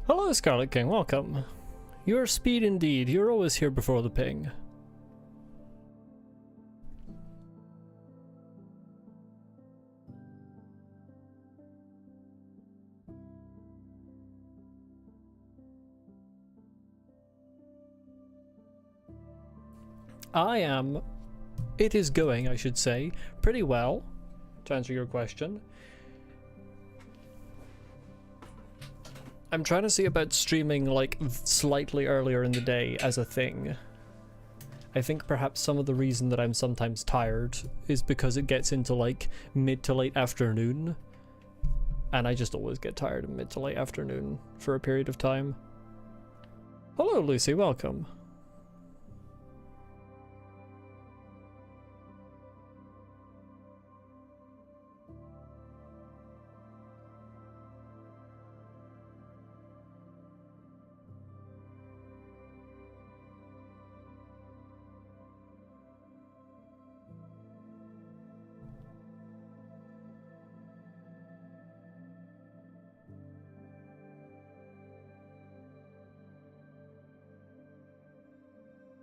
Hello, Scarlet King, welcome. You're speed indeed, you're always here before the ping. It is going, I should say, pretty well, to answer your question. I'm trying to see about streaming like slightly earlier in the day as a thing. I think perhaps some of the reason that I'm sometimes tired is because it gets into like mid to late afternoon. And I just always get tired in mid to late afternoon for a period of time. Hello Lucy, welcome.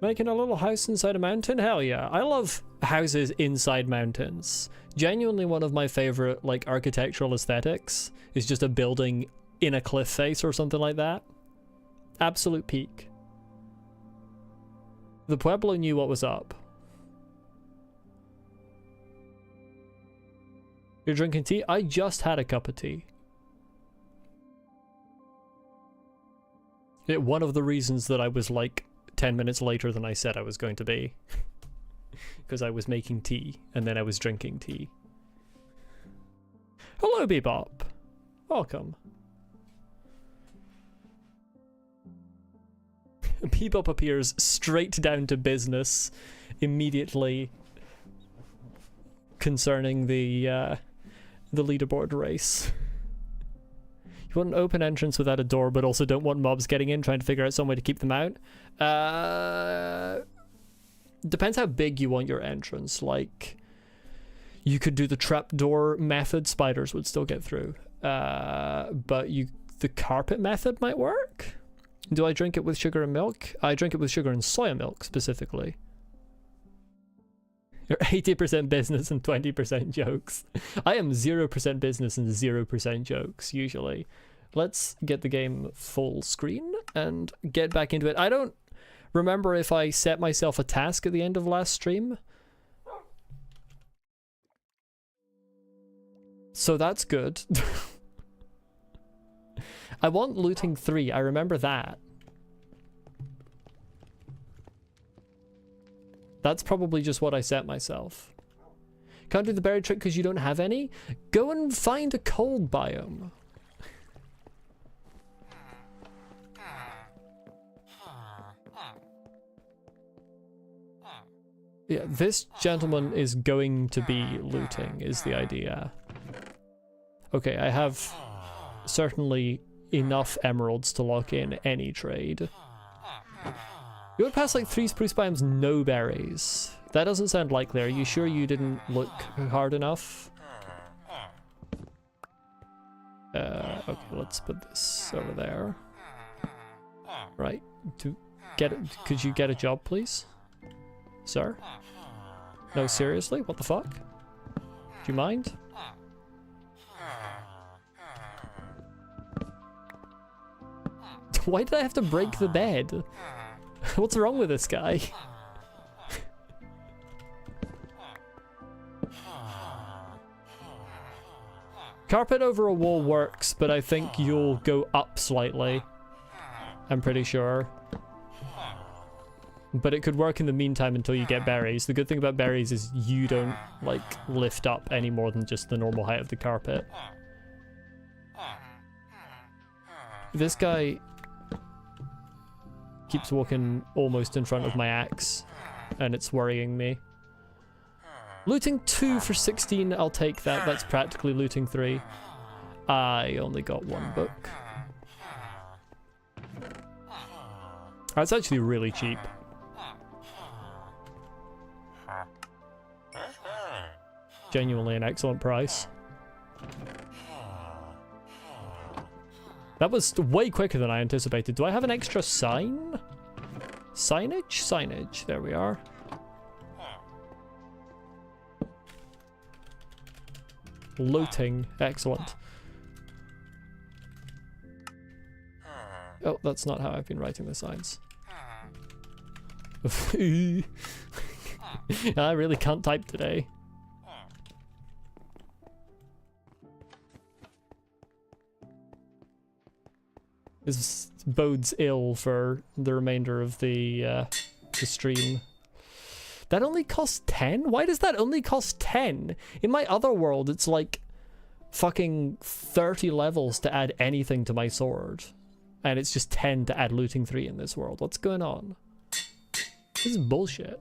Making a little house inside a mountain? Hell yeah. I love houses inside mountains. Genuinely one of my favorite like architectural aesthetics is just a building in a cliff face or something like that. Absolute peak. The Pueblo knew what was up. You're drinking tea? I just had a cup of tea. One of the reasons that I was like 10 minutes later than I said I was going to be. Because I was making tea, and then I was drinking tea. Hello, Bebop. Welcome. Bebop appears straight down to business immediately concerning the leaderboard race. You want an open entrance without a door, but also don't want mobs getting in, trying to figure out some way to keep them out. Depends how big you want your entrance. Like, you could do the trapdoor method, spiders would still get through. But the carpet method might work? Do I drink it with sugar and milk? I drink it with sugar and soya milk, specifically. You're 80% business and 20% jokes. I am 0% business and 0% jokes, usually. Let's get the game full screen and get back into it. I don't remember if I set myself a task at the end of last stream. So that's good. I want looting 3, I remember that. That's probably just what I set myself. Can't do the berry trick because you don't have any? Go and find a cold biome. Yeah, this gentleman is going to be looting, is the idea. Okay, I have certainly enough emeralds to lock in any trade. You would pass like 3 spruce biomes, no berries. That doesn't sound likely. Are you sure you didn't look hard enough? Okay, let's put this over there. Right, could you get a job, please? Sir? No, seriously? What the fuck? Do you mind? Why did I have to break the bed? What's wrong with this guy? Carpet over a wall works, but I think you'll go up slightly. I'm pretty sure. But it could work in the meantime until you get berries. The good thing about berries is you don't, like, lift up any more than just the normal height of the carpet. This guy keeps walking almost in front of my axe, and it's worrying me. Looting 2 for 16, I'll take that. That's practically looting 3. I only got 1 book. That's actually really cheap. Genuinely an excellent price. That was way quicker than I anticipated. Do I have an extra sign? Signage? Signage. There we are. Looting. Excellent. Oh, that's not how I've been writing the signs. I really can't type today. This bodes ill for the remainder of the stream. That only costs 10? Why does that only cost 10? In my other world, it's like fucking 30 levels to add anything to my sword. And it's just 10 to add looting 3 in this world. What's going on? This is bullshit.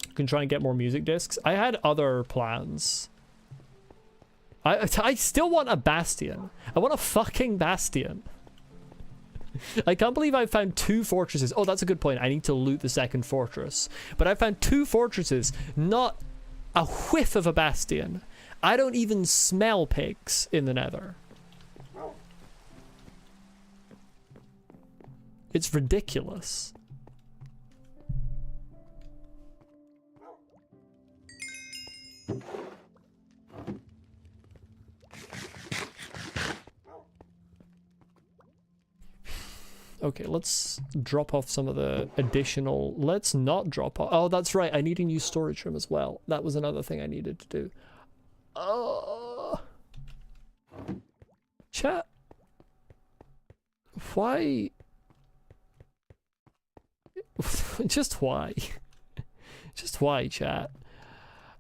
You can try and get more music discs. I had other plans. I still want a bastion. I want a fucking bastion. I can't believe I found 2 fortresses. Oh, that's a good point. I need to loot the second fortress. But I found 2 fortresses, not a whiff of a bastion. I don't even smell pigs in the Nether. It's ridiculous. Okay, let's drop off some of the additional... Let's not drop off... Oh, that's right. I need a new storage room as well. That was another thing I needed to do. Chat. Why? Just why? Just why, chat?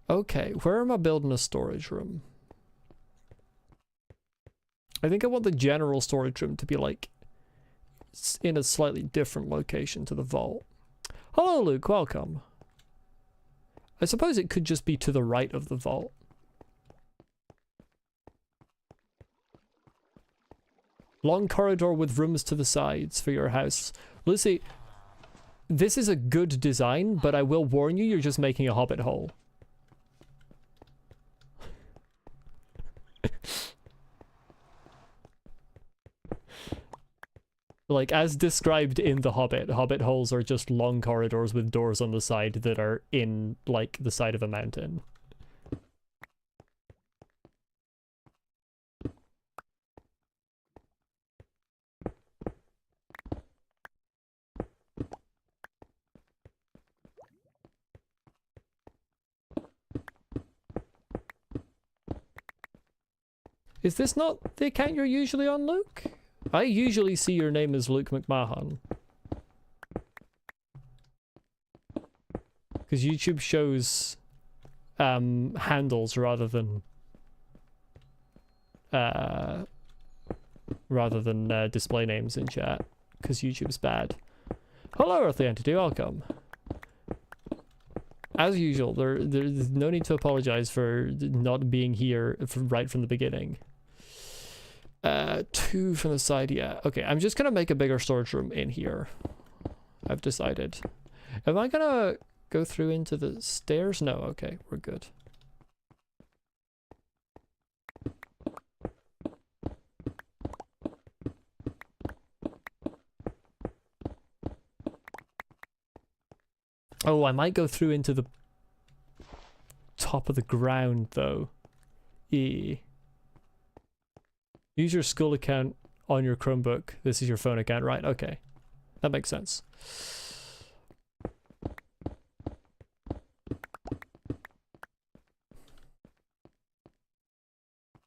Okay, where am I building a storage room? I think I want the general storage room to be like in a slightly different location to the vault. Hello, Luke, welcome. I suppose it could just be to the right of the vault. Long corridor with rooms to the sides for your house. Lucy, this is a good design, but I will warn you, you're just making a hobbit hole. Like, as described in The Hobbit, hobbit holes are just long corridors with doors on the side that are in, like, the side of a mountain. Is this not the account you're usually on, Luke? I usually see your name as Luke McMahon. Because YouTube shows handles rather than display names in chat. Because YouTube's bad. Hello, Earthly Entity, welcome. As usual, there's no need to apologize for not being here right from the beginning. 2 from the side, yeah. Okay, I'm just gonna make a bigger storage room in here. I've decided. Am I gonna go through into the stairs? No, okay, we're good. Oh, I might go through into the top of the ground, though. Use your school account on your Chromebook. This is your phone account, right? Okay. That makes sense.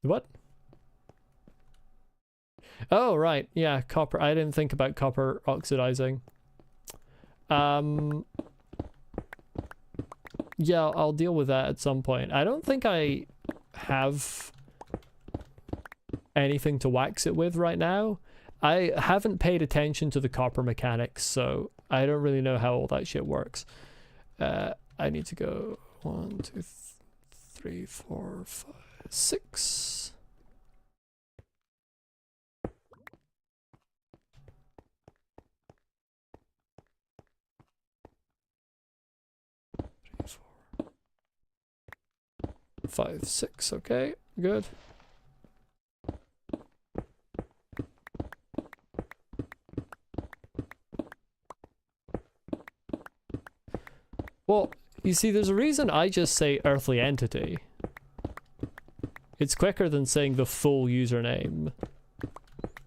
What? Oh, right. Yeah, copper. I didn't think about copper oxidizing. Yeah, I'll deal with that at some point. I don't think I have anything to wax it with right now. I haven't paid attention to the copper mechanics, so I don't really know how all that shit works. I need to go 1, 2, 3, 4, 5, 6. Three, 4, 5, 6. Okay, good. Well, you see, there's a reason I just say earthly entity. It's quicker than saying the full username,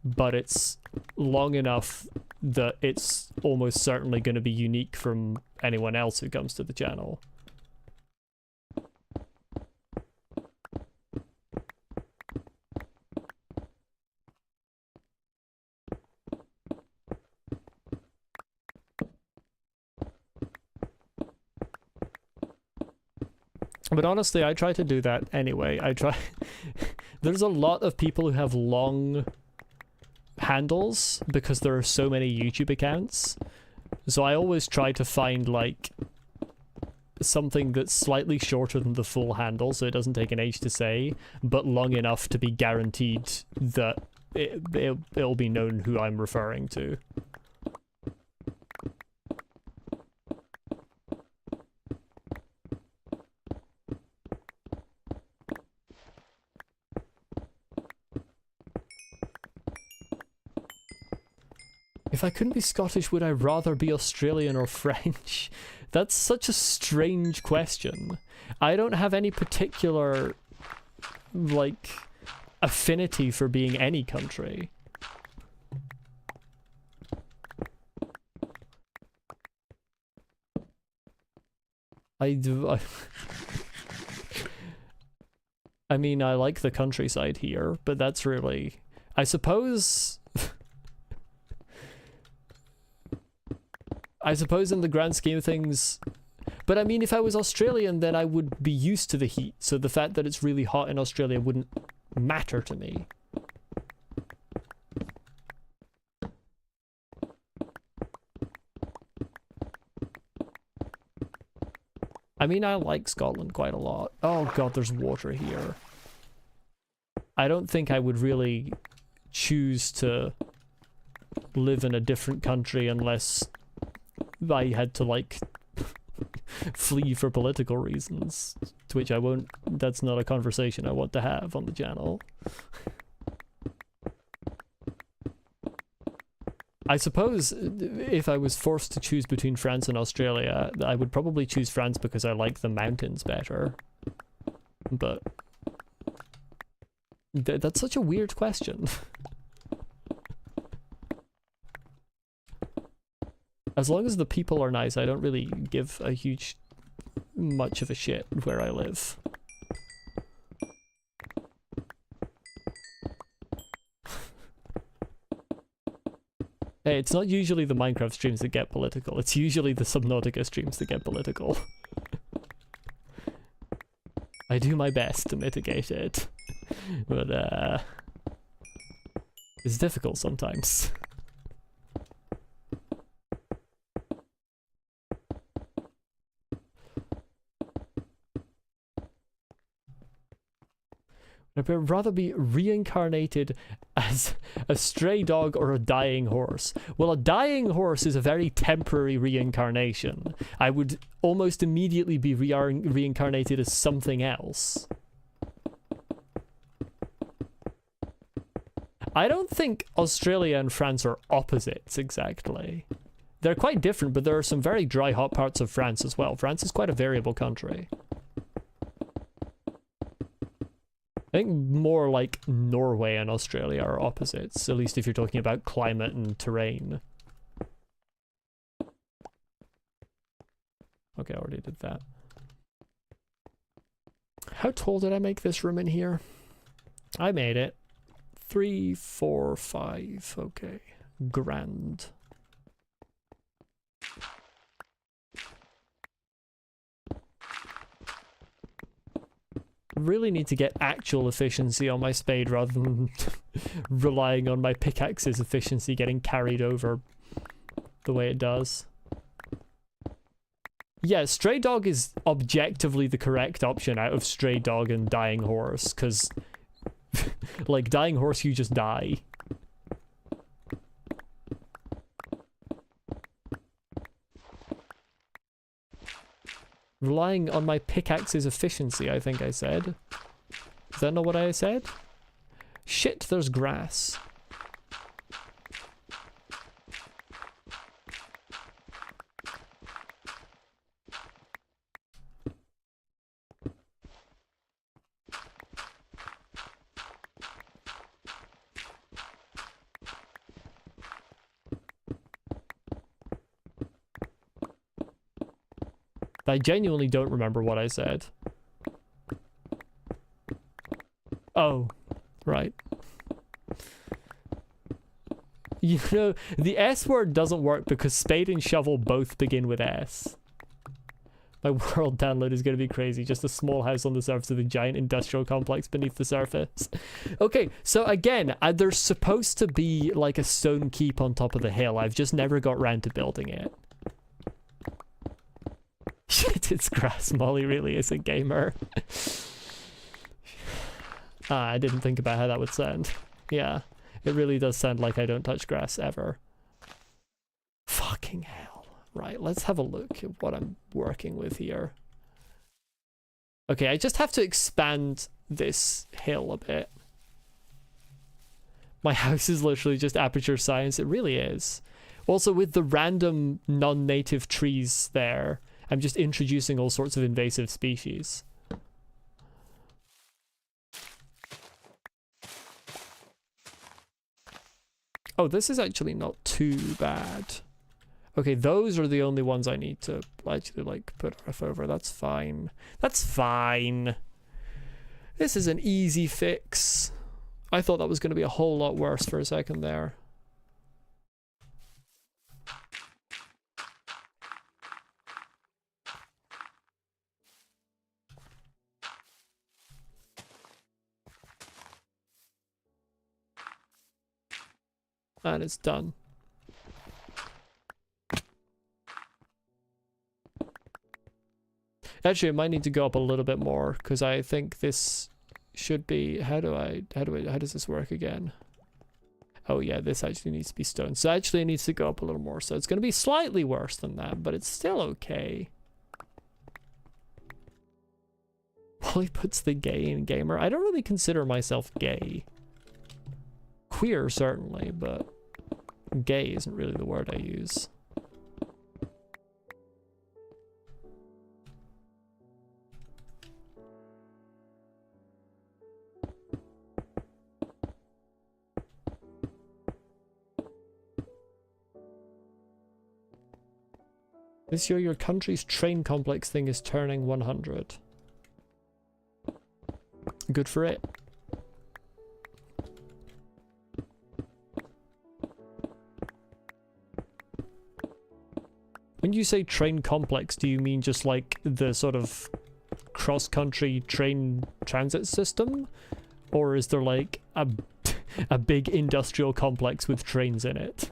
but it's long enough that it's almost certainly going to be unique from anyone else who comes to the channel. But honestly, I try to do that anyway. I try... There's a lot of people who have long handles because there are so many YouTube accounts. So I always try to find, like, something that's slightly shorter than the full handle, so it doesn't take an age to say, but long enough to be guaranteed that it'll be known who I'm referring to. If I couldn't be Scottish, would I rather be Australian or French? That's such a strange question. I don't have any particular, like, affinity for being any country. I mean, I like the countryside here, but that's really... I suppose in the grand scheme of things, but I mean, if I was Australian, then I would be used to the heat, so the fact that it's really hot in Australia wouldn't matter to me. I mean, I like Scotland quite a lot. Oh god, there's water here. I don't think I would really choose to live in a different country unless I had to, like, flee for political reasons, to which I won't... That's not a conversation I want to have on the channel. I suppose if I was forced to choose between France and Australia, I would probably choose France because I like the mountains better. But... that's such a weird question. As long as the people are nice, I don't really give a huge... much of a shit where I live. Hey, it's not usually the Minecraft streams that get political, it's usually the Subnautica streams that get political. I do my best to mitigate it, but it's difficult sometimes. I'd rather be reincarnated as a stray dog or a dying horse. Well, a dying horse is a very temporary reincarnation. I would almost immediately be reincarnated as something else. I don't think Australia and France are opposites exactly. They're quite different, but there are some very dry, hot parts of France as well. France is quite a variable country. I think more like Norway and Australia are opposites, at least if you're talking about climate and terrain. Okay, I already did that. How tall did I make this room in here? I made it. 3, 4, 5. Okay. Grand. Really need to get actual efficiency on my spade rather than relying on my pickaxe's efficiency getting carried over the way it does. Yeah, stray dog is objectively the correct option out of stray dog and dying horse, because like dying horse you just die. Relying on my pickaxe's efficiency, I think I said. Is that not what I said? Shit, there's grass. I genuinely don't remember what I said. Oh, right. You know, the S word doesn't work because spade and shovel both begin with S. My world download is going to be crazy. Just a small house on the surface of a giant industrial complex beneath the surface. Okay, so again, there's supposed to be like a stone keep on top of the hill. I've just never got round to building it. Shit, it's grass. Molly really is a gamer. I didn't think about how that would sound. Yeah, it really does sound like I don't touch grass ever. Fucking hell. Right, let's have a look at what I'm working with here. Okay, I just have to expand this hill a bit. My house is literally just aperture science. It really is. Also, with the random non-native trees there, I'm just introducing all sorts of invasive species. Oh, this is actually not too bad. Okay, those are the only ones I need to actually, like, put earth over. That's fine. That's fine. This is an easy fix. I thought that was going to be a whole lot worse for a second there. And it's done. Actually, I might need to go up a little bit more because I think this should be. How does this work again? Oh yeah, this actually needs to be stone. So actually, it needs to go up a little more. So it's going to be slightly worse than that, but it's still okay. Polly puts the gay in gamer. I don't really consider myself gay. Queer certainly, but gay isn't really the word I use. This year, your country's train complex thing is turning 100. Good for it. When you say train complex, do you mean just like the sort of cross-country train transit system? Or is there like a big industrial complex with trains in it?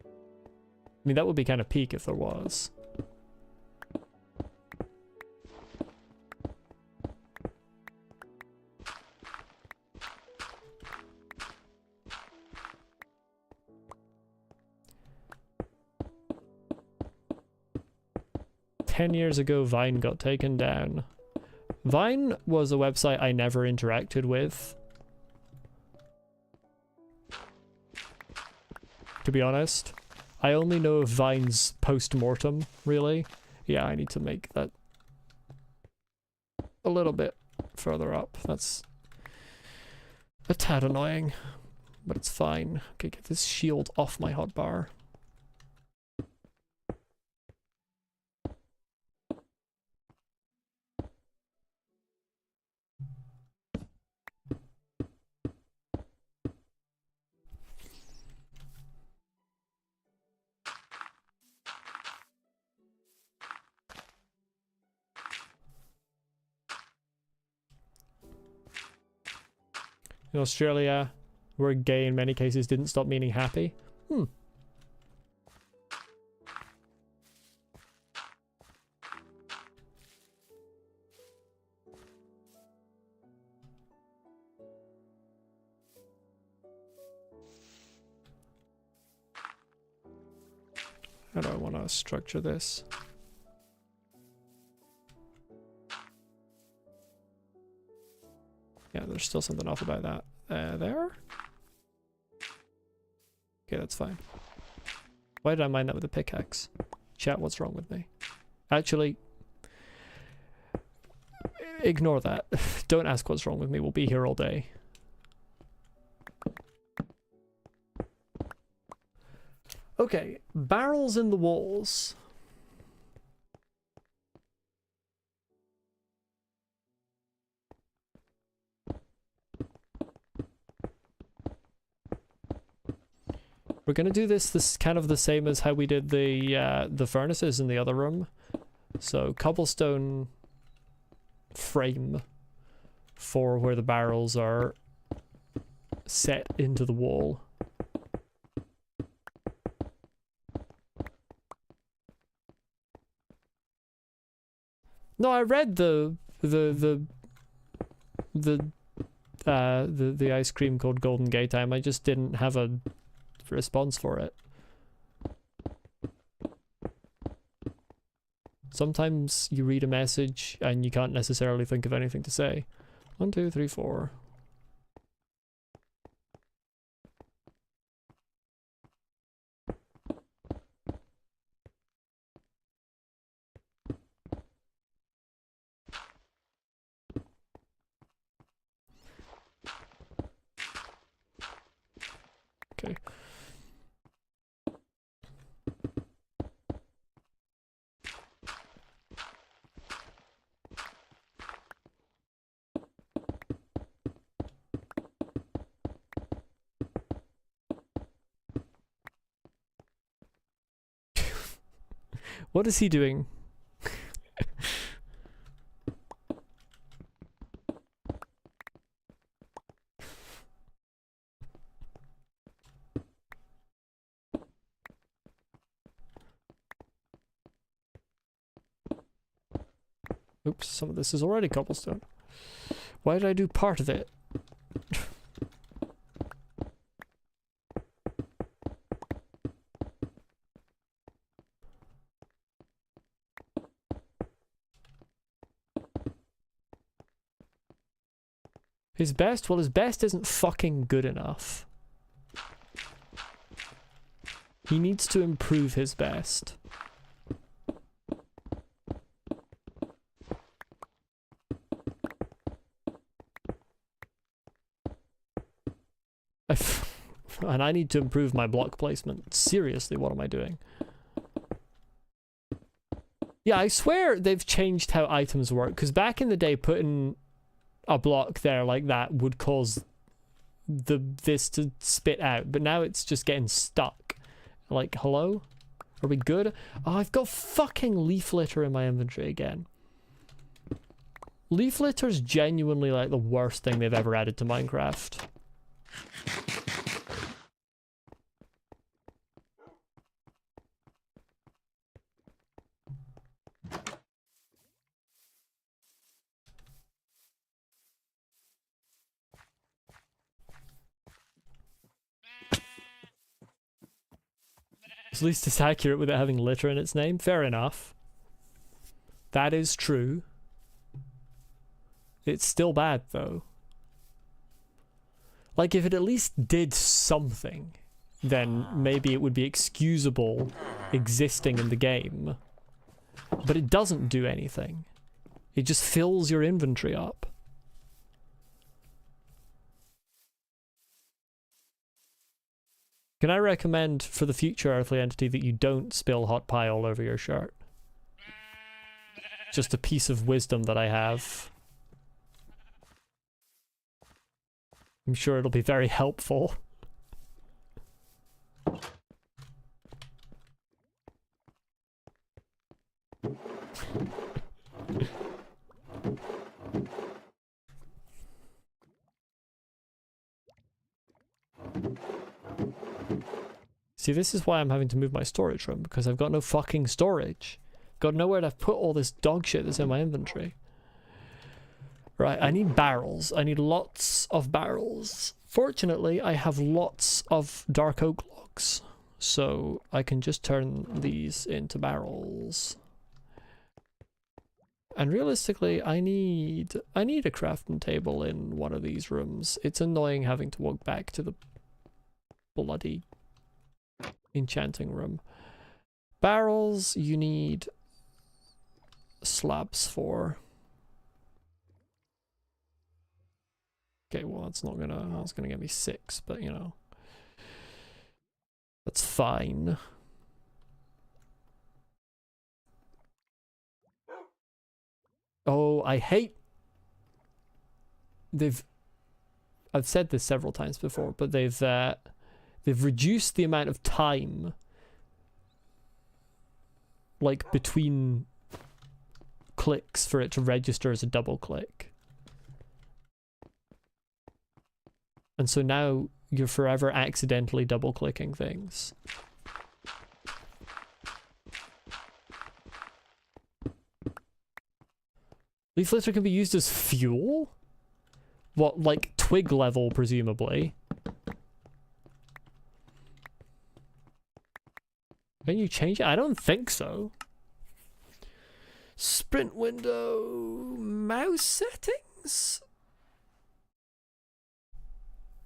I mean, that would be kind of peak if there was. "10 years ago, Vine got taken down." Vine was a website I never interacted with. To be honest. I only know of Vine's post-mortem, really. Yeah, I need to make that a little bit further up. That's a tad annoying, but it's fine. Okay, get this shield off my hotbar. In Australia, where gay in many cases didn't stop meaning happy. How do I want to structure this? Yeah, there's still something off about that. There? Okay, that's fine. Why did I mine that with a pickaxe? Chat, what's wrong with me? Actually, ignore that. Don't ask what's wrong with me. We'll be here all day. Okay, barrels in the walls. We're gonna do this kind of the same as how we did the furnaces in the other room. So cobblestone frame for where the barrels are set into the wall. No, I read the ice cream called Golden Gay Time. I just didn't have a response for it. Sometimes you read a message and you can't necessarily think of anything to say. 1, 2, 3, 4. Okay. What is he doing? Oops, some of this is already cobblestone. Why did I do part of it? His best? Well, his best isn't fucking good enough. He needs to improve his best. And I need to improve my block placement. Seriously, what am I doing? Yeah, I swear they've changed how items work, because back in the day, putting a block there like that would cause this to spit out, but now it's just getting stuck. Like, hello? Are we good? Oh, I've got fucking leaf litter in my inventory again. Leaf litter's genuinely like the worst thing they've ever added to Minecraft. At least it's accurate with it having litter in its name. Fair enough. That is true. It's still bad, though. Like, if it at least did something, then maybe it would be excusable existing in the game. But it doesn't do anything. It just fills your inventory up. Can I recommend for the future Earthly Entity that you don't spill hot pie all over your shirt? Just a piece of wisdom that I have. I'm sure it'll be very helpful. See, this is why I'm having to move my storage room, because I've got no fucking storage. Got nowhere to put all this dog shit that's in my inventory. Right, I need barrels. I need lots of barrels. Fortunately, I have lots of dark oak logs, so I can just turn these into barrels. And realistically, I need a crafting table in one of these rooms. It's annoying having to walk back to the bloody enchanting room. Barrels, you need slabs for. Okay, well that's gonna get me 6, but you know. That's fine. Oh, I hate... I've said this several times before, but they've reduced the amount of time, like, between clicks for it to register as a double click. And so now you're forever accidentally double clicking things. Leaf litter can be used as fuel? What, like twig level, presumably? Can you change it? I don't think so. Sprint window... mouse settings?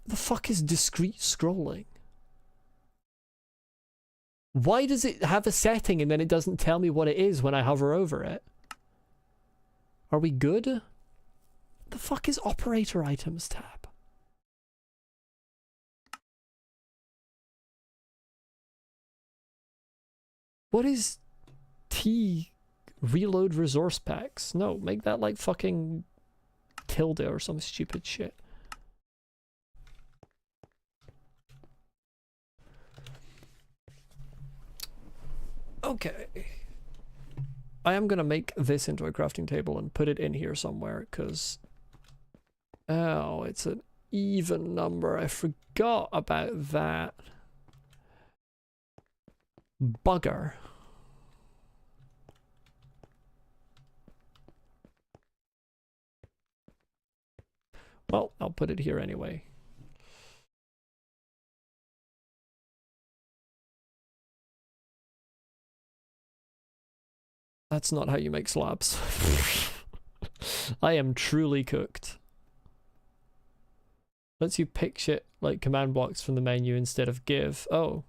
The fuck is discrete scrolling? Why does it have a setting and then it doesn't tell me what it is when I hover over it? Are we good? The fuck is operator items tab? What is T reload resource packs? No, make that like fucking tilde or some stupid shit. Okay. I am gonna make this into a crafting table and put it in here somewhere, because... oh, it's an even number. I forgot about that. Bugger. Well, I'll put it here anyway. That's not how you make slabs. I am truly cooked. Lets you pick shit like command blocks from the menu instead of give. Oh.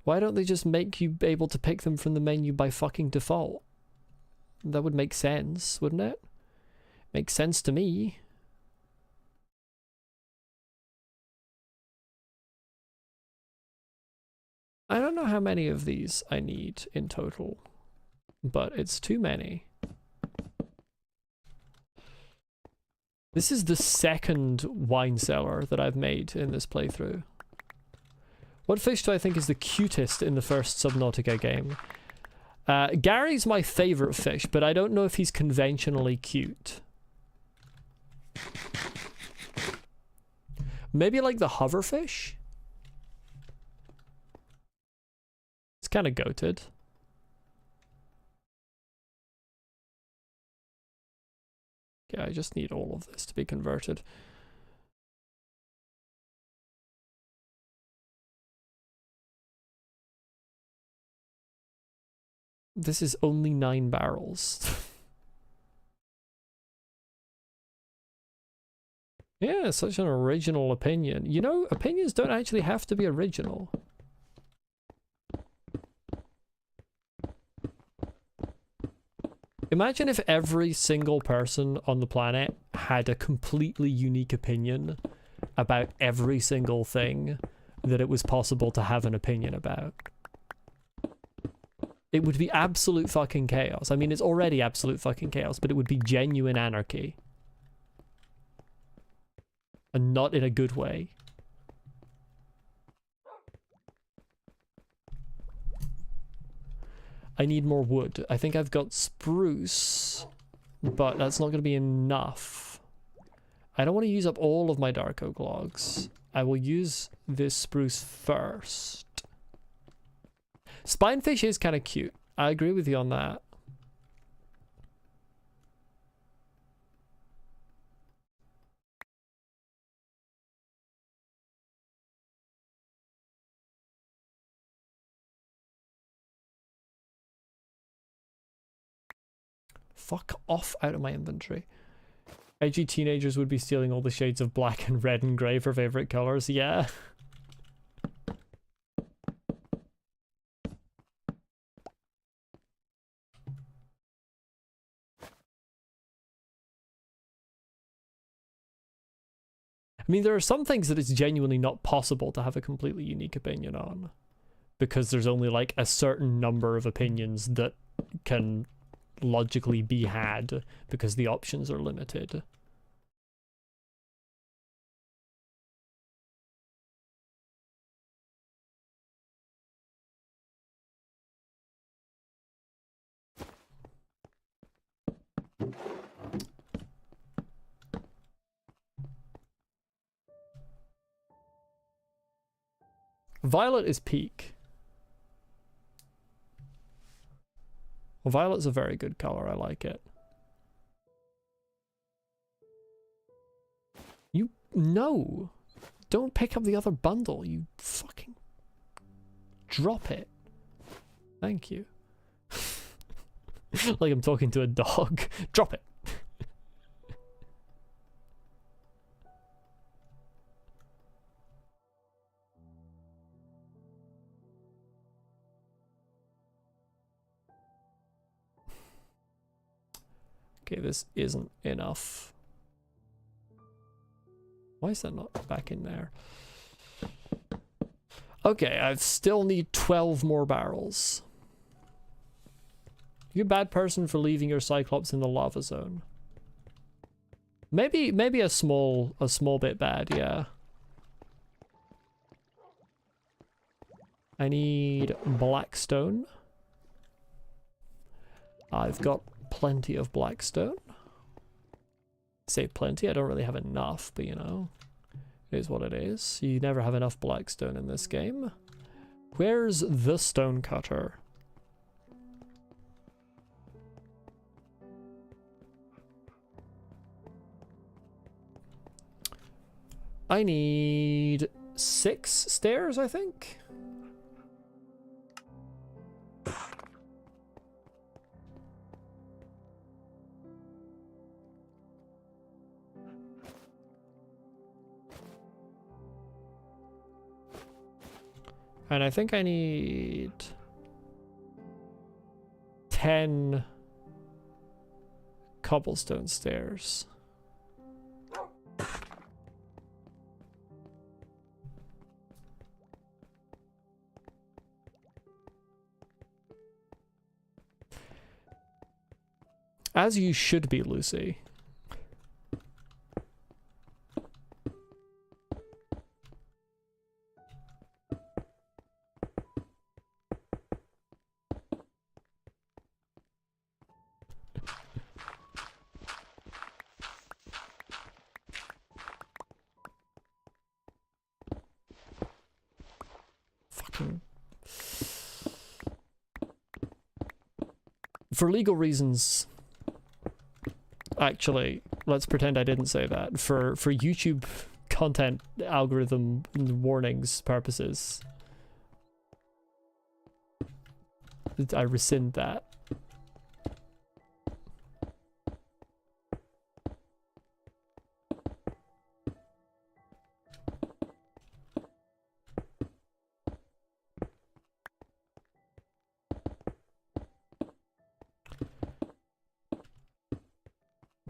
Why don't they just make you able to pick them from the menu by fucking default? That would make sense, wouldn't it? Makes sense to me. I don't know how many of these I need in total, but it's too many. This is the second wine cellar that I've made in this playthrough. What fish do I think is the cutest in the first Subnautica game? Gary's my favorite fish, but I don't know if he's conventionally cute. Maybe like the hoverfish? It's kind of goated. Yeah, I just need all of this to be converted. This is only 9 barrels. Yeah, such an original opinion. You know, opinions don't actually have to be original. Imagine if every single person on the planet had a completely unique opinion about every single thing that it was possible to have an opinion about. It would be absolute fucking chaos. I mean, it's already absolute fucking chaos, but it would be genuine anarchy. And not in a good way. I need more wood. I think I've got spruce, but that's not going to be enough. I don't want to use up all of my dark oak logs. I will use this spruce first. Spinefish is kind of cute. I agree with you on that. Fuck off out of my inventory. Edgy teenagers would be stealing all the shades of black and red and grey for favorite colors. Yeah. I mean, there are some things that it's genuinely not possible to have a completely unique opinion on. because there's only like a certain number of opinions that can logically be had because the options are limited. Violet is peak. Well, violet's a very good color. I like it. You no. Don't pick up the other bundle. You fucking drop it. Thank you. Like I'm talking to a dog. Drop it. Okay, this isn't enough. Why is that not back in there? Okay, I still need 12 more barrels. You a bad person for leaving your Cyclops in the lava zone. Maybe a small bit bad, yeah. I need blackstone. I've got plenty of blackstone. Say plenty, I don't really have enough, but you know, it is what it is. You never have enough blackstone in this game. Where's the stone cutter? I need 6 stairs, I think. And I think I need 10 cobblestone stairs. As you should be, Lucy. Fucking... For legal reasons... Actually, let's pretend I didn't say that. For YouTube content algorithm warnings purposes, I rescind that.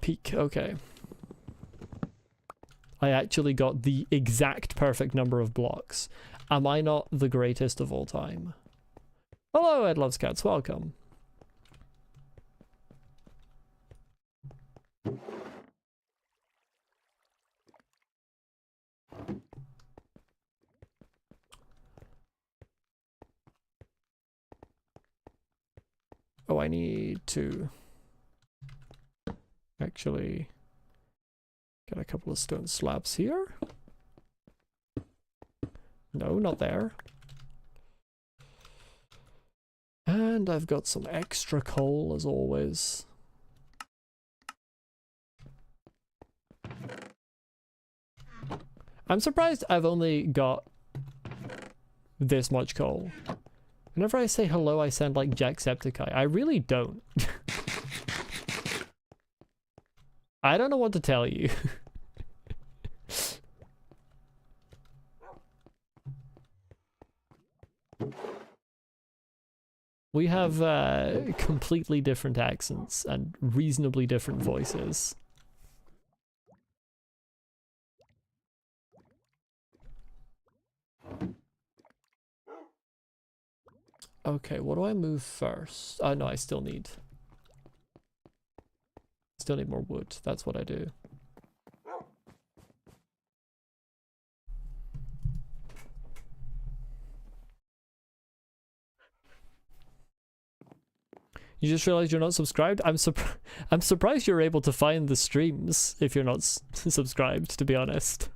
Peak, okay. I actually got the exact perfect number of blocks. Am I not the greatest of all time? Hello, Ed Loves Cats, welcome. Oh, I need to actually get a couple of stone slabs here. No, not there. And I've got some extra coal as always. I'm surprised I've only got this much coal. Whenever I say hello, I sound like Jacksepticeye. I really don't. I don't know what to tell you. We have completely different accents and reasonably different voices. Okay, what do I move first? Oh no, I still need more wood. That's what I do. You just realized you're not subscribed? I'm surprised you're able to find the streams if you're not subscribed, to be honest.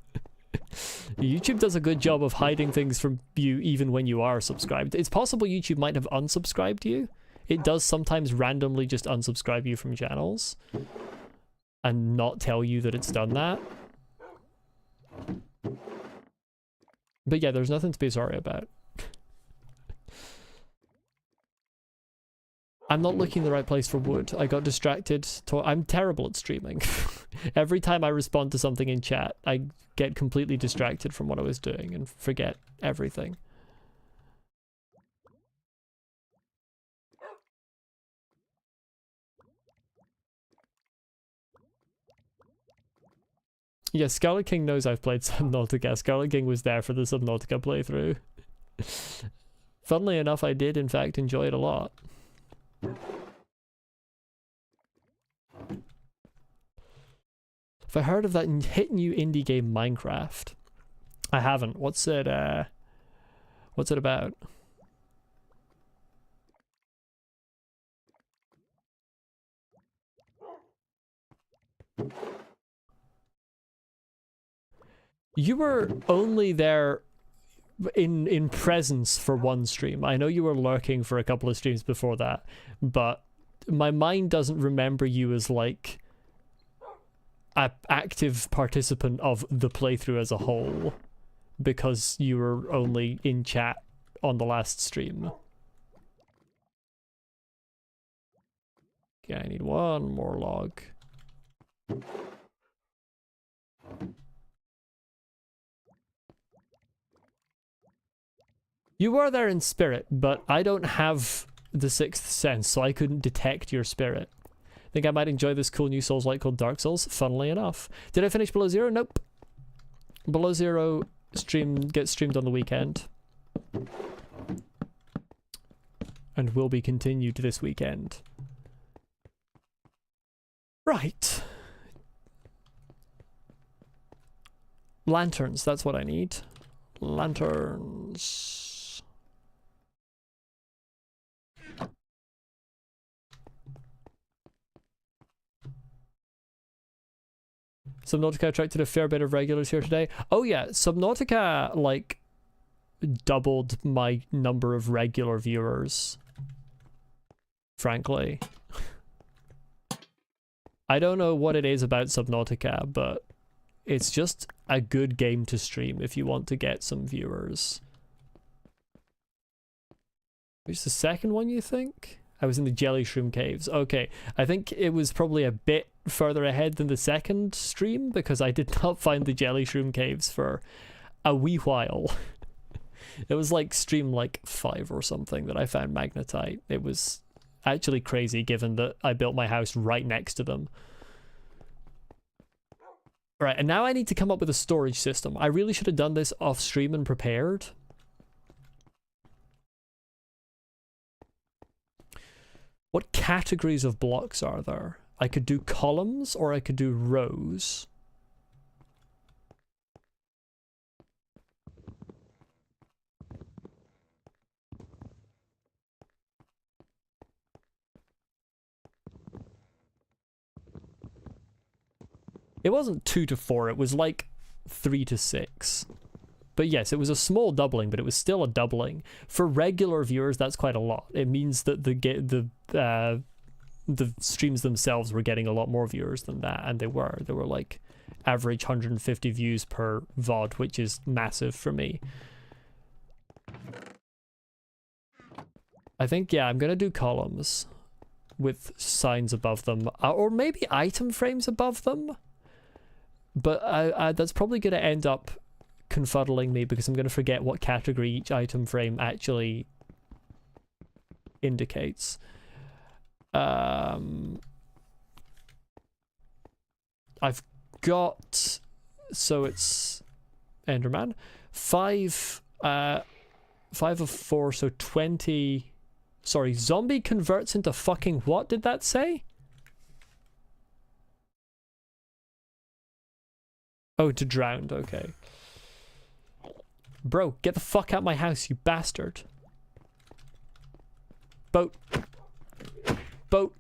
YouTube does a good job of hiding things from you even when you are subscribed. It's possible YouTube might have unsubscribed you. It does sometimes randomly just unsubscribe you from channels and not tell you that it's done that. But yeah, there's nothing to be sorry about. I'm not looking in the right place for wood. I got distracted. I'm terrible at streaming. Every time I respond to something in chat, I get completely distracted from what I was doing and forget everything. Yeah, Scarlet King knows I've played Subnautica. Scarlet King was there for the Subnautica playthrough. Funnily enough, I did in fact enjoy it a lot. Have I heard of that hit new indie game Minecraft? I haven't. What's it about? You were only there in presence for one stream. I know you were lurking for a couple of streams before that, but my mind doesn't remember you as like an active participant of the playthrough as a whole, because you were only in chat on the last stream. Okay, I need one more log. You were there in spirit, but I don't have the sixth sense, so I couldn't detect your spirit. Think I might enjoy this cool new Souls-like called Dark Souls? Funnily enough. Did I finish Below Zero? Nope. Below Zero gets streamed on the weekend. And will be continued this weekend. Right. Lanterns, that's what I need. Lanterns. Subnautica attracted a fair bit of regulars here today. Oh yeah, Subnautica like doubled my number of regular viewers. Frankly. I don't know what it is about Subnautica, but it's just a good game to stream if you want to get some viewers. Which is the second one, you think? I was in the Jelly Shroom Caves. Okay, I think it was probably a bit further ahead than the second stream because I did not find the Jelly Shroom Caves for a wee while. It was like stream like 5 or something that I found magnetite. It was actually crazy given that I built my house right next to them. Right, and now I need to come up with a storage system. I really should have done this off stream and prepared. What categories of blocks are there? I could do columns or I could do rows. It wasn't 2 to 4, it was like 3 to 6. But yes, it was a small doubling, but it was still a doubling. For regular viewers, that's quite a lot. It means that the streams themselves were getting a lot more viewers than that, and they were like average 150 views per VOD, which is massive for me. I think, yeah, I'm gonna do columns with signs above them, or maybe item frames above them. But that's probably gonna end up confuddling me because I'm going to forget what category each item frame actually indicates. I've got, so it's Enderman, 5 of 4, so 20 Sorry, zombie converts into fucking what did that say? Oh, to drowned, okay. Bro, get the fuck out my house, you bastard. Boat. Boat.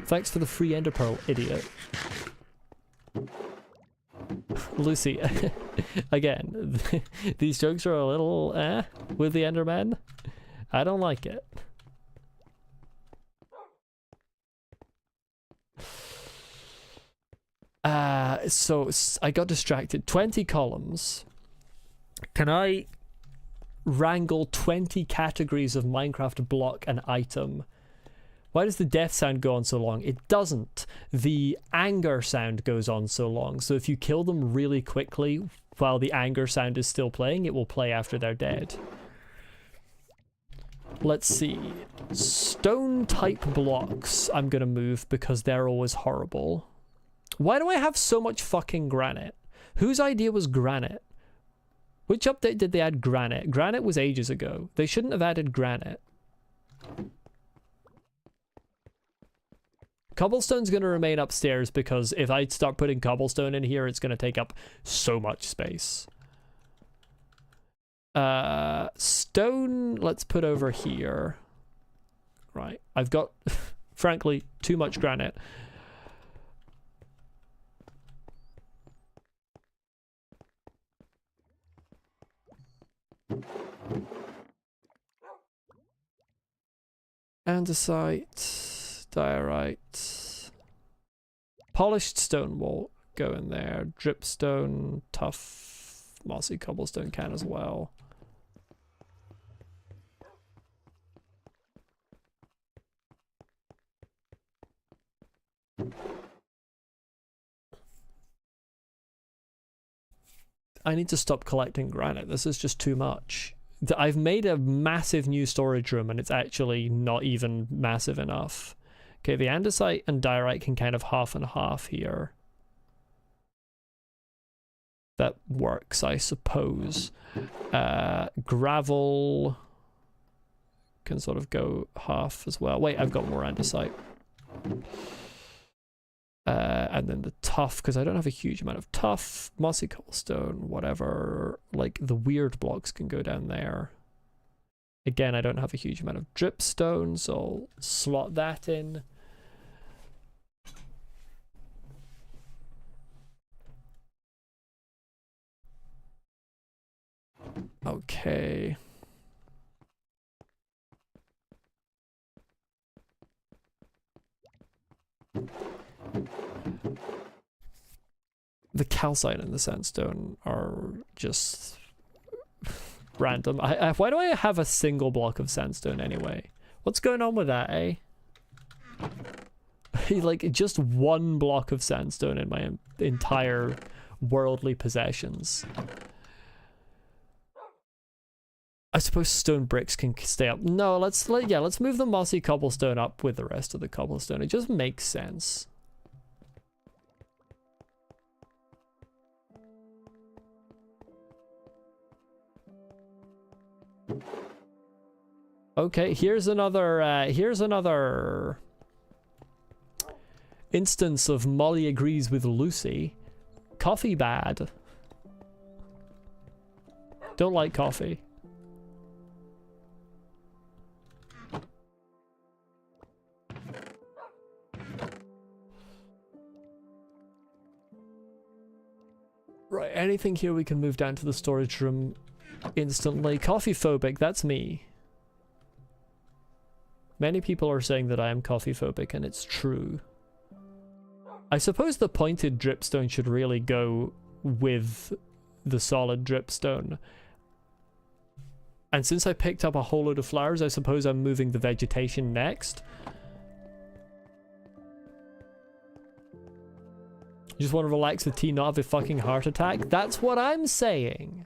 Thanks for the free ender pearl, idiot. Lucy, again, these jokes are a little with the Enderman. I don't like it. So I got distracted. 20 columns. Can I wrangle 20 categories of Minecraft block and item? Why does the death sound go on so long? It doesn't. The anger sound goes on so long. So if you kill them really quickly while the anger sound is still playing, it will play after they're dead. Let's see. Stone type blocks I'm gonna move because they're always horrible. Why do I have so much fucking granite? Whose idea was granite? Which update did they add granite? Granite was ages ago. They shouldn't have added granite. Cobblestone's going to remain upstairs because if I start putting cobblestone in here, it's going to take up so much space. Stone, let's put over here. Right, I've got, frankly, too much granite. Andesite, diorite, polished stone wall go in there, dripstone, tough, mossy cobblestone can as well. I need to stop collecting granite. This is just too much. I've made a massive new storage room and it's actually not even massive enough. Okay, the andesite and diorite can kind of half and half here. That works, I suppose. Gravel can sort of go half as well. Wait, I've got more andesite. And then the tough, because I don't have a huge amount of tough, mossy cobblestone, whatever. Like the weird blocks can go down there. Again, I don't have a huge amount of dripstone, so I'll slot that in. Okay. The calcite and the sandstone are just random. Why do I have a single block of sandstone anyway? What's going on with that, eh? Like, just one block of sandstone in my entire worldly possessions. I suppose stone bricks can stay up. No, let's move the mossy cobblestone up with the rest of the cobblestone. It just makes sense. Okay, here's another instance of Molly agrees with Lucy. Coffee bad. Don't like coffee. Right, anything here we can move down to the storage room instantly. Coffee phobic, that's me. Many people are saying that I am coffee phobic, and it's true. I suppose the pointed dripstone should really go with the solid dripstone. And since I picked up a whole load of flowers, I suppose I'm moving the vegetation next. You just want to relax the tea, not have a fucking heart attack? That's what I'm saying.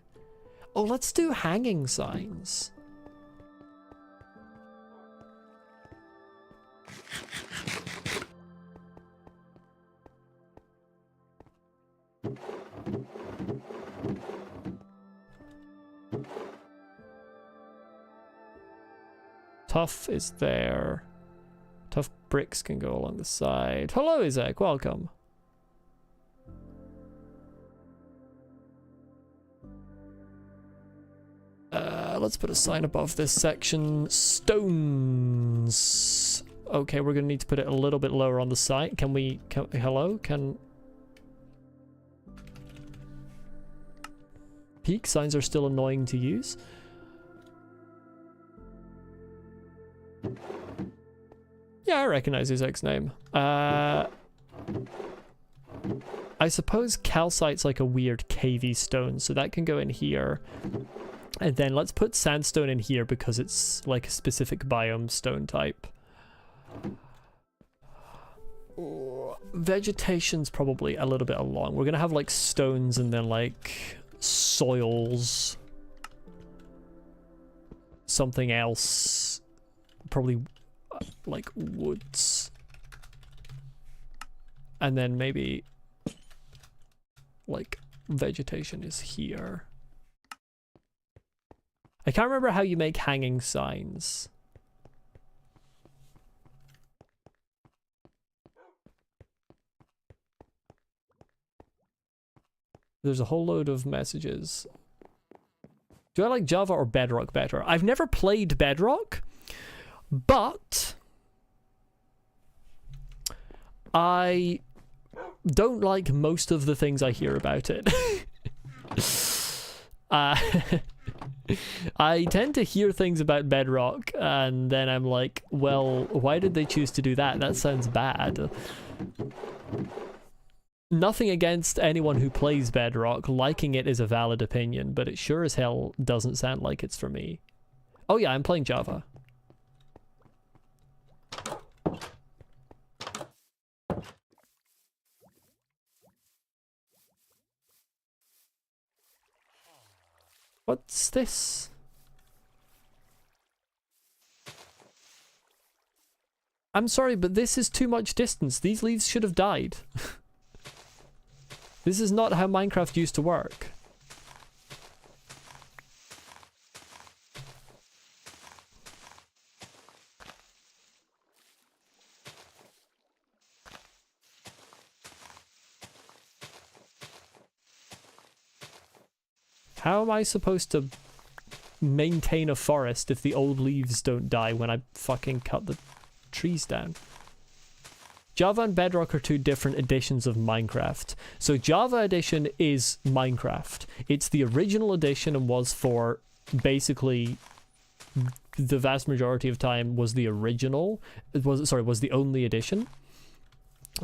Oh, let's do hanging signs. Tough is there. Tough bricks can go along the side. Hello, Isaac. Welcome. Let's put a sign above this section. Stones. Okay, we're gonna need to put it a little bit lower on the side. Can we? Hello? Can... Peak signs are still annoying to use. Yeah, I recognize Isaac's name. I suppose calcite's like a weird cavey stone, so that can go in here. And then let's put sandstone in here because it's like a specific biome stone type. Vegetation's probably a little bit along. We're gonna have like stones and then like soils. Something else. Probably like woods. And then maybe like vegetation is here. I can't remember how you make hanging signs. There's a whole load of messages. Do I like Java or Bedrock better? I've never played Bedrock, but I don't like most of the things I hear about it. I tend to hear things about Bedrock and then I'm like, well, why did they choose to do that? That sounds bad. Nothing against anyone who plays Bedrock. Liking it is a valid opinion, but it sure as hell doesn't sound like it's for me. Oh yeah, I'm playing Java. What's this? I'm sorry, but this is too much distance. These leaves should have died. This is not how Minecraft used to work. How am I supposed to maintain a forest if the old leaves don't die when I fucking cut the trees down? Java and Bedrock are two different editions of Minecraft. So Java edition is Minecraft. It's the original edition and was for basically the vast majority of time was the original. Was the only edition.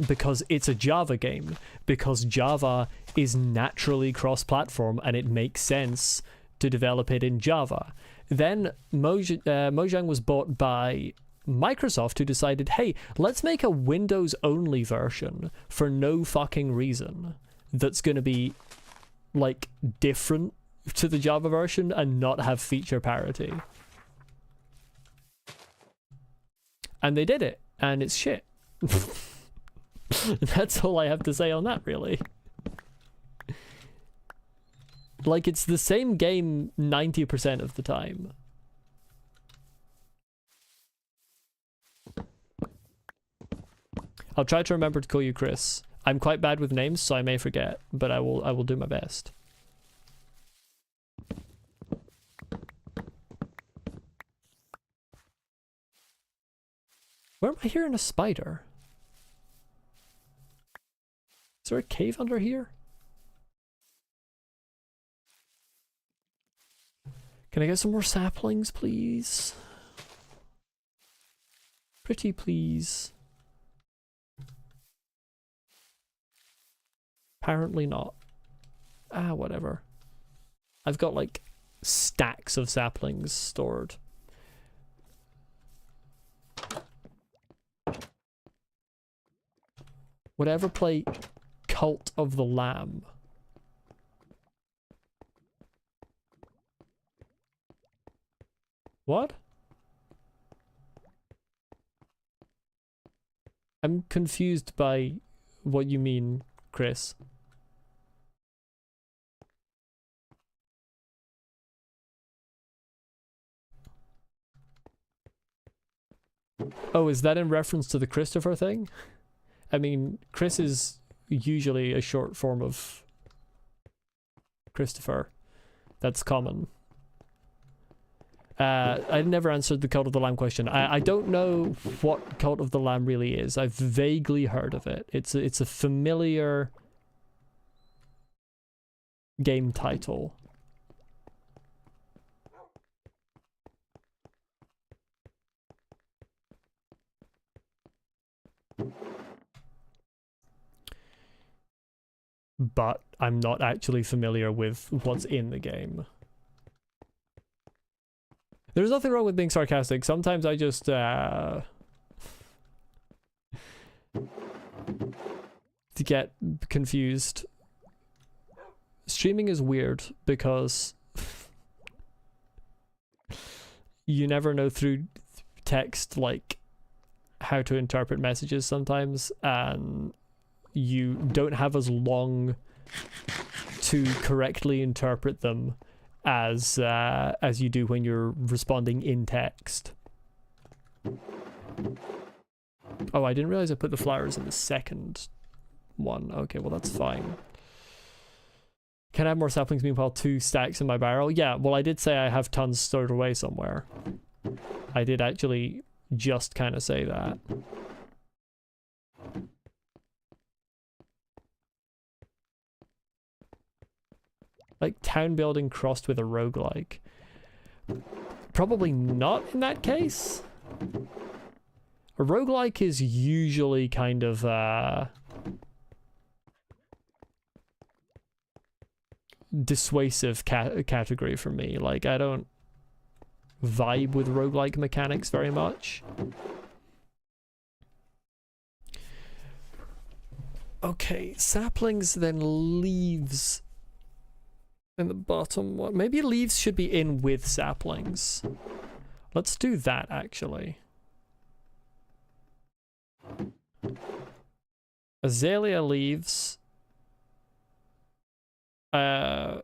Because it's a Java game. Because Java is naturally cross-platform and it makes sense to develop it in Java. Then Mojang was bought by Microsoft, who decided, hey, let's make a Windows-only version for no fucking reason that's going to be, like, different to the Java version and not have feature parity. And they did it, and it's shit. That's all I have to say on that, really. Like, it's the same game 90% of the time. I'll try to remember to call you Chris. I'm quite bad with names, so I may forget, but I will do my best. Where am I hearing a spider? Is there a cave under here? Can I get some more saplings, please? Pretty please. Apparently not. Ah, whatever. I've got like stacks of saplings stored. Would I ever play Cult of the Lamb? What? I'm confused by what you mean, Chris. Oh, is that in reference to the Christopher thing? I mean, Chris is usually a short form of Christopher. That's common. I never answered the Cult of the Lamb question. I don't know what Cult of the Lamb really is. I've vaguely heard of it. It's a familiar game title. But I'm not actually familiar with what's in the game. There's nothing wrong with being sarcastic. Sometimes I just to get confused. Streaming is weird because you never know through text like how to interpret messages sometimes, and you don't have as long to correctly interpret them as you do when you're responding in text. Oh, I didn't realize I put the flowers in the second one. Okay, well that's fine. Can I have more saplings meanwhile 2 stacks in my barrel? Yeah, well I did say I have tons stored away somewhere. I did actually just kind of say that. Like town building crossed with a roguelike. Probably not in that case. A roguelike is usually kind of dissuasive category for me. Like I don't vibe with roguelike mechanics very much. Okay, saplings, then leaves in the bottom one. Maybe leaves should be in with saplings. Let's do that actually. Azalea leaves. They're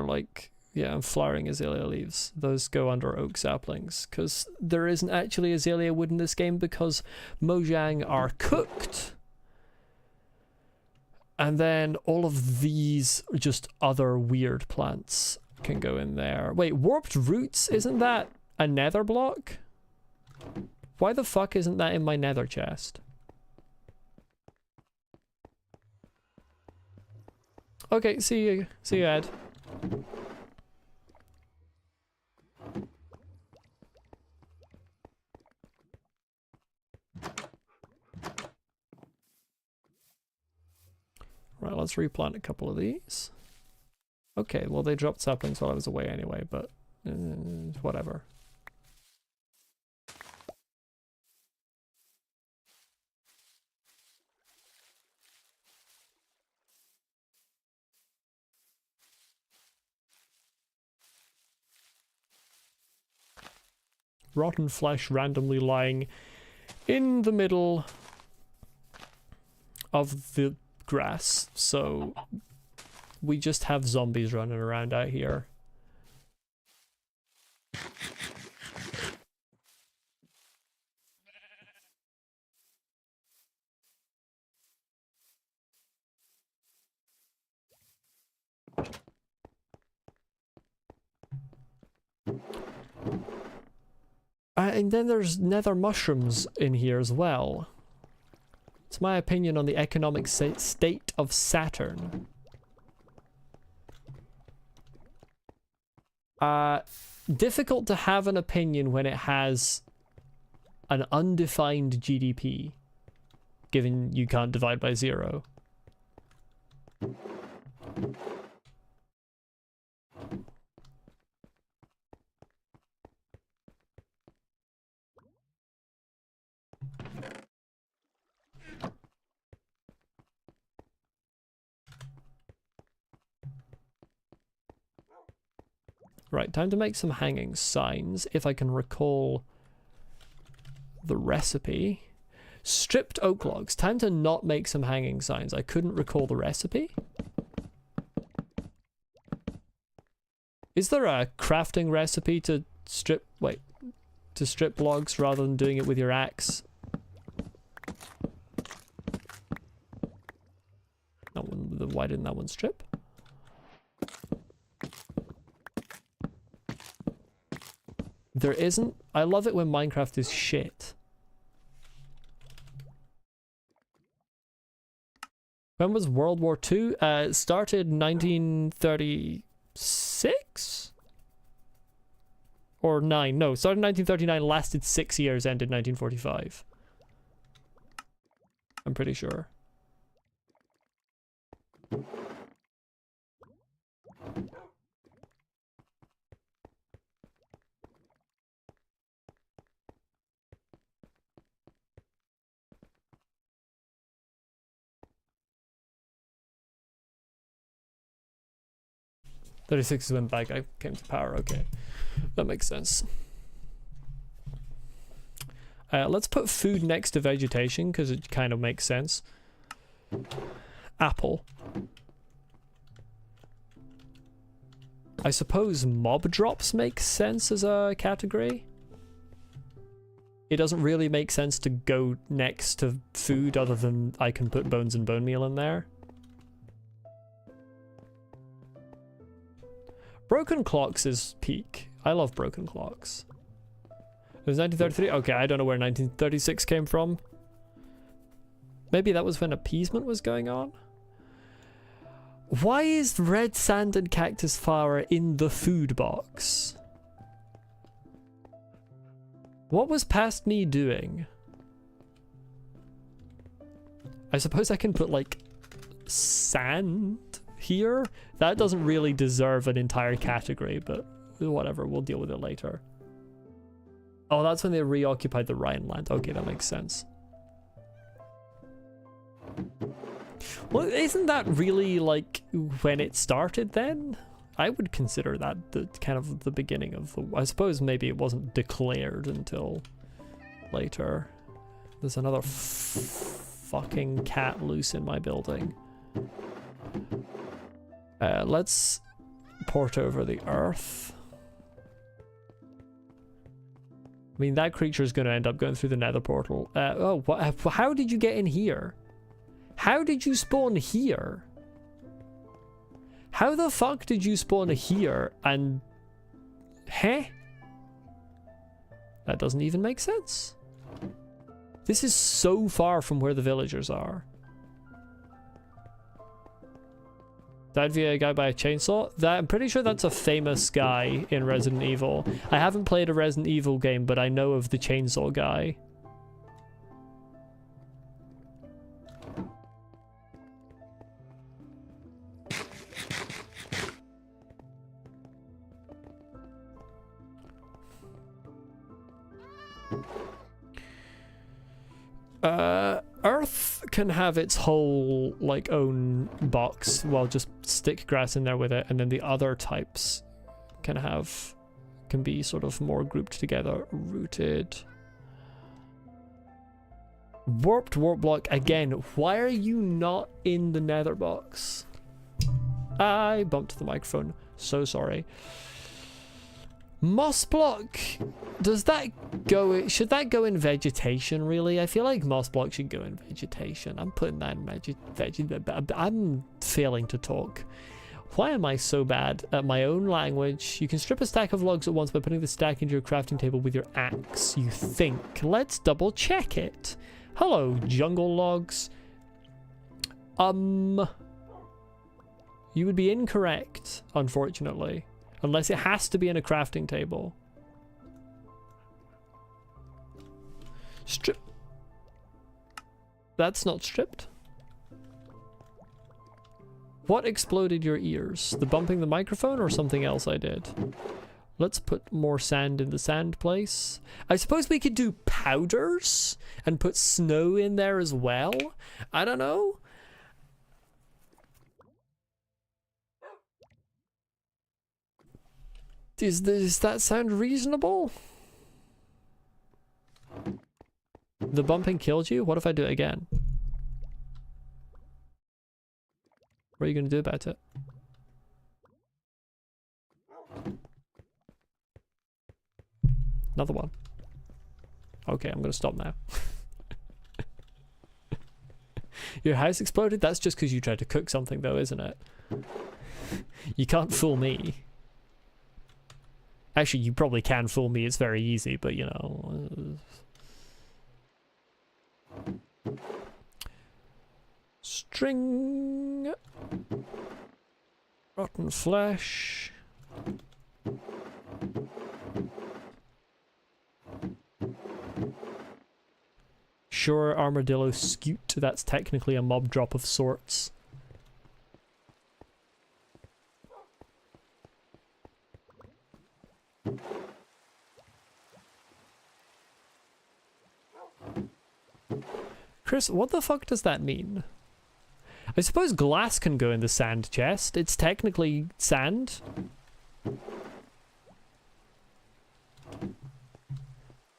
like, yeah, flowering azalea leaves. Those go under oak saplings because there isn't actually azalea wood in this game because mojang are cooked. And then all of these just other weird plants can go in there. Wait, warped roots, isn't that a nether block? Why the fuck isn't that in my nether chest? Okay, see you, Ed. Right, let's replant a couple of these. Okay, well they dropped saplings while I was away anyway, but whatever. Rotten flesh randomly lying in the middle of the grass, so we just have zombies running around out here. And then there's nether mushrooms in here as well. It's my opinion on the economic state of Saturn. Difficult to have an opinion when it has an undefined GDP, given you can't divide by 0. Right, time to make some hanging signs, if I can recall the recipe. Stripped oak logs. Time to not make some hanging signs. I couldn't recall the recipe. Is there a crafting recipe to strip... Wait. to strip logs rather than doing it with your axe. That one, why didn't that one strip? There isn't. I love it when Minecraft is shit. When was World War II? It started 1936? Or 9. No, started 1939, lasted 6 years, ended 1945. I'm pretty sure. '36 is when bad guy came to power. Okay, that makes sense. Let's put food next to vegetation because it kind of makes sense. Apple. I suppose mob drops make sense as a category. It doesn't really make sense to go next to food other than I can put bones and bone meal in there. Broken clocks is peak. I love broken clocks. It was 1933? Okay, I don't know where 1936 came from. Maybe that was when appeasement was going on? Why is red sand and cactus flower in the food box? What was past me doing? I suppose I can put like sand here? That doesn't really deserve an entire category, but whatever, we'll deal with it later. Oh, that's when they reoccupied the Rhineland. Okay, that makes sense. Well, isn't that really like when it started then? I would consider that the kind of the beginning of the... I suppose maybe it wasn't declared until later. There's another fucking cat loose in my building. Let's port over the earth. I mean, that creature is going to end up going through the nether portal. How did you get in here? How did you spawn here? How the fuck did you spawn here and... Heh? That doesn't even make sense. This is so far from where the villagers are. Died via a guy by a chainsaw? I'm pretty sure that's a famous guy in Resident Evil. I haven't played a Resident Evil game, but I know of the chainsaw guy. Earth can have its whole like own box. Well, just stick grass in there with it, and then the other types can be sort of more grouped together. Rooted. Warped warp block again. Why are you not in the nether box? I bumped the microphone. So sorry. Moss block. Does that go... Should that go in vegetation, really? I feel like moss block should go in vegetation. I'm putting that in I'm failing to talk. Why am I so bad at my own language? You can strip a stack of logs at once by putting the stack into your crafting table with your axe. You think. Let's double check it. Hello, jungle logs. You would be incorrect, unfortunately. Unless it has to be in a crafting table. Strip. That's not stripped. What exploded your ears? The bumping the microphone or something else I did? Let's put more sand in the sand place. I suppose we could do powders and put snow in there as well. I don't know. Does that sound reasonable? The bumping killed you? What if I do it again? What are you going to do about it? Another one. Okay, I'm gonna stop now. Your house exploded? That's just because you tried to cook something though, isn't it? You can't fool me. Actually, you probably can fool me, it's very easy, but you know... String... Rotten flesh... Sure, armadillo scoot, that's technically a mob drop of sorts. Chris, what the fuck does that mean? I suppose glass can go in the sand chest. It's technically sand.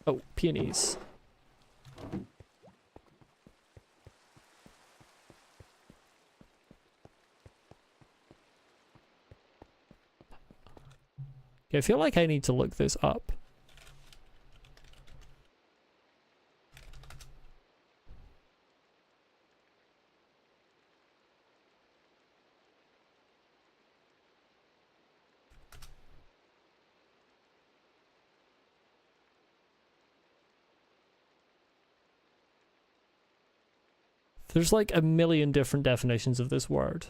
Oh, peonies. Okay, I feel like I need to look this up. There's like a million different definitions of this word.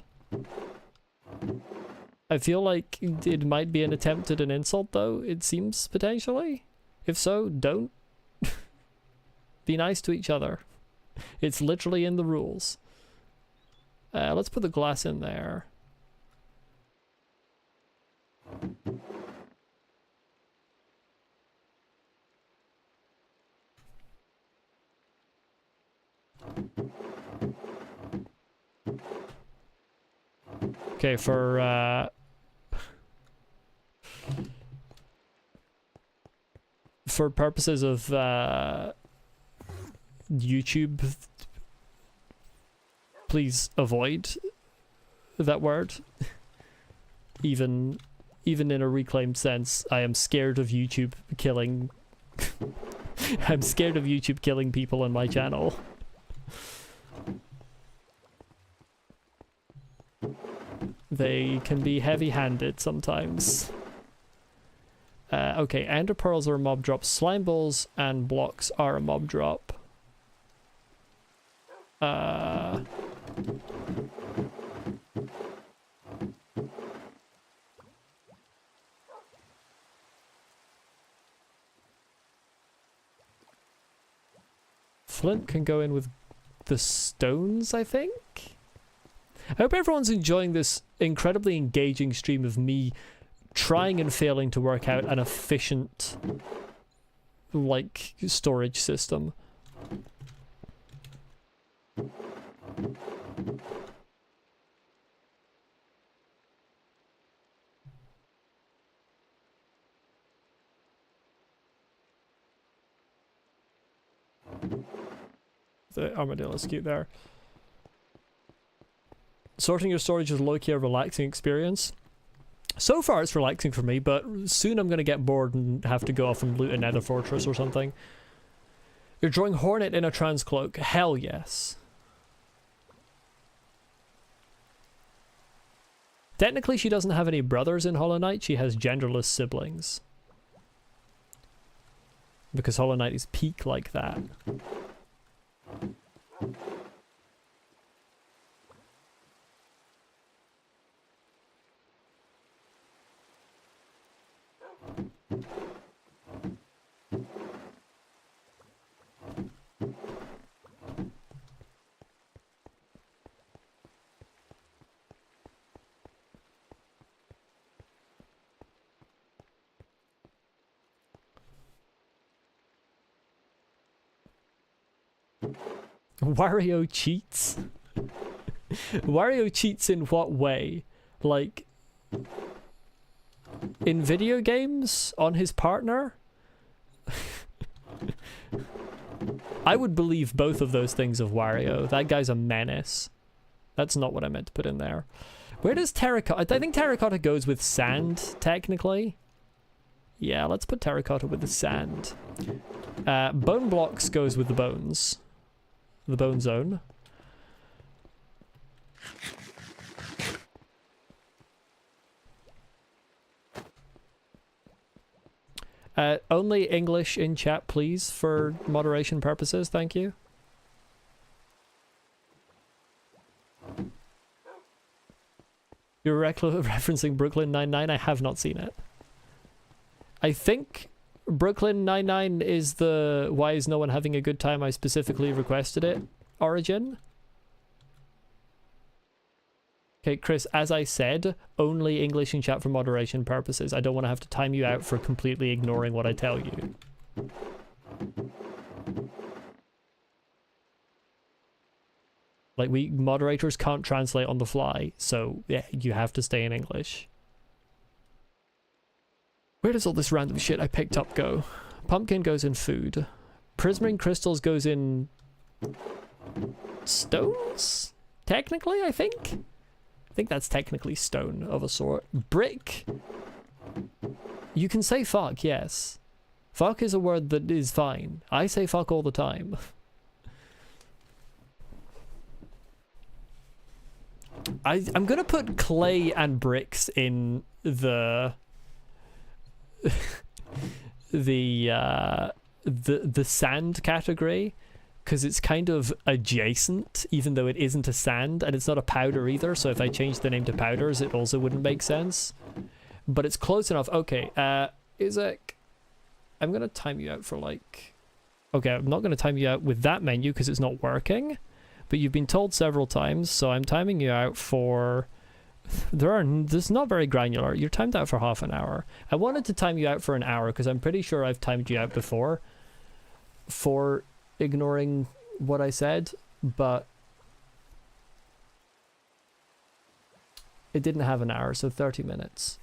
I feel like it might be an attempt at an insult, though, it seems, potentially. If so, don't. Be nice to each other. It's literally in the rules. Let's put the glass in there. Okay, for purposes of YouTube, please avoid that word. Even in a reclaimed sense, I am scared of YouTube killing I'm scared of YouTube killing people on my channel. They can be heavy-handed sometimes. Okay, ender pearls are a mob drop. Slime balls and blocks are a mob drop. Flint can go in with the stones, I think? I hope everyone's enjoying this incredibly engaging stream of me trying and failing to work out an efficient, like, storage system. The armadillo's cute there. Sorting your storage is low-key a relaxing experience. So far it's relaxing for me, but soon I'm going to get bored and have to go off and loot a nether fortress or something. You're drawing Hornet in a trans cloak. Hell yes. Technically she doesn't have any brothers in Hollow Knight, she has genderless siblings. Because Hollow Knight is peak like that. Wario cheats? Wario cheats in what way? Like, in video games? On his partner? I would believe both of those things of Wario. That guy's a menace. That's not what I meant to put in there. Where does terracotta... I think terracotta goes with sand, technically. Yeah, let's put terracotta with the sand. Bone blocks goes with the bones. The bone zone. Only English in chat, please, for moderation purposes. Thank you. You're referencing Brooklyn Nine-Nine? I have not seen it. I think Brooklyn Nine-Nine is the why is no one having a good time I specifically requested it origin. Okay, Chris, as I said, only English in chat for moderation purposes. I don't want to have to time you out for completely ignoring what I tell you. Like, we moderators can't translate on the fly, so yeah, you have to stay in English. Where does all this random shit I picked up go? Pumpkin goes in food. Prismarine crystals goes in stones? Technically, I think? I think that's technically stone of a sort. Brick. You can say fuck, yes. Fuck is a word that is fine. I say fuck all the time. I'm gonna put clay and bricks in the the sand category, because it's kind of adjacent, even though it isn't a sand, and it's not a powder either, so if I change the name to powders, it also wouldn't make sense. But it's close enough. Okay, Isaac, I'm going to time you out for like... Okay, I'm not going to time you out with that menu because it's not working, but you've been told several times, so I'm timing you out for... This is not very granular. You're timed out for half an hour. I wanted to time you out for an hour because I'm pretty sure I've timed you out before for ignoring what I said, but it didn't have an hour, so 30 minutes.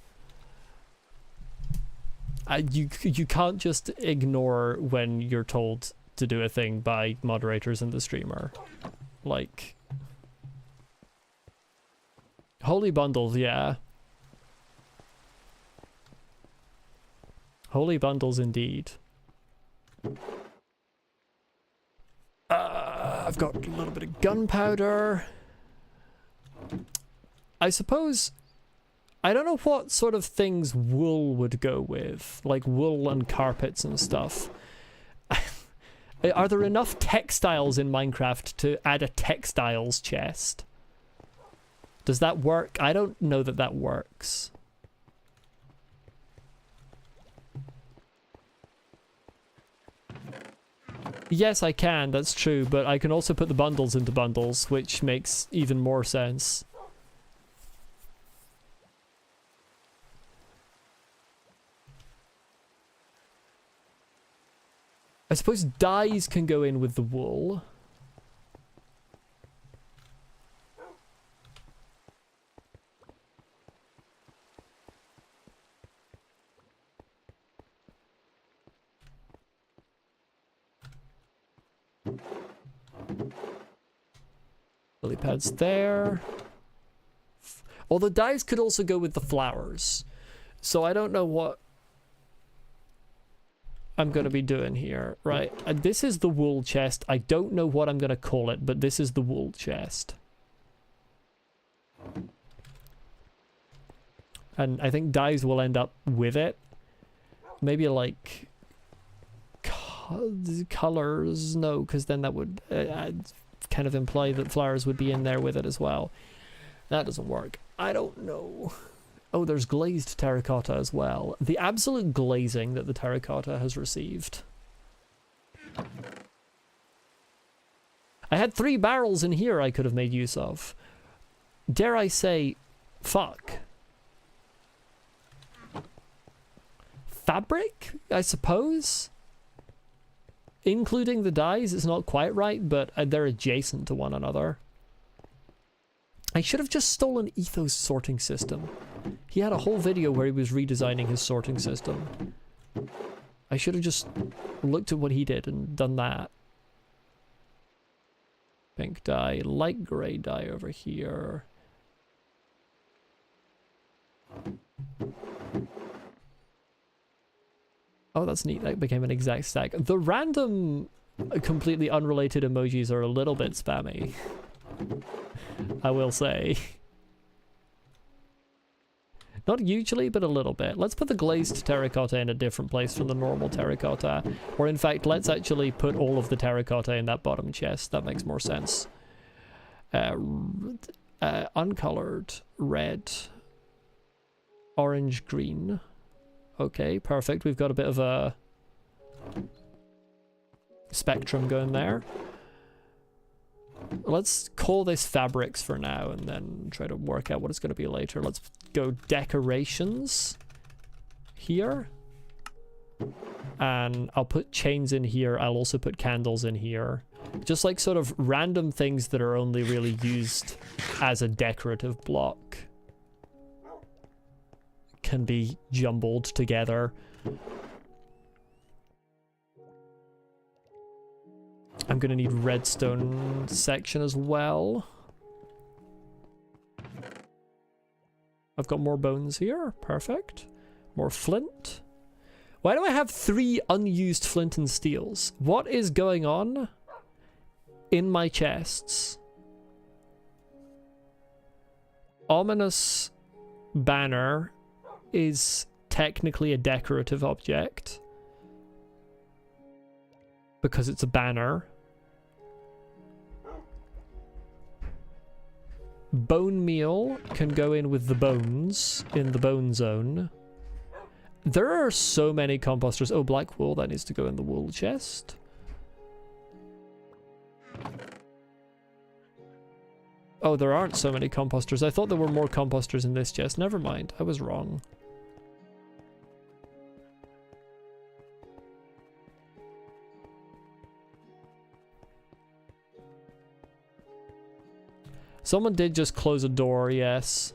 You can't just ignore when you're told to do a thing by moderators and the streamer. Like, holy bundles, yeah. Holy bundles indeed. I've got a little bit of gunpowder. I suppose... I don't know what sort of things wool would go with. Like wool and carpets and stuff. Are there enough textiles in Minecraft to add a textiles chest? Does that work? I don't know that that works. Yes, I can, that's true, but I can also put the bundles into bundles, which makes even more sense. I suppose dyes can go in with the wool. Lily pads there. Although dyes could also go with the flowers. So I don't know what I'm going to be doing here. Right, this is the wool chest. I don't know what I'm going to call it, but this is the wool chest. And I think dyes will end up with it. Maybe like colors, no, because then that would kind of imply that flowers would be in there with it as well. That doesn't work. I don't know. Oh, there's glazed terracotta as well. The absolute glazing that the terracotta has received. I had 3 barrels in here I could have made use of. Dare I say, fuck. Fabric, I suppose? Including the dyes, it's not quite right, but they're adjacent to one another. I should have just stolen Etho's sorting system. He had a whole video where he was redesigning his sorting system. I should have just looked at what he did and done that. Pink dye, light grey dye over here. Oh, that's neat. That became an exact stack. The random, completely unrelated emojis are a little bit spammy, I will say. Not hugely, but a little bit. Let's put the glazed terracotta in a different place from the normal terracotta. Or in fact, let's actually put all of the terracotta in that bottom chest. That makes more sense. Uncolored, red, orange, green. Okay, perfect. We've got a bit of a spectrum going there. Let's call this fabrics for now and then try to work out what it's going to be later. Let's go decorations here. And I'll put chains in here. I'll also put candles in here. Just like sort of random things that are only really used as a decorative block can be jumbled together. I'm gonna need redstone section as well. I've got more bones here. Perfect. More flint. Why do I have 3 unused flint and steels? What is going on in my chests? Ominous banner is technically a decorative object because it's a banner. Bone meal can go in with the bones in the bone zone. There are so many composters. Oh, black wool, that needs to go in the wool chest. Oh, there aren't so many composters. I thought there were more composters in this chest. Never mind, I was wrong. Someone did just close a door, yes.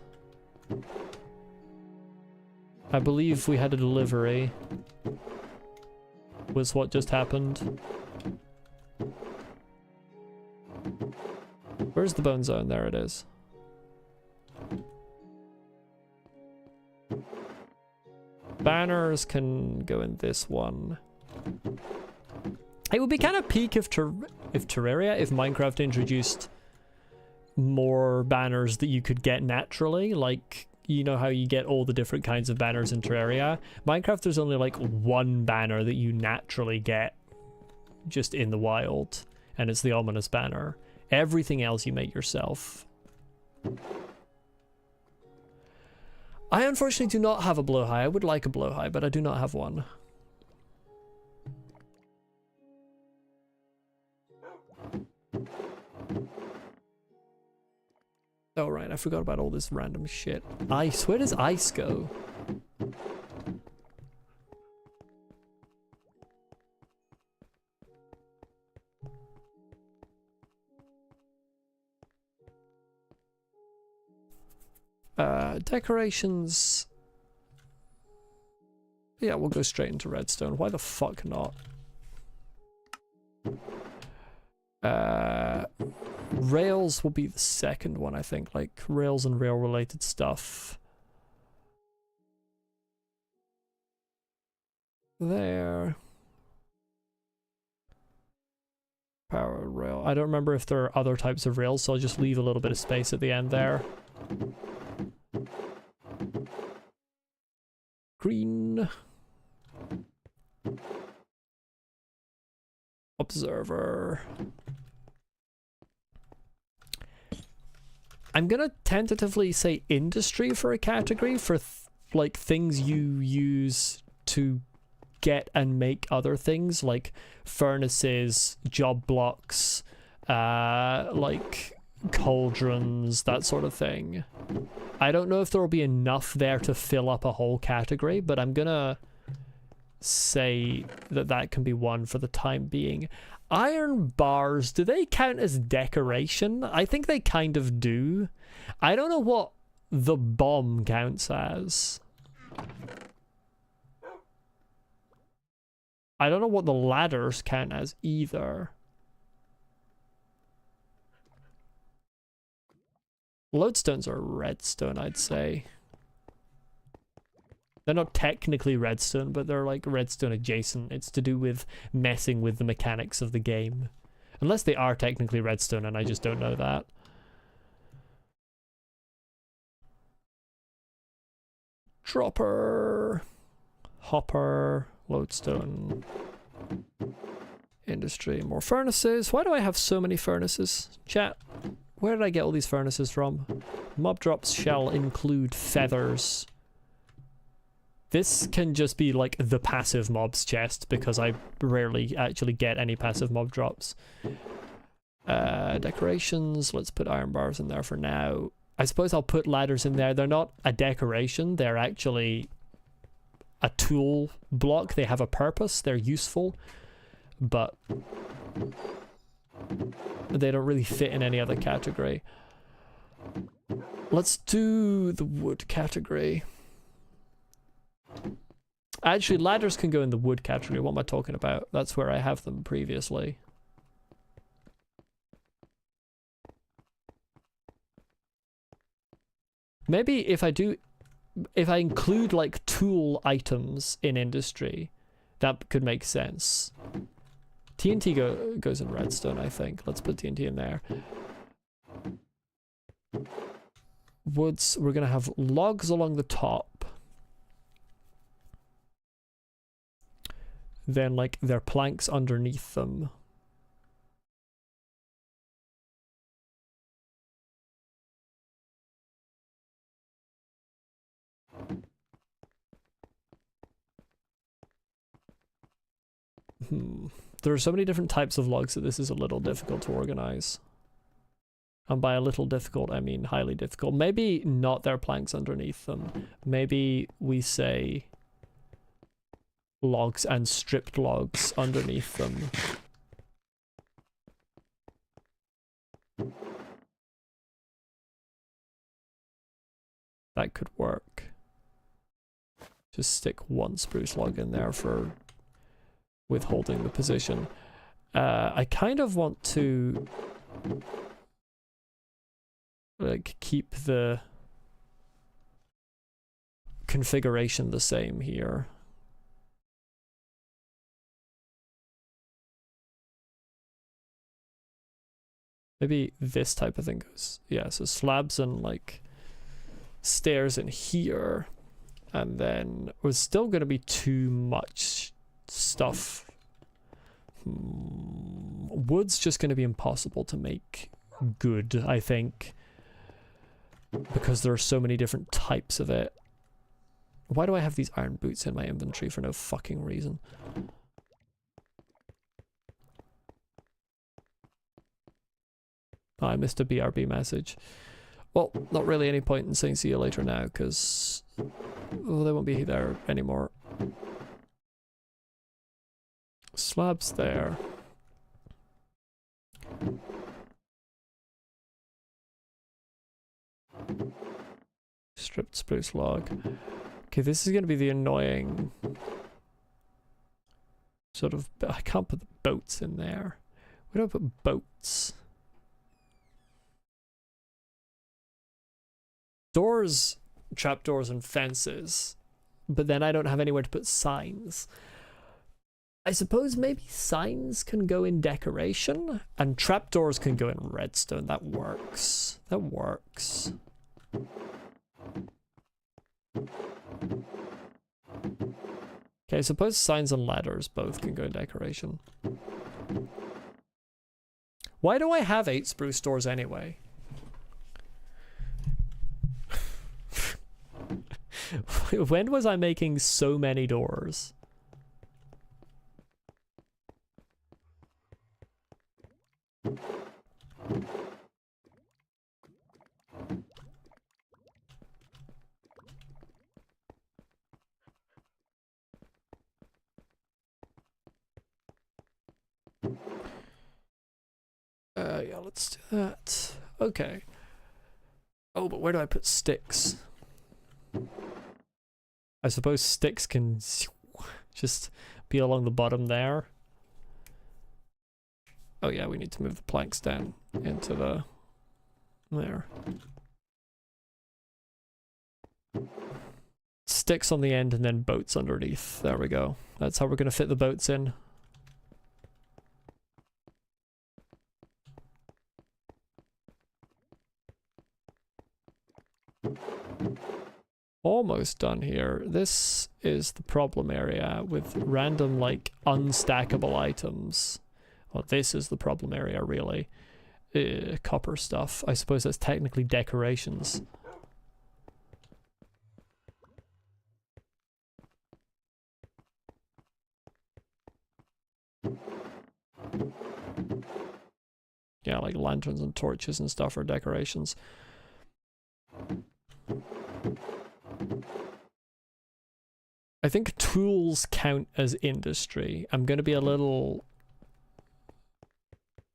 I believe we had a delivery. Was what just happened. Where's the bone zone? There it is. Banners can go in this one. It would be kind of peak if Terraria, if Minecraft introduced more banners that you could get naturally, like, you know how you get all the different kinds of banners in Terraria? Minecraft, there's only like one banner that you naturally get just in the wild, and it's the ominous banner. Everything else you make yourself. I unfortunately do not have a blowhigh. I would like a blowhigh, but I do not have one. Oh right, I forgot about all this random shit. Ice, where does ice go? Decorations. Yeah, we'll go straight into redstone. Why the fuck not? Rails will be the second one, I think. Like, rails and rail-related stuff. There. Power rail. I don't remember if there are other types of rails, so I'll just leave a little bit of space at the end there. Green. Observer. I'm gonna tentatively say industry for a category for like things you use to get and make other things, like furnaces, job blocks, like cauldrons, that sort of thing. I don't know if there will be enough there to fill up a whole category, but I'm gonna say that that can be one for the time being. Iron bars, do they count as decoration? I think they kind of do. I don't know what the bomb counts as. I don't know what the ladders count as either. Lodestones are redstone, I'd say. They're not technically redstone, but they're like redstone adjacent. It's to do with messing with the mechanics of the game. Unless they are technically redstone and I just don't know that. Dropper, hopper, lodestone, industry, more furnaces. Why do I have so many furnaces? Chat, where did I get all these furnaces from? Mob drops shall include feathers. This can just be like the passive mobs chest because I rarely actually get any passive mob drops. Decorations, let's put iron bars in there for now. I suppose I'll put ladders in there. They're not a decoration, they're actually a tool block. They have a purpose, they're useful, but they don't really fit in any other category. Let's do the wood category. Actually, ladders can go in the wood category. What am I talking about? That's where I have them previously. Maybe if I include like tool items in industry, that could make sense. TNT goes in redstone, I think. Let's put TNT in there. Woods, we're gonna have logs along the top. Then like there are planks underneath them. There are so many different types of logs that this is a little difficult to organize. And by a little difficult, I mean highly difficult. Maybe not there are planks underneath them. Maybe we say logs and stripped logs underneath them. That could work. Just stick one spruce log in there for withholding the position. I kind of want to like keep the configuration the same here. Maybe this type of thing goes, yeah, so slabs and like stairs in here, and then there's still going to be too much stuff. Wood's just going to be impossible to make good, I think, because there are so many different types of it. Why do I have these iron boots in my inventory for no fucking reason? Oh, I missed a BRB message. Well, not really any point in saying see you later now, because well, they won't be there anymore. Slabs there. Stripped spruce log. Okay, this is going to be the annoying sort of... I can't put the boats in there. Where do I put boats? Doors, trapdoors and fences, but then I don't have anywhere to put signs. I suppose maybe signs can go in decoration and trapdoors can go in redstone. That works. That works. Okay, I suppose signs and ladders both can go in decoration. Why do I have 8 spruce doors anyway? When was I making so many doors? Yeah, let's do that. Okay. Oh, but where do I put sticks? I suppose sticks can just be along the bottom there. Oh yeah, we need to move the planks down into the... there. sticks on the end and then boats underneath. There we go. That's how we're going to fit the boats in. Almost done here. This is the problem area with random, like, unstackable items. Well, this is the problem area, really. Copper stuff. I suppose that's technically decorations. Yeah, like lanterns and torches and stuff are decorations. I think tools count as industry. I'm going to be a little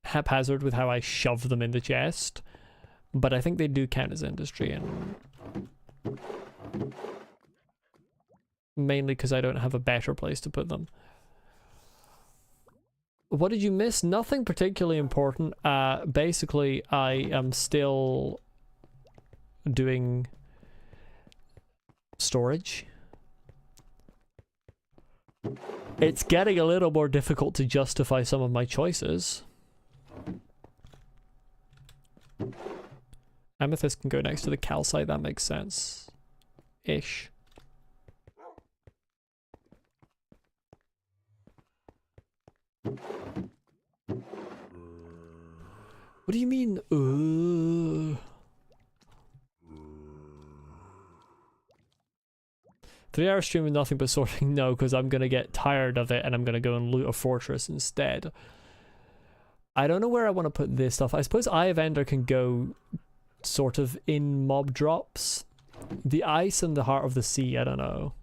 haphazard with how I shove them in the chest, but I think they do count as industry, and mainly because I don't have a better place to put them. What did you miss? Nothing particularly important. Basically, I am still doing storage. It's getting a little more difficult to justify some of my choices. Amethyst can go next to the calcite, that makes sense. Ish. What do you mean? 3 hour stream with nothing but sorting? No, because I'm gonna get tired of it and I'm gonna go and loot a fortress instead. I don't know where I want to put this stuff. I suppose Eye of Ender can go sort of in mob drops. The ice and the Heart of the Sea, I don't know.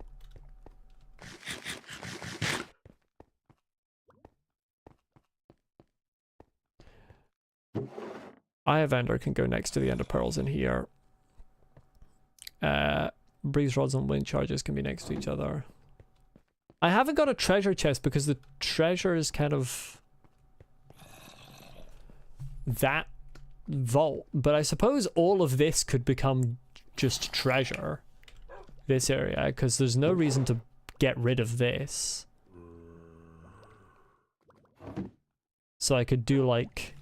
Eye of Ender can go next to the Ender Pearls in here. Breeze rods and wind charges can be next to each other. I haven't got a treasure chest because the treasure is kind of that vault, but I suppose all of this could become just treasure, this area, because there's no reason to get rid of this. So I could do like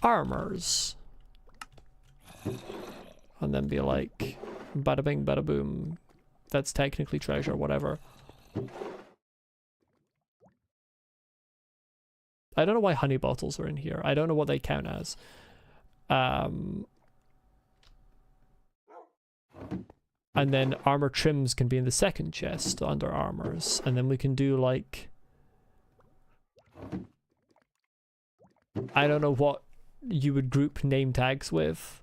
armors and then be like bada bing bada boom, that's technically treasure, whatever. I don't know why honey bottles are in here. I don't know what they count as. And then armor trims can be in the second chest under armors, and then we can do like, I don't know what you would group name tags with.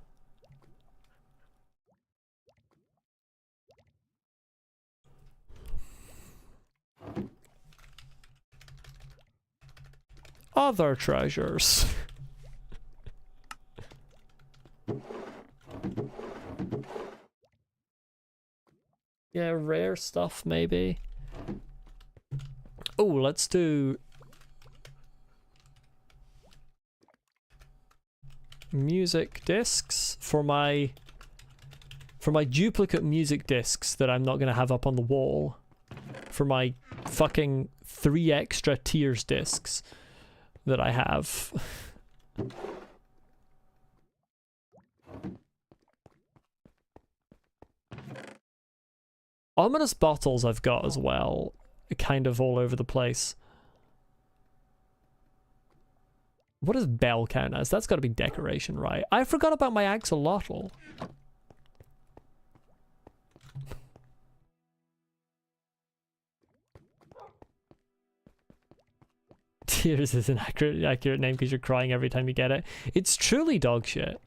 Other treasures. Yeah, rare stuff maybe. Oh, let's do music discs for my duplicate music discs that I'm not gonna have up on the wall. For my fucking 3 extra tiers discs that I have. Ominous bottles I've got as well, kind of all over the place. What does bell count as? That's got to be decoration, right? I forgot about my axolotl. Tears is an accurate name because you're crying every time you get it. It's truly dog shit.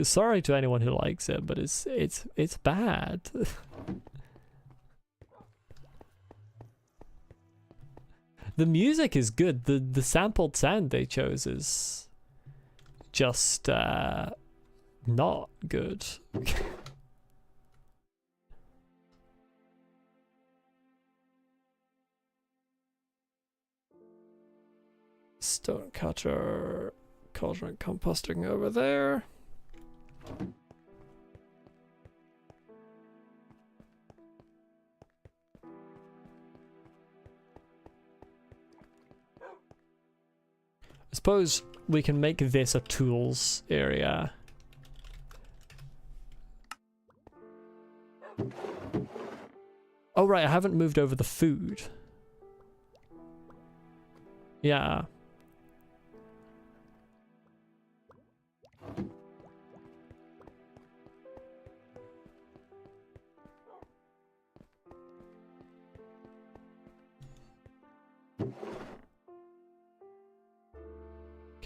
Sorry to anyone who likes it, but it's bad. The music is good. The sampled sound they chose is just not good. Stone cutter, cauldron composting over there. I suppose we can make this a tools area. Oh right, I haven't moved over the food. Yeah.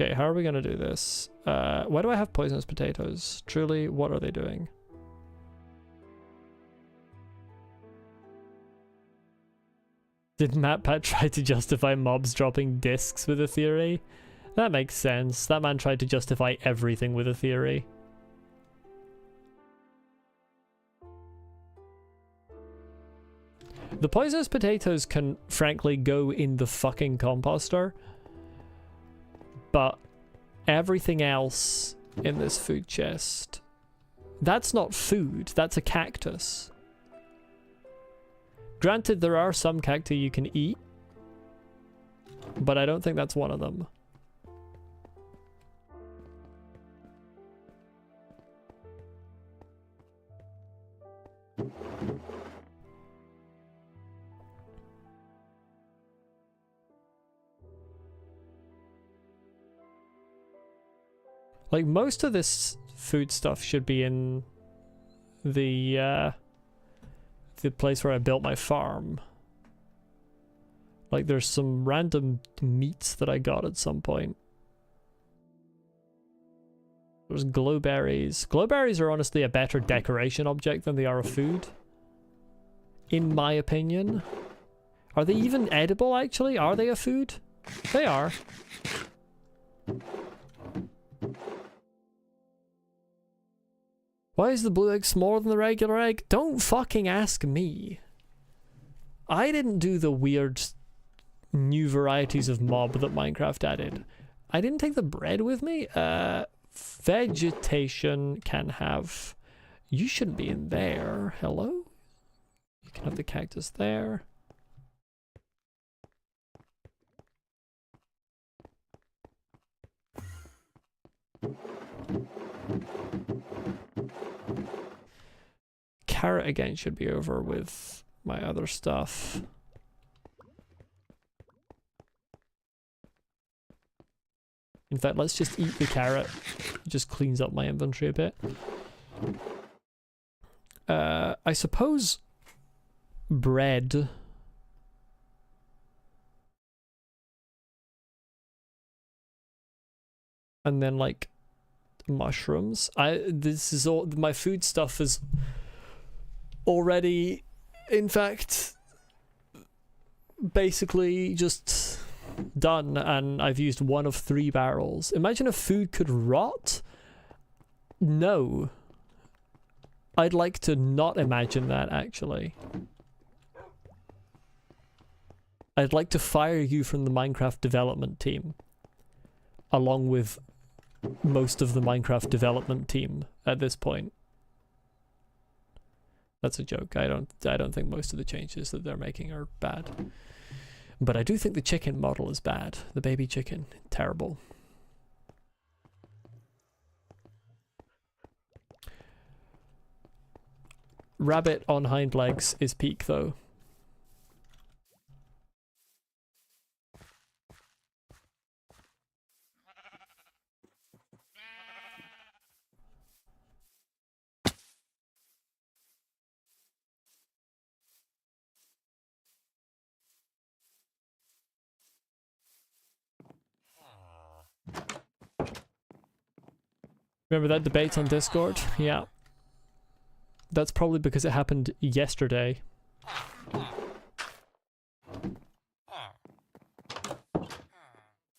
Okay, how are we gonna do this? Why do I have poisonous potatoes? Truly, what are they doing? Did MatPat try to justify mobs dropping discs with a theory? That makes sense. That man tried to justify everything with a theory. The poisonous potatoes can frankly go in the fucking composter. But everything else in this food chest, that's not food, that's a cactus. Granted, there are some cacti you can eat, but I don't think that's one of them. Like, most of this food stuff should be in the place where I built my farm. Like, there's some random meats that I got at some point. There's glowberries. Glowberries are honestly a better decoration object than they are a food, in my opinion. Are they even edible, actually? Are they a food? They are. Why is the blue egg smaller than the regular egg? Don't fucking ask me. I didn't do the weird new varieties of mob that Minecraft added. I didn't take the bread with me. Vegetation can have... You shouldn't be in there. Hello? You can have the cactus there. Carrot again should be over with my other stuff. In fact, let's just eat the carrot. It just cleans up my inventory a bit. I suppose bread. And then like mushrooms. This is all my food stuff is already, in fact, basically just done, and I've used one of 3 barrels. Imagine if food could rot? No. I'd like to not imagine that, actually. I'd like to fire you from the Minecraft development team, along with most of the Minecraft development team at this point. That's a joke. I don't think most of the changes that they're making are bad. But I do think the chicken model is bad. The baby chicken, terrible. Rabbit on hind legs is peak though. Remember that debate on Discord? Yeah. That's probably because it happened yesterday.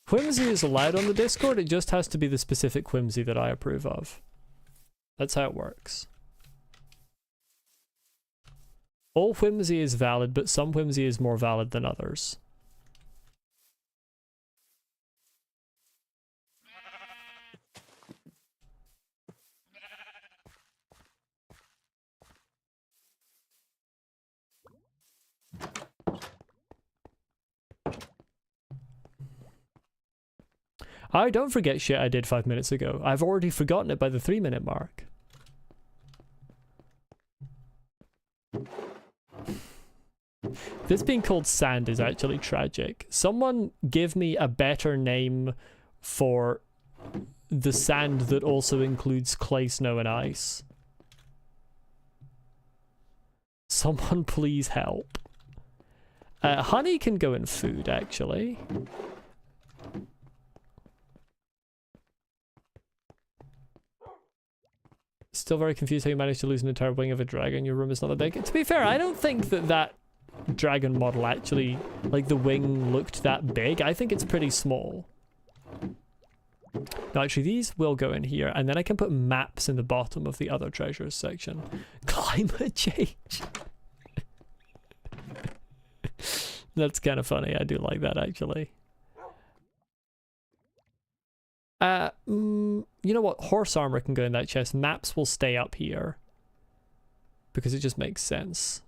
Whimsy is allowed on the Discord, it just has to be the specific whimsy that I approve of. That's how it works. All whimsy is valid, but some whimsy is more valid than others. I don't forget shit I did 5 minutes ago. I've already forgotten it by the 3-minute mark. This being called sand is actually tragic. Someone give me a better name for the sand that also includes clay, snow, and ice. Someone please help. Honey can go in food, actually. Still very confused how you managed to lose an entire wing of a dragon. Your room is not that big. To be fair, I don't think that dragon model actually, like, the wing looked that big. I think it's pretty small. No, actually, these will go in here, and then I can put maps in the bottom of the other treasures section. Climate change. That's kind of funny. I do like that, actually. You know what? Horse armor can go in that chest. Maps will stay up here because it just makes sense.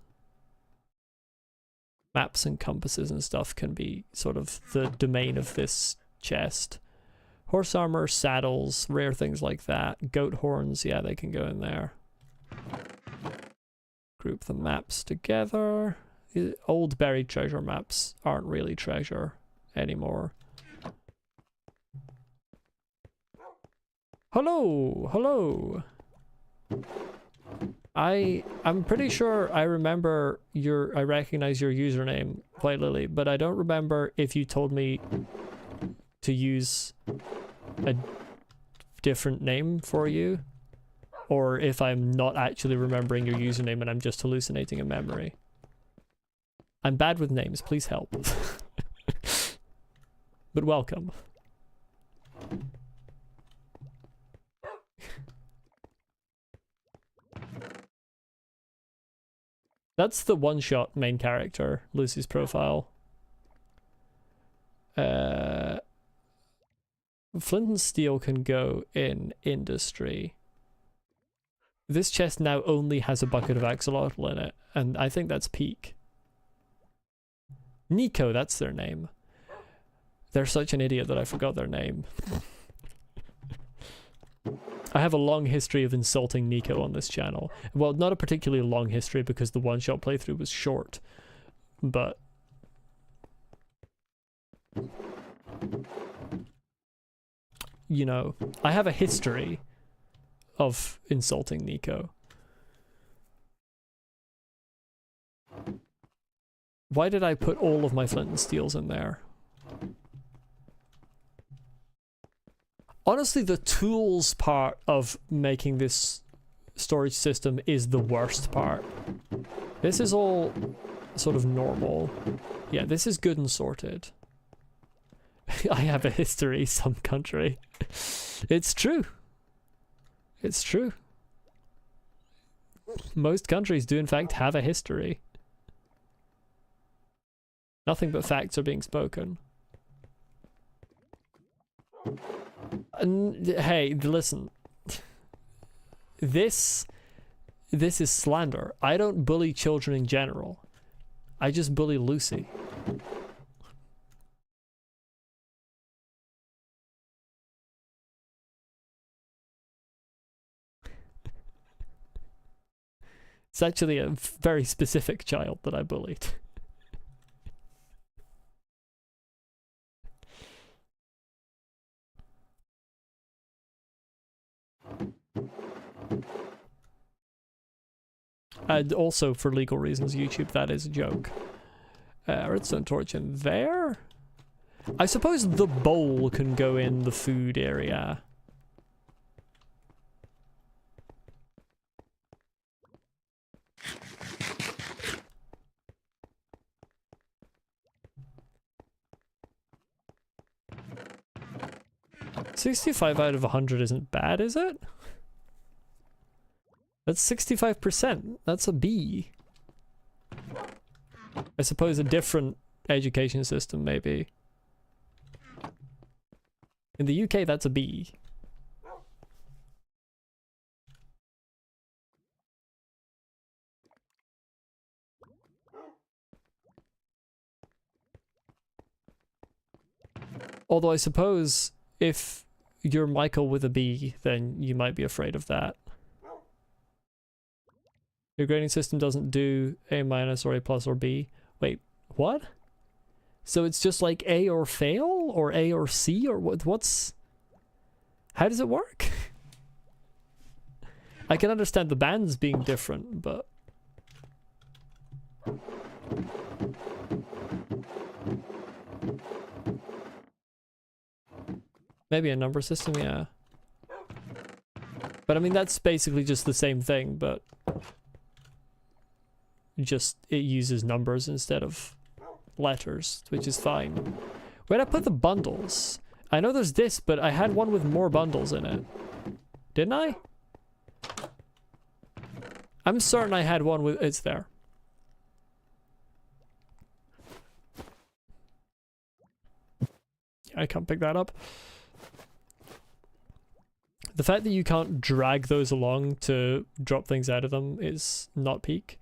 Maps and compasses and stuff can be sort of the domain of this chest. Horse armor, saddles, rare things like that. Goat horns, yeah, they can go in there. Group the maps together. The old buried treasure maps aren't really treasure anymore. Hello, hello. I'm pretty sure I remember I recognize your username, White Lily, but I don't remember if you told me to use a different name for you, or if I'm not actually remembering your username and I'm just hallucinating a memory. I'm bad with names, please help. But welcome. That's the one-shot main character, Lucy's profile. Flint and steel can go in industry. This chest now only has a bucket of axolotl in it, and I think that's peak. Nico, that's their name. They're such an idiot that I forgot their name. I have a long history of insulting Nico on this channel. Well, not a particularly long history because the one-shot playthrough was short, but... you know, I have a history of insulting Nico. Why did I put all of my flint and steels in there? Honestly, the tools part of making this storage system is the worst part. This is all sort of normal. Yeah, this is good and sorted. I have a history, some country. It's true. It's true. Most countries do in fact have a history. Nothing but facts are being spoken. Hey, listen. This is slander. I don't bully children in general. I just bully Lucy. It's actually a very specific child that I bullied. And also, for legal reasons, YouTube, that is a joke. Redstone torch in there? I suppose the bowl can go in the food area. $65 out of 100 isn't bad, is it? That's 65%. That's a B. I suppose a different education system, maybe. In the UK, that's a B. Although I suppose if you're Michael with a B, then you might be afraid of that. Your grading system doesn't do A minus or A plus or B. Wait, what? So it's just like A or fail or A or C or what's... How does it work? I can understand the bands being different, but... Maybe a number system, yeah. But I mean, that's basically just the same thing, but... Just, it uses numbers instead of letters, which is fine. Where'd I put the bundles? I know there's this, but I had one with more bundles in it. Didn't I? I'm certain I had one with... It's there. I can't pick that up. The fact that you can't drag those along to drop things out of them is not peak.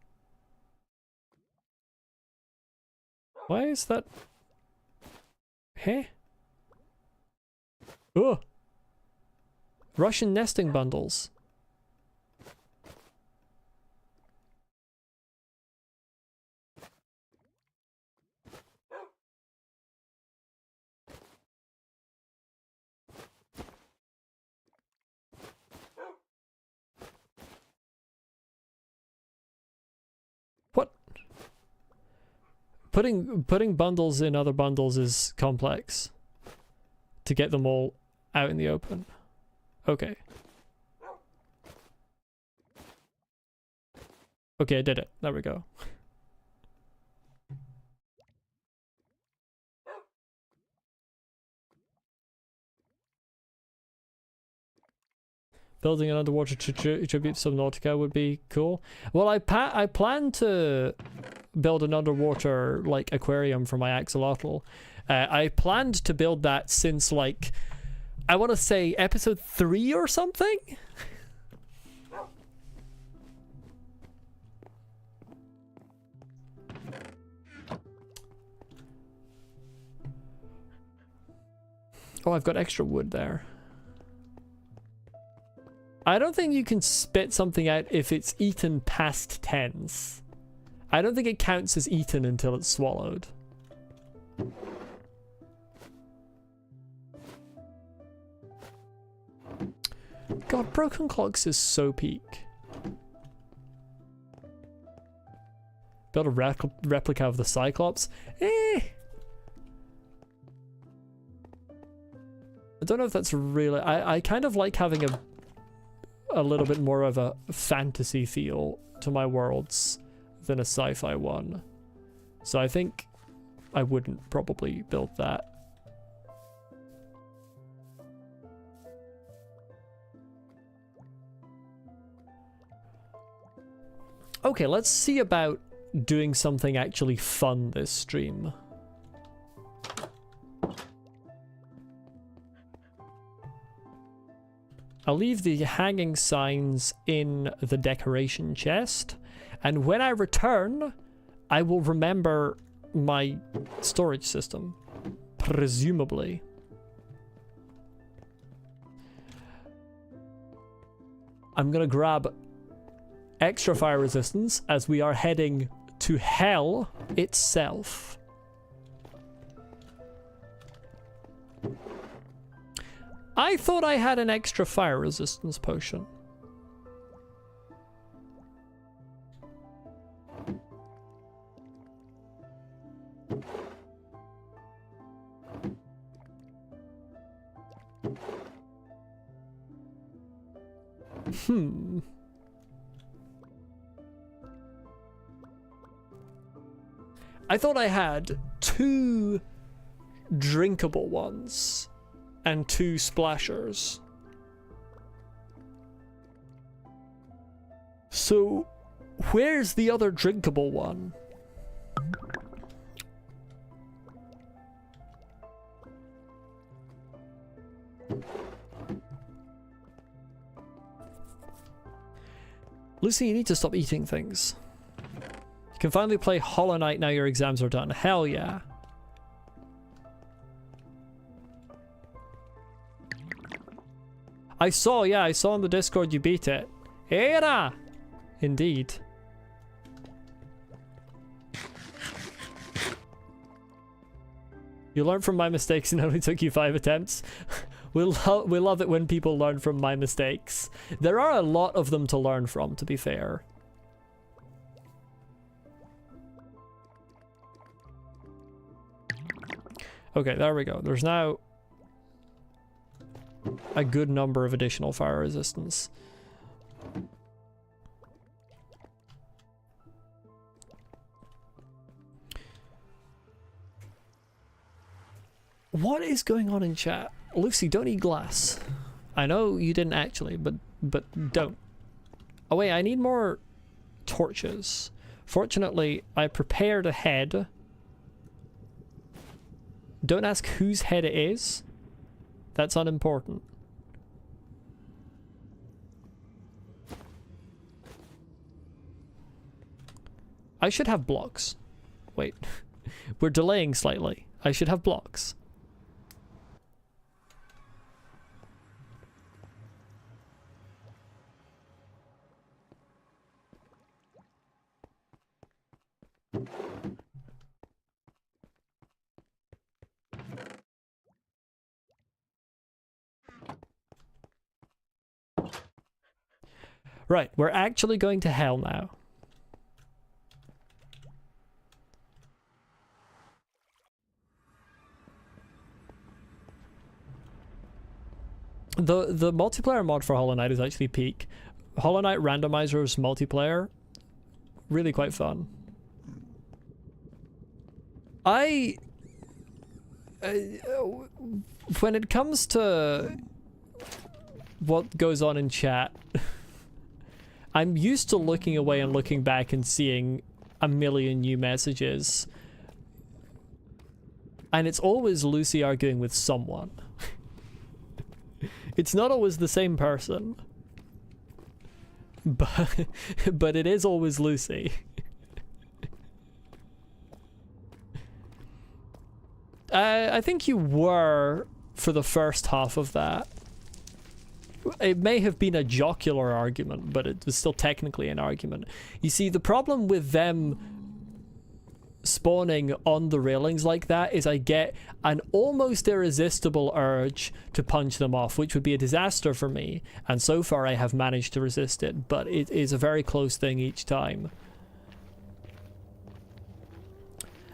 Why is that? Hey? Oh! Russian nesting bundles. What? Putting bundles in other bundles is complex. To get them all out in the open. Okay. Okay, I did it. There we go. Building an underwater tribute to Subnautica would be cool. Well, I plan to build an underwater like aquarium for my axolotl. I planned to build that since like I want to say episode 3 or something. Oh, I've got extra wood there. I don't think you can spit something out if it's eaten past tense. I don't think it counts as eaten until it's swallowed. God, broken clocks is so peak. Build a replica of the Cyclops? Eh. I don't know if that's really... I kind of like having a little bit more of a fantasy feel to my worlds than a sci-fi one. So I think I wouldn't probably build that. Okay, let's see about doing something actually fun this stream. I'll leave the hanging signs in the decoration chest, and when I return, I will remember my storage system, presumably. I'm gonna grab extra fire resistance as we are heading to hell itself. I thought I had an extra fire resistance potion. I thought I had 2 drinkable ones and 2 splashers. So, where's the other drinkable one? Lucy, you need to stop eating things. You can finally play Hollow Knight now your exams are done. Hell yeah. I saw, yeah, I saw on the Discord you beat it. Era! Indeed. You learn from my mistakes and it only took you 5 attempts. we love it when people learn from my mistakes. There are a lot of them to learn from, to be fair. Okay, there we go. There's now a good number of additional fire resistance. What is going on in chat? Lucy, don't eat glass. I know you didn't actually, but don't. Oh wait, I need more torches. Fortunately, I prepared a head. Don't ask whose head it is. That's unimportant. I should have blocks. Wait. We're delaying slightly. I should have blocks. Right, we're actually going to hell now. The multiplayer mod for Hollow Knight is actually peak. Hollow Knight Randomizer's multiplayer, really quite fun. When it comes to what goes on in chat, I'm used to looking away and looking back and seeing a million new messages. And it's always Lucy arguing with someone. It's not always the same person. But it is always Lucy. I think you were for the first half of that. It may have been a jocular argument, but it was still technically an argument. You see, the problem with them spawning on the railings like that is I get an almost irresistible urge to punch them off, which would be a disaster for me. And so far I have managed to resist it, but it is a very close thing each time.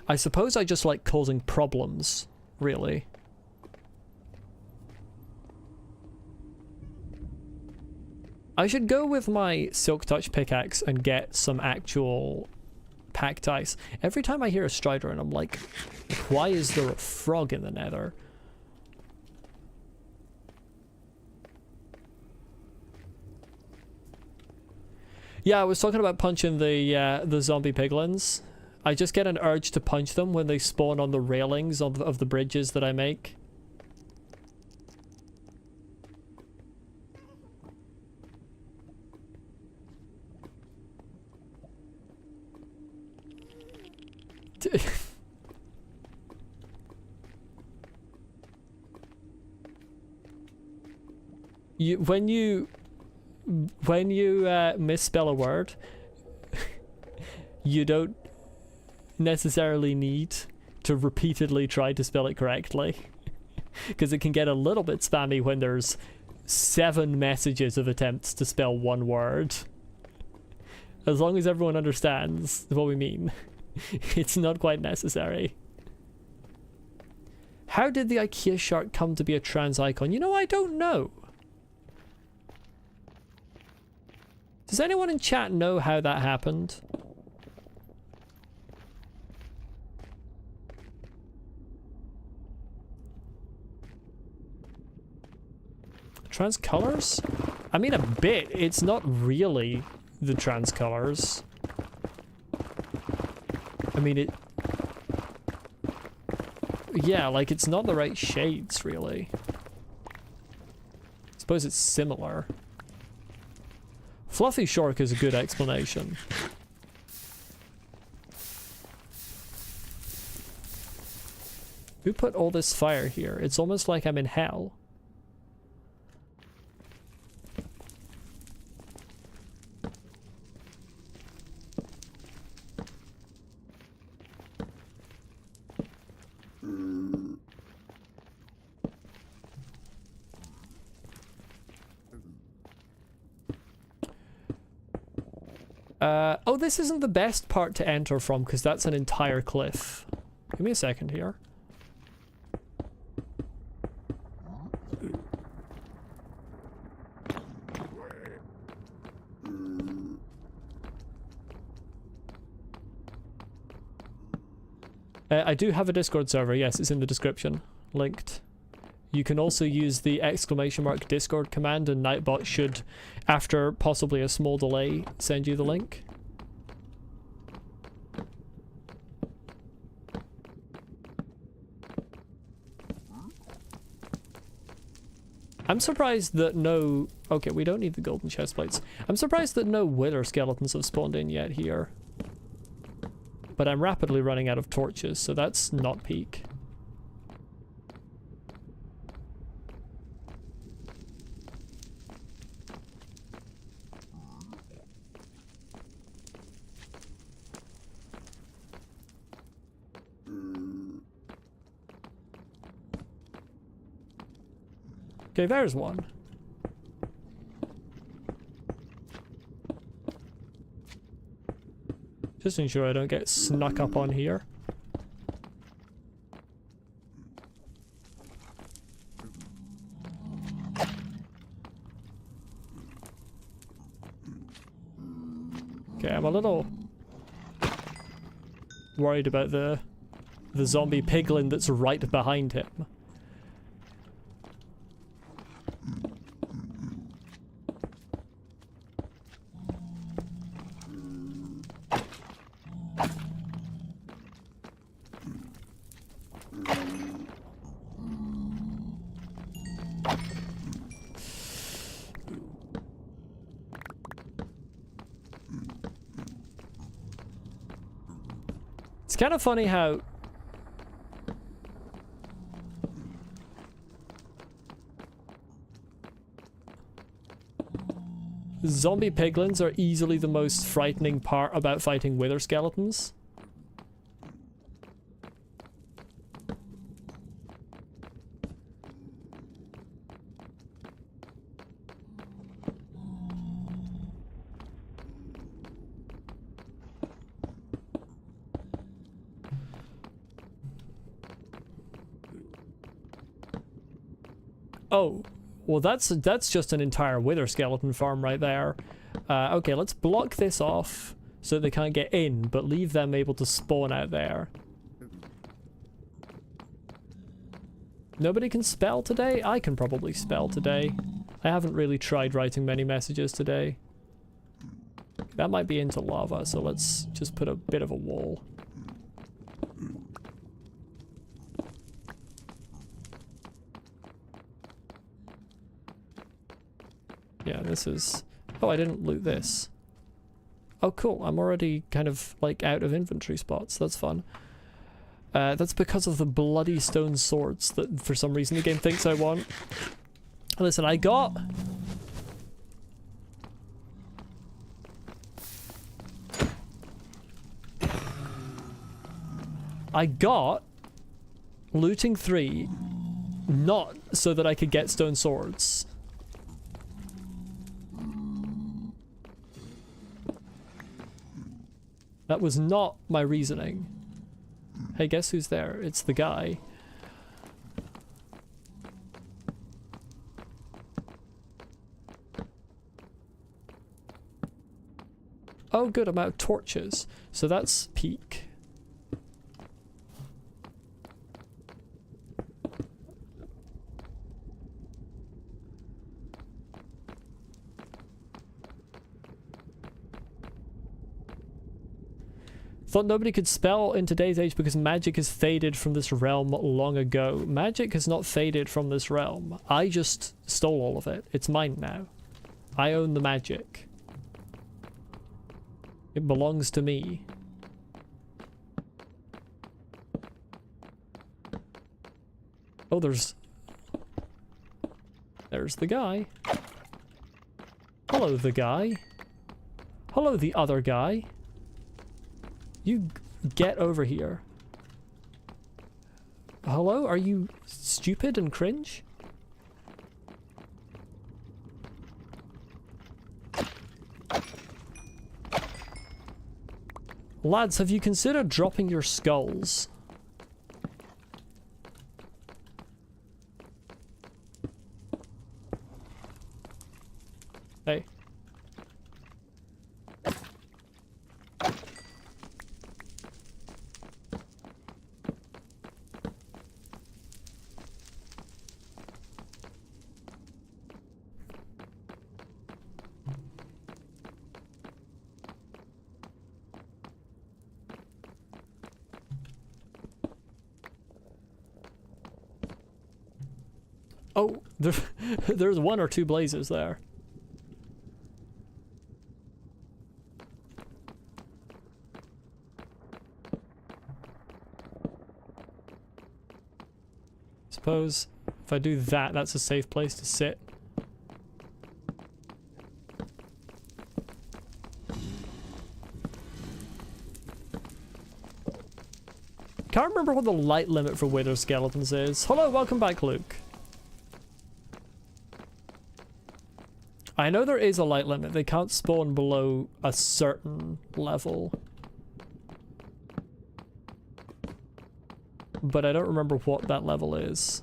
I suppose I just like causing problems, really. I should go with my Silk Touch pickaxe and get some actual packed ice. Every time I hear a strider and I'm like, why is there a frog in the nether? Yeah, I was talking about punching the zombie piglins. I just get an urge to punch them when they spawn on the railings of the bridges that I make. When you misspell a word, you don't necessarily need to repeatedly try to spell it correctly, because it can get a little bit spammy when there's 7 messages of attempts to spell one word. As long as everyone understands what we mean, it's not quite necessary. How did the IKEA shark come to be a trans icon? You know, I don't know. Does anyone in chat know how that happened? Trans colors? I mean, a bit. It's not really the trans colors. I mean, it... Yeah, like, it's not the right shades, really. I suppose it's similar. Fluffy Shark is a good explanation. Who put all this fire here? It's almost like I'm in hell. Oh, this isn't the best part to enter from because that's an entire cliff. Give me a second here. I do have a Discord server, yes, it's in the description, linked. You can also use the ! Discord command, and Nightbot should, after possibly a small delay, send you the link. I'm surprised that no... Okay, we don't need the golden chest plates. I'm surprised that no wither skeletons have spawned in yet here. But I'm rapidly running out of torches, so that's not peak. Okay, there's one. Just ensure I don't get snuck up on here. Okay, I'm a little worried about the zombie piglin that's right behind him. It's kind of funny how zombie piglins are easily the most frightening part about fighting wither skeletons. Oh, well that's just an entire wither skeleton farm right there. Okay, let's block this off so they can't get in, but leave them able to spawn out there. Nobody can spell today? I can probably spell today. I haven't really tried writing many messages today. That might be into lava, so let's just put a bit of a wall. Yeah, this is... Oh, I didn't loot this. Oh, cool. I'm already kind of, like, out of inventory spots. That's fun. That's because of the bloody stone swords that, for some reason, the game thinks I want. Listen, I got... looting 3, not so that I could get stone swords. That was not my reasoning. Hey, guess who's there? It's the guy. Oh good, I'm out of torches. So that's peak. Thought nobody could spell in today's age because magic has faded from this realm long ago. Magic has not faded from this realm. I just stole all of it. It's mine now. I own the magic. It belongs to me. Oh, there's the guy. Hello, the guy. Hello, the other guy. You get over here. Hello? Are you stupid and cringe? Lads, have you considered dropping your skulls? Hey. Oh, there's one or two blazes there. Suppose if I do that, that's a safe place to sit. Can't remember what the light limit for wither skeletons is. Hello, welcome back, Luke. I know there is a light limit. They can't spawn below a certain level. But I don't remember what that level is.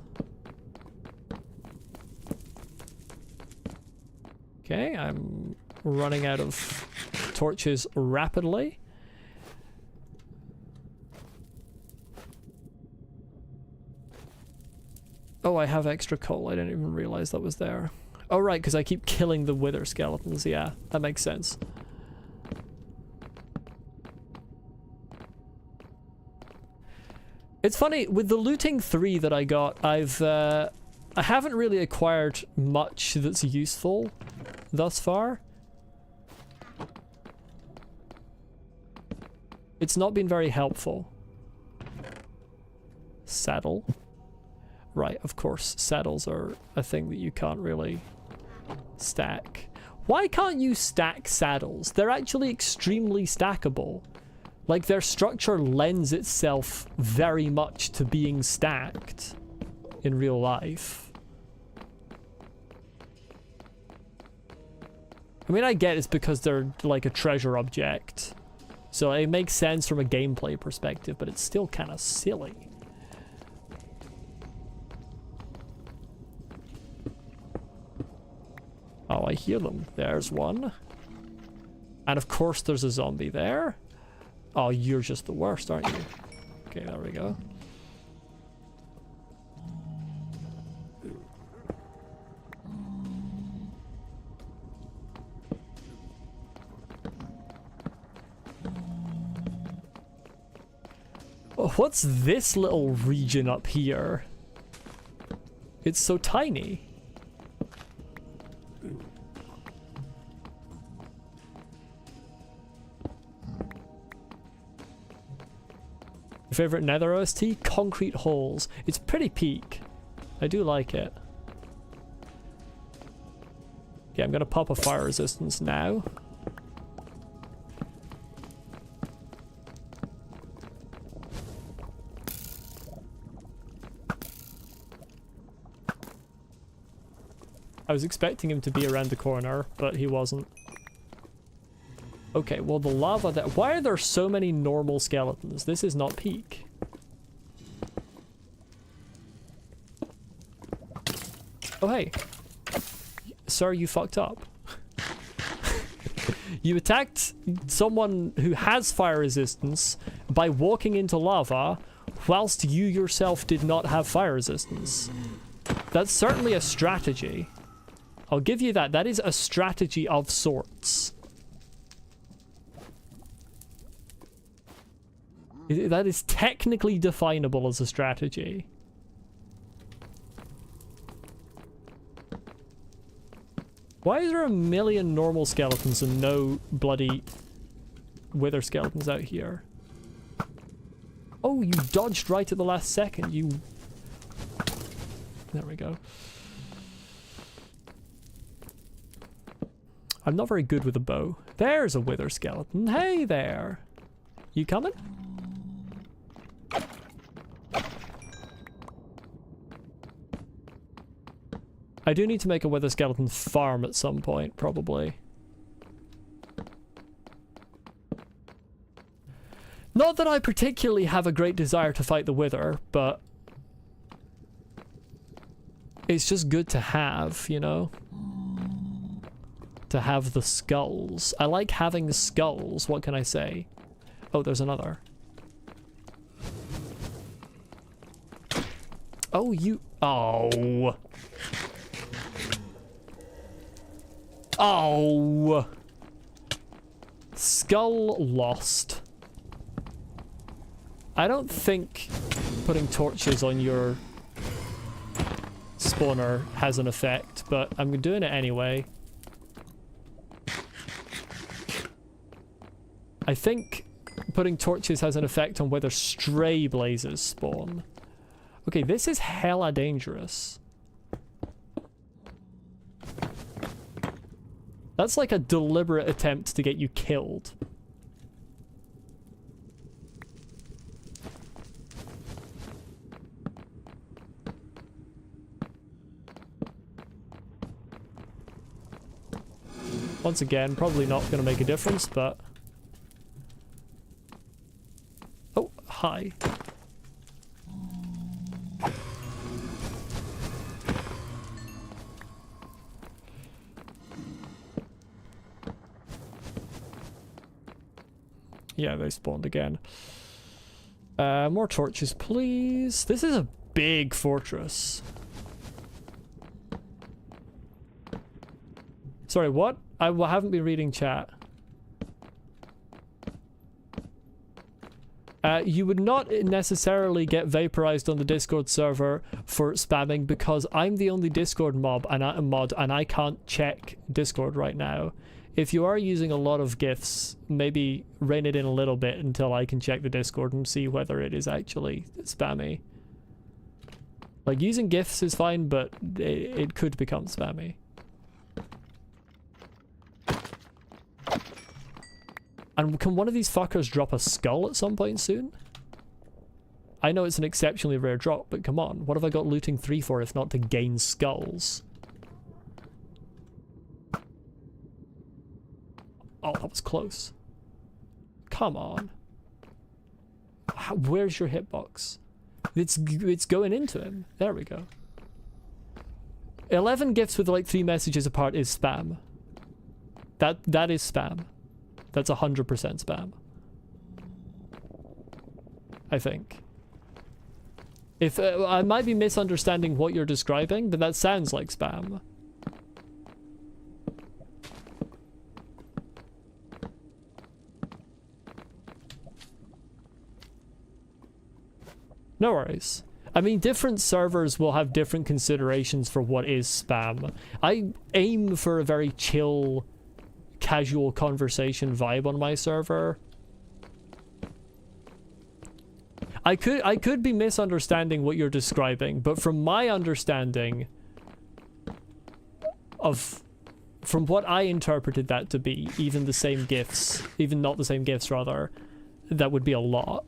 Okay, I'm running out of torches rapidly. Oh, I have extra coal. I didn't even realize that was there. Oh, right, because I keep killing the wither skeletons. Yeah, that makes sense. It's funny, with the looting 3 that I got, I haven't really acquired much that's useful thus far. It's not been very helpful. Saddle. Right, of course, saddles are a thing that you can't really stack. Why can't you stack saddles? They're actually extremely stackable. Like, their structure lends itself very much to being stacked in real life. I mean, I get it's because they're like a treasure object. So it makes sense from a gameplay perspective, but it's still kind of silly. Oh, I hear them. There's one. And of course there's a zombie there. Oh, you're just the worst, aren't you? Okay, there we go. Oh, what's this little region up here? It's so tiny. Your favorite Nether OST? Concrete Holes. It's pretty peak. I do like it. Yeah, I'm gonna pop a fire resistance now. I was expecting him to be around the corner, but he wasn't. Okay, well the lava that— why are there so many normal skeletons? This is not peak. Oh hey. Sir, you fucked up. You attacked someone who has fire resistance by walking into lava, whilst you yourself did not have fire resistance. That's certainly a strategy. I'll give you that. That is a strategy of sorts. That is technically definable as a strategy. Why is there a million normal skeletons and no bloody wither skeletons out here? Oh, you dodged right at the last second, you... There we go. I'm not very good with a bow. There's a wither skeleton. Hey there. You coming? I do need to make a wither skeleton farm at some point, probably. Not that I particularly have a great desire to fight the Wither, but it's just good to have, you know? To have the skulls. I like having the skulls, what can I say? Oh, there's another. Oh, you... Oh. Oh. Skull lost. I don't think putting torches on your spawner has an effect, but I'm doing it anyway. I think putting torches has an effect on whether stray blazes spawn. Okay, this is hella dangerous. That's like a deliberate attempt to get you killed. Once again, probably not going to make a difference, but... Oh, hi. Yeah, they spawned again. More torches, please. This is a big fortress. Sorry, what? I haven't been reading chat. You would not necessarily get vaporized on the Discord server for spamming because I'm the only Discord mod and I can't check Discord right now. If you are using a lot of GIFs, maybe rein it in a little bit until I can check the Discord and see whether it is actually spammy. Like, using GIFs is fine, but it could become spammy. And can one of these fuckers drop a skull at some point soon? I know it's an exceptionally rare drop, but come on. What have I got looting 3 for if not to gain skulls? Oh, that was close. Come on. Where's your hitbox? It's going into him. There we go. 11 gifts with like 3 messages apart is spam. That is spam. That's 100% spam. I think. If I might be misunderstanding what you're describing, but that sounds like spam. No worries. I mean, different servers will have different considerations for what is spam. I aim for a very chill, casual conversation vibe on my server. I could be misunderstanding what you're describing, but from my understanding from what I interpreted that to be, even the same GIFs, even not the same GIFs rather, that would be a lot.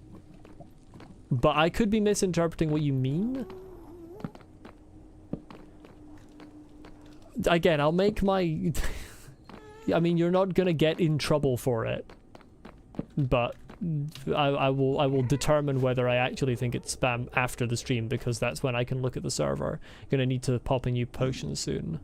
But I could be misinterpreting what you mean. Again, I'll make my... I mean, you're not gonna get in trouble for it. But I will determine whether I actually think it's spam after the stream, because that's when I can look at the server. Gonna need to pop a new potion soon.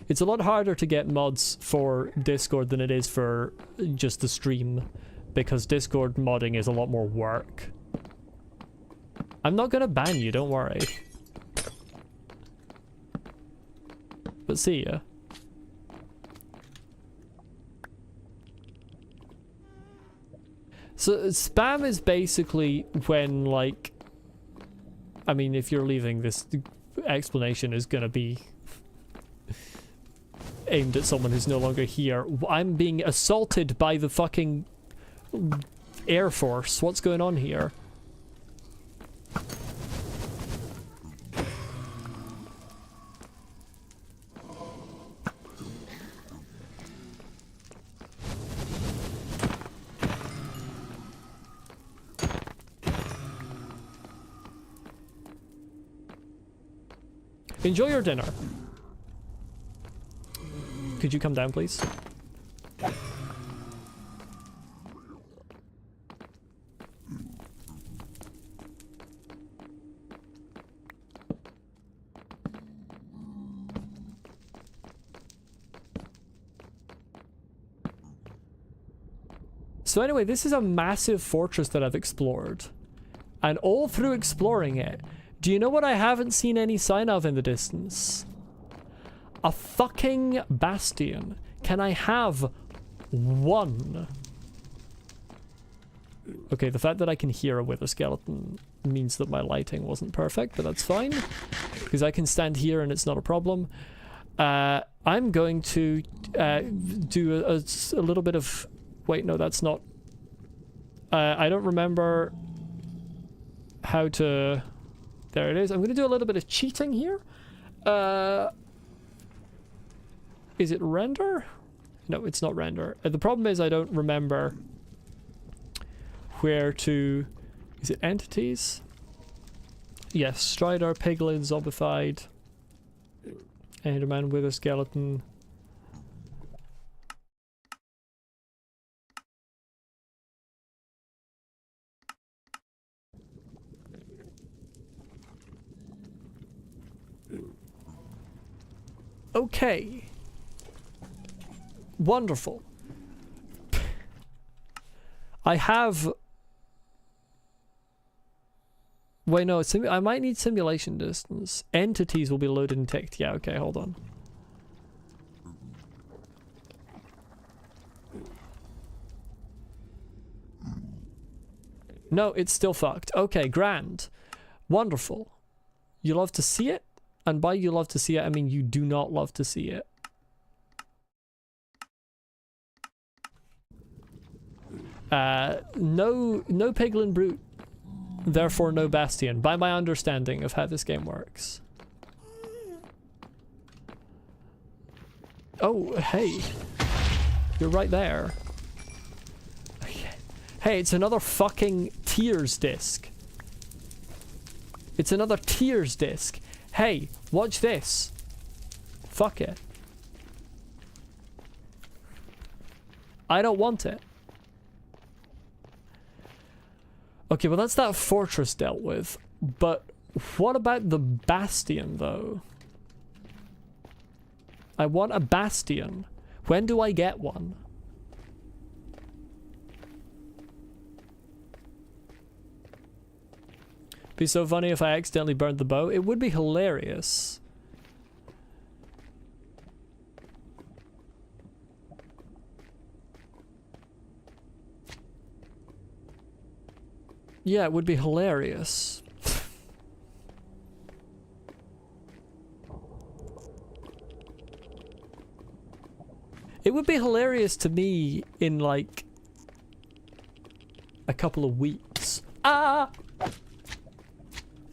It's a lot harder to get mods for Discord than it is for just the stream, because Discord modding is a lot more work. I'm not gonna ban you, don't worry. But see ya. So spam is basically when, like, I mean, if you're leaving, this explanation is gonna be aimed at someone who's no longer here. I'm being assaulted by the fucking Air Force. What's going on here? Enjoy your dinner. Could you come down, please? So anyway, this is a massive fortress that I've explored. And all through exploring it, do you know what I haven't seen any sign of in the distance? A fucking bastion. Can I have one? Okay, the fact that I can hear a wither skeleton means that my lighting wasn't perfect, but that's fine. Because I can stand here and it's not a problem. I'm going to do a little bit of... Wait, no, that's not... I don't remember how to... There it is. I'm going to do a little bit of cheating here. Is it render? No, it's not render. The problem is I don't remember where to... Is it entities? Yes, Strider, Piglin, Zombified, Enderman, Wither Skeleton. Okay. Wonderful. I have... Wait, no, I might need simulation distance. Entities will be loaded and ticked. Yeah, okay, hold on. No, it's still fucked. Okay, grand. Wonderful. You love to see it? And by you love to see it, I mean you do not love to see it. No Piglin Brute. Therefore no Bastion, by my understanding of how this game works. Oh, hey. You're right there. Hey, it's another fucking Tears disc. It's another Tears disc. Hey, watch this. Fuck it. I don't want it. Okay, well that's that fortress dealt with. But what about the bastion, though? I want a bastion. When do I get one? Be so funny if I accidentally burned the bow. It would be hilarious. Yeah, it would be hilarious. It would be hilarious to me in like a couple of weeks. Ah!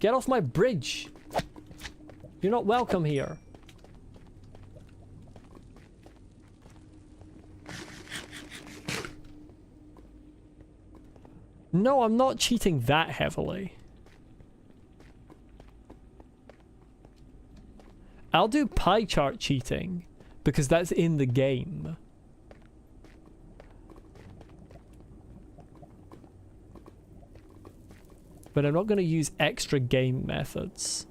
Get off my bridge! You're not welcome here. No, I'm not cheating that heavily. I'll do pie chart cheating because that's in the game. But I'm not going to use extra game methods.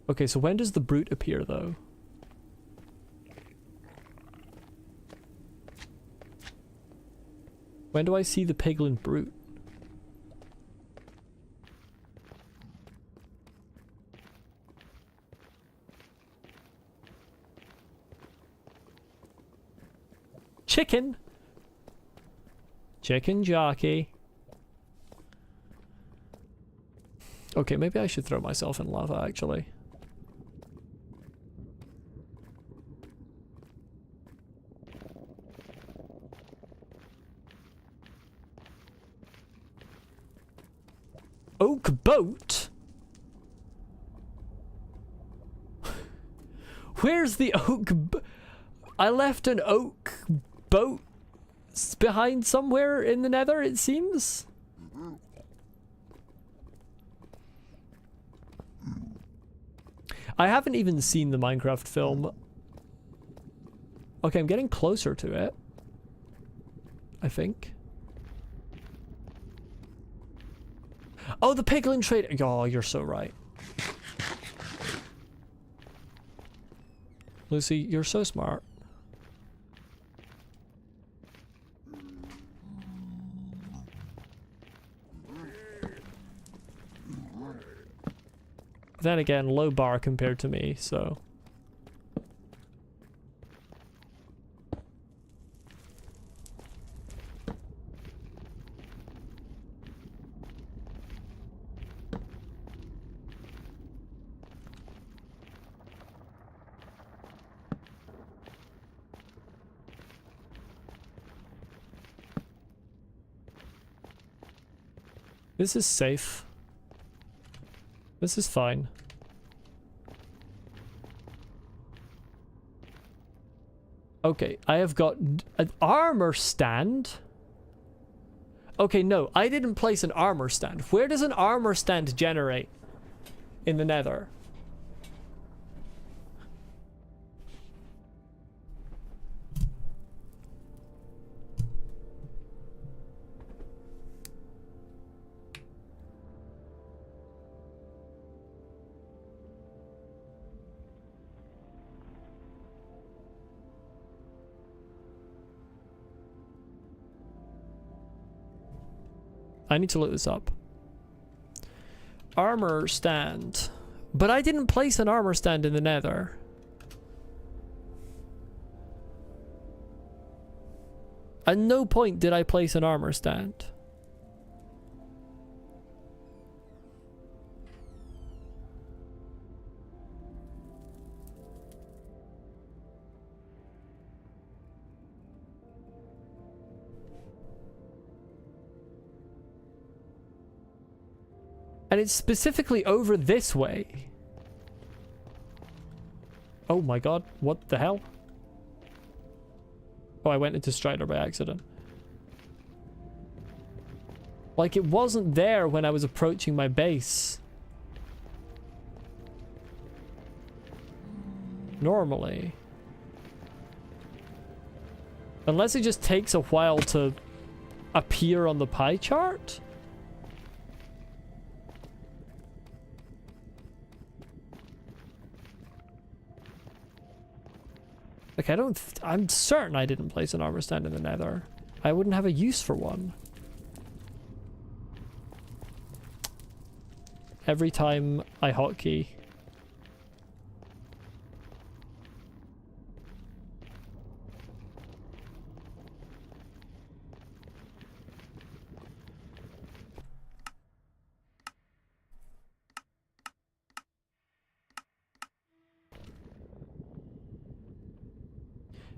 Okay, so when does the brute appear though? When do I see the Piglin Brute? Chicken! Chicken jockey. Okay, maybe I should throw myself in lava, actually. Oak boat? Where's the oak I left an oak boat behind somewhere in the nether, it seems. I haven't even seen the Minecraft film. Okay, I'm getting closer to it, I think. Oh, the Piglin trade. Oh, you're so right. Lucy, you're so smart. Then again, low bar compared to me, so... This is safe. This is fine. Okay, I have got an armor stand. Okay, no, I didn't place an armor stand. Where does an armor stand generate in the Nether? I need to look this up. Armor stand. But I didn't place an armor stand in the Nether. At no point did I place an armor stand. And it's specifically over this way. Oh my god, what the hell? Oh, I went into Strider by accident. Like, it wasn't there when I was approaching my base. Normally. Unless it just takes a while to appear on the pie chart? Like, I'm certain I didn't place an armor stand in the Nether. I wouldn't have a use for one. Every time I hotkey.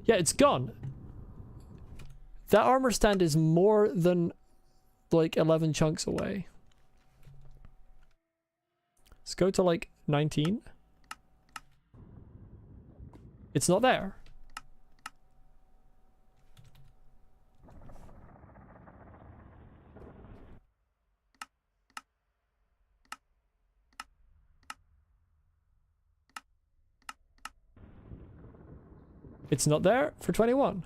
Yeah, it's gone. That armor stand is more than like 11 chunks away. Let's go to like 19. It's not there. It's not there for 21.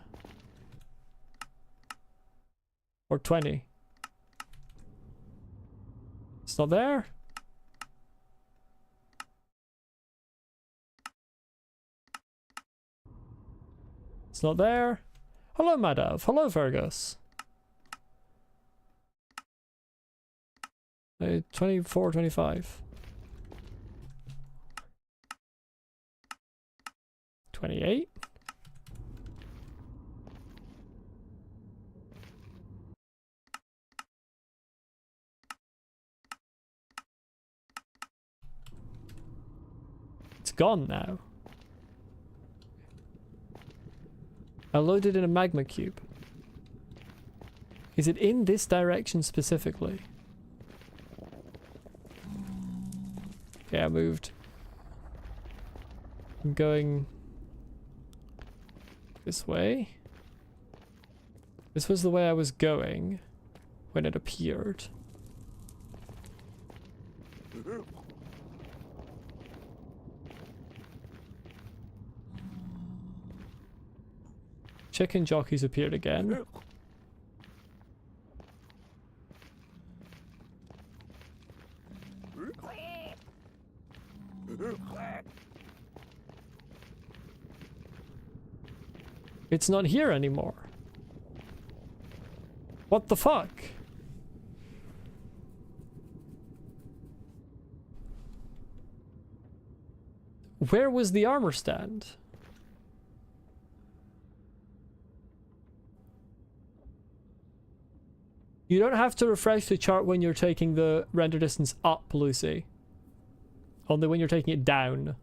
Or 20. It's not there. It's not there. Hello, Madav. Hello, Fergus. 24, 25. 28. It's gone now. I loaded in a magma cube. Is it in this direction specifically? Okay, I moved. I'm going this way. This was the way I was going when it appeared. Chicken jockeys appeared again. It's not here anymore. What the fuck? Where was the armor stand? You don't have to refresh the chart when you're taking the render distance up, Lucy. Only when you're taking it down.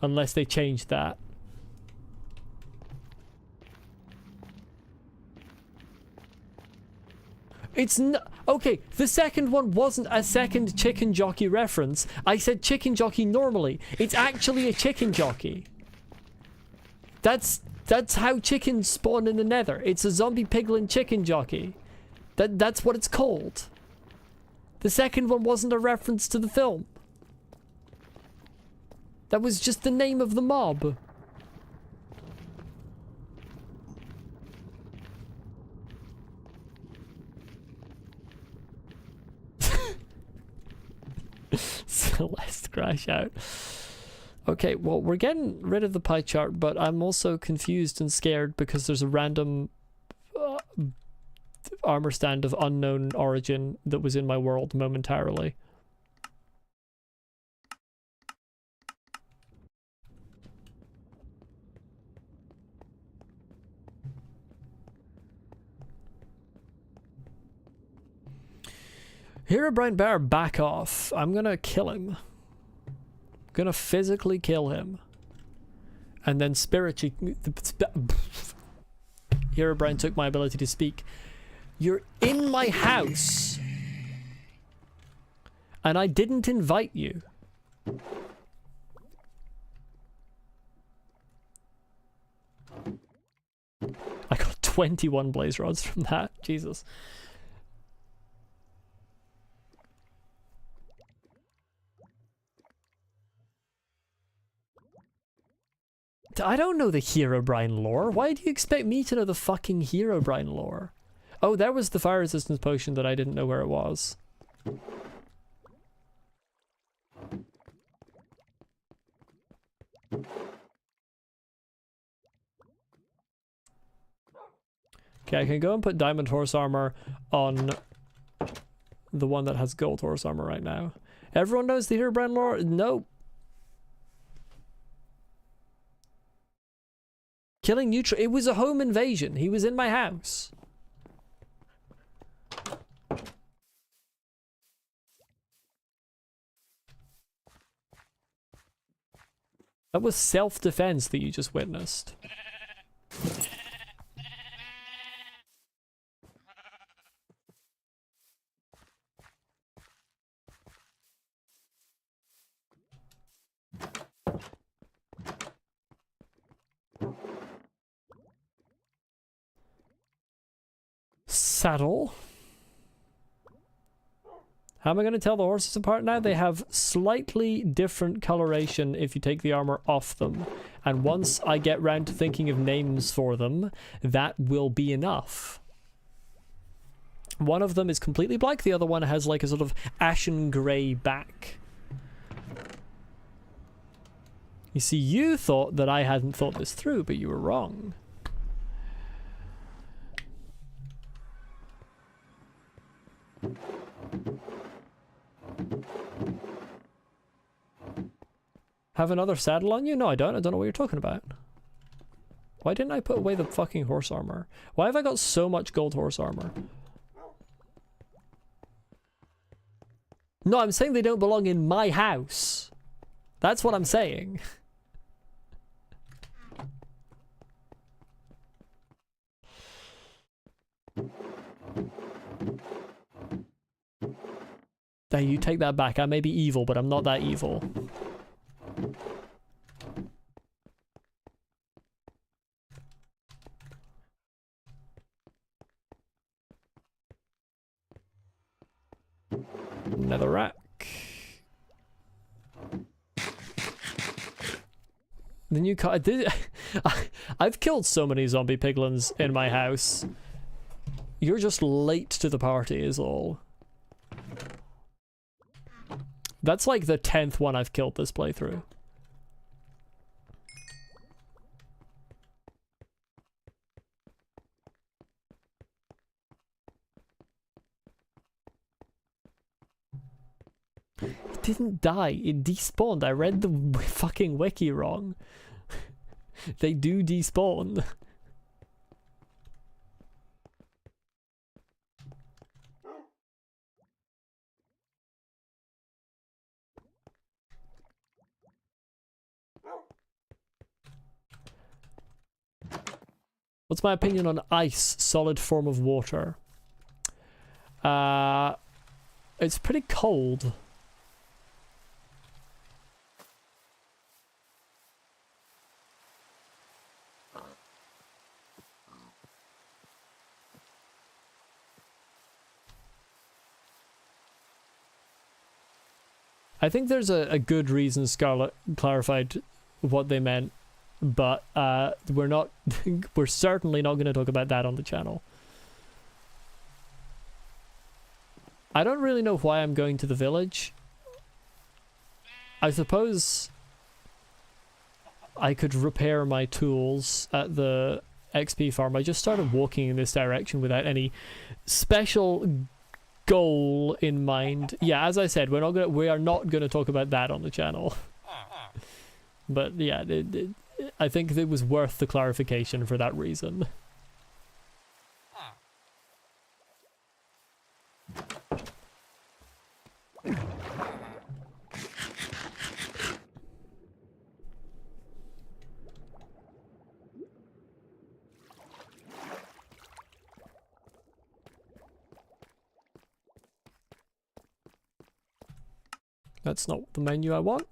Unless they change that. It's not... Okay, the second one wasn't a second chicken jockey reference. I said chicken jockey normally. It's actually a chicken jockey. That's how chickens spawn in the nether. It's a zombie piglin chicken jockey. That's what it's called. The second one wasn't a reference to the film. That was just the name of the mob. Celeste crash out. Okay, well, we're getting rid of the pie chart, but I'm also confused and scared because there's a random armor stand of unknown origin that was in my world momentarily. Herobrine Bear, back off. I'm gonna kill him. I'm gonna physically kill him. And then spiritually... Herobrine took my ability to speak. You're in my house. And I didn't invite you. I got 21 blaze rods from that. Jesus. I don't know the Herobrine lore. Why do you expect me to know the fucking Herobrine lore? Oh, there was the fire resistance potion that I didn't know where it was. Okay, I can go and put diamond horse armor on the one that has gold horse armor right now. Everyone knows the Herobrine lore? Nope. Killing neutral. It was a home invasion. He was in my house. That was self-defense that you just witnessed. Saddle. How am I going to tell the horses apart now? They have slightly different coloration if you take the armor off them. And once I get round to thinking of names for them, that will be enough. One of them is completely black, the other one has like a sort of ashen grey back. You see, you thought that I hadn't thought this through, but you were wrong. Have another saddle on you? No, I don't. I don't know what you're talking about. Why didn't I put away the fucking horse armor? Why have I got so much gold horse armor? No, I'm saying they don't belong in my house. That's what I'm saying. Now you take that back. I may be evil, but I'm not that evil. Another rack. The new car. I've killed so many zombie piglins in my house. You're just late to the party is all. That's like the 10th one I've killed this playthrough. didn't die. It despawned. I read the fucking wiki wrong. They do despawn. What's my opinion on ice, solid form of water? It's pretty cold. I think there's a good reason Scarlet clarified what they meant, but we're certainly not going to talk about that on the channel. I don't really know why I'm going to the village. I suppose I could repair my tools at the XP farm. I just started walking in this direction without any special goal in mind. Yeah, as I said, we are not going to talk about that on the channel. But yeah, I think it was worth the clarification for that reason. That's not the menu I want.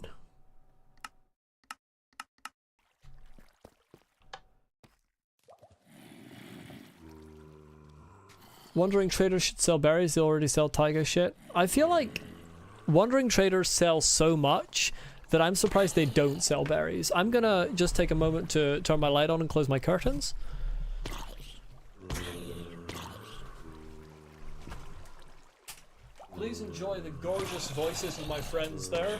Wandering traders should sell berries. They already sell tiger shit. I feel like wandering traders sell so much that I'm surprised they don't sell berries. I'm gonna just take a moment to turn my light on and close my curtains. Please enjoy the gorgeous voices of my friends there.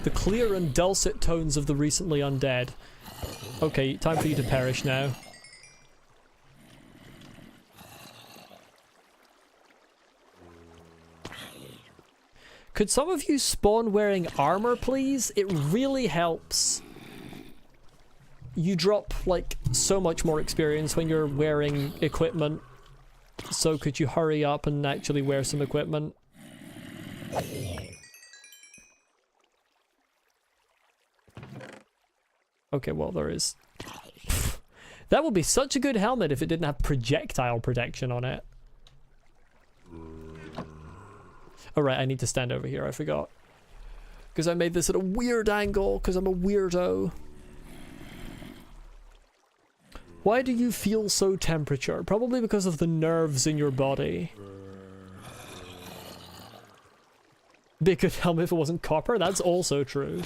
The clear and dulcet tones of the recently undead. Okay, time for you to perish now. Could some of you spawn wearing armor, please? It really helps. You drop, like, so much more experience when you're wearing equipment. So could you hurry up and actually wear some equipment? Okay, well, there is. That would be such a good helmet if it didn't have projectile protection on it. Alright, I need to stand over here, I forgot. Because I made this at a weird angle, because I'm a weirdo. Why do you feel so temperature? Probably because of the nerves in your body. Be a good helmet if it wasn't copper, that's also true.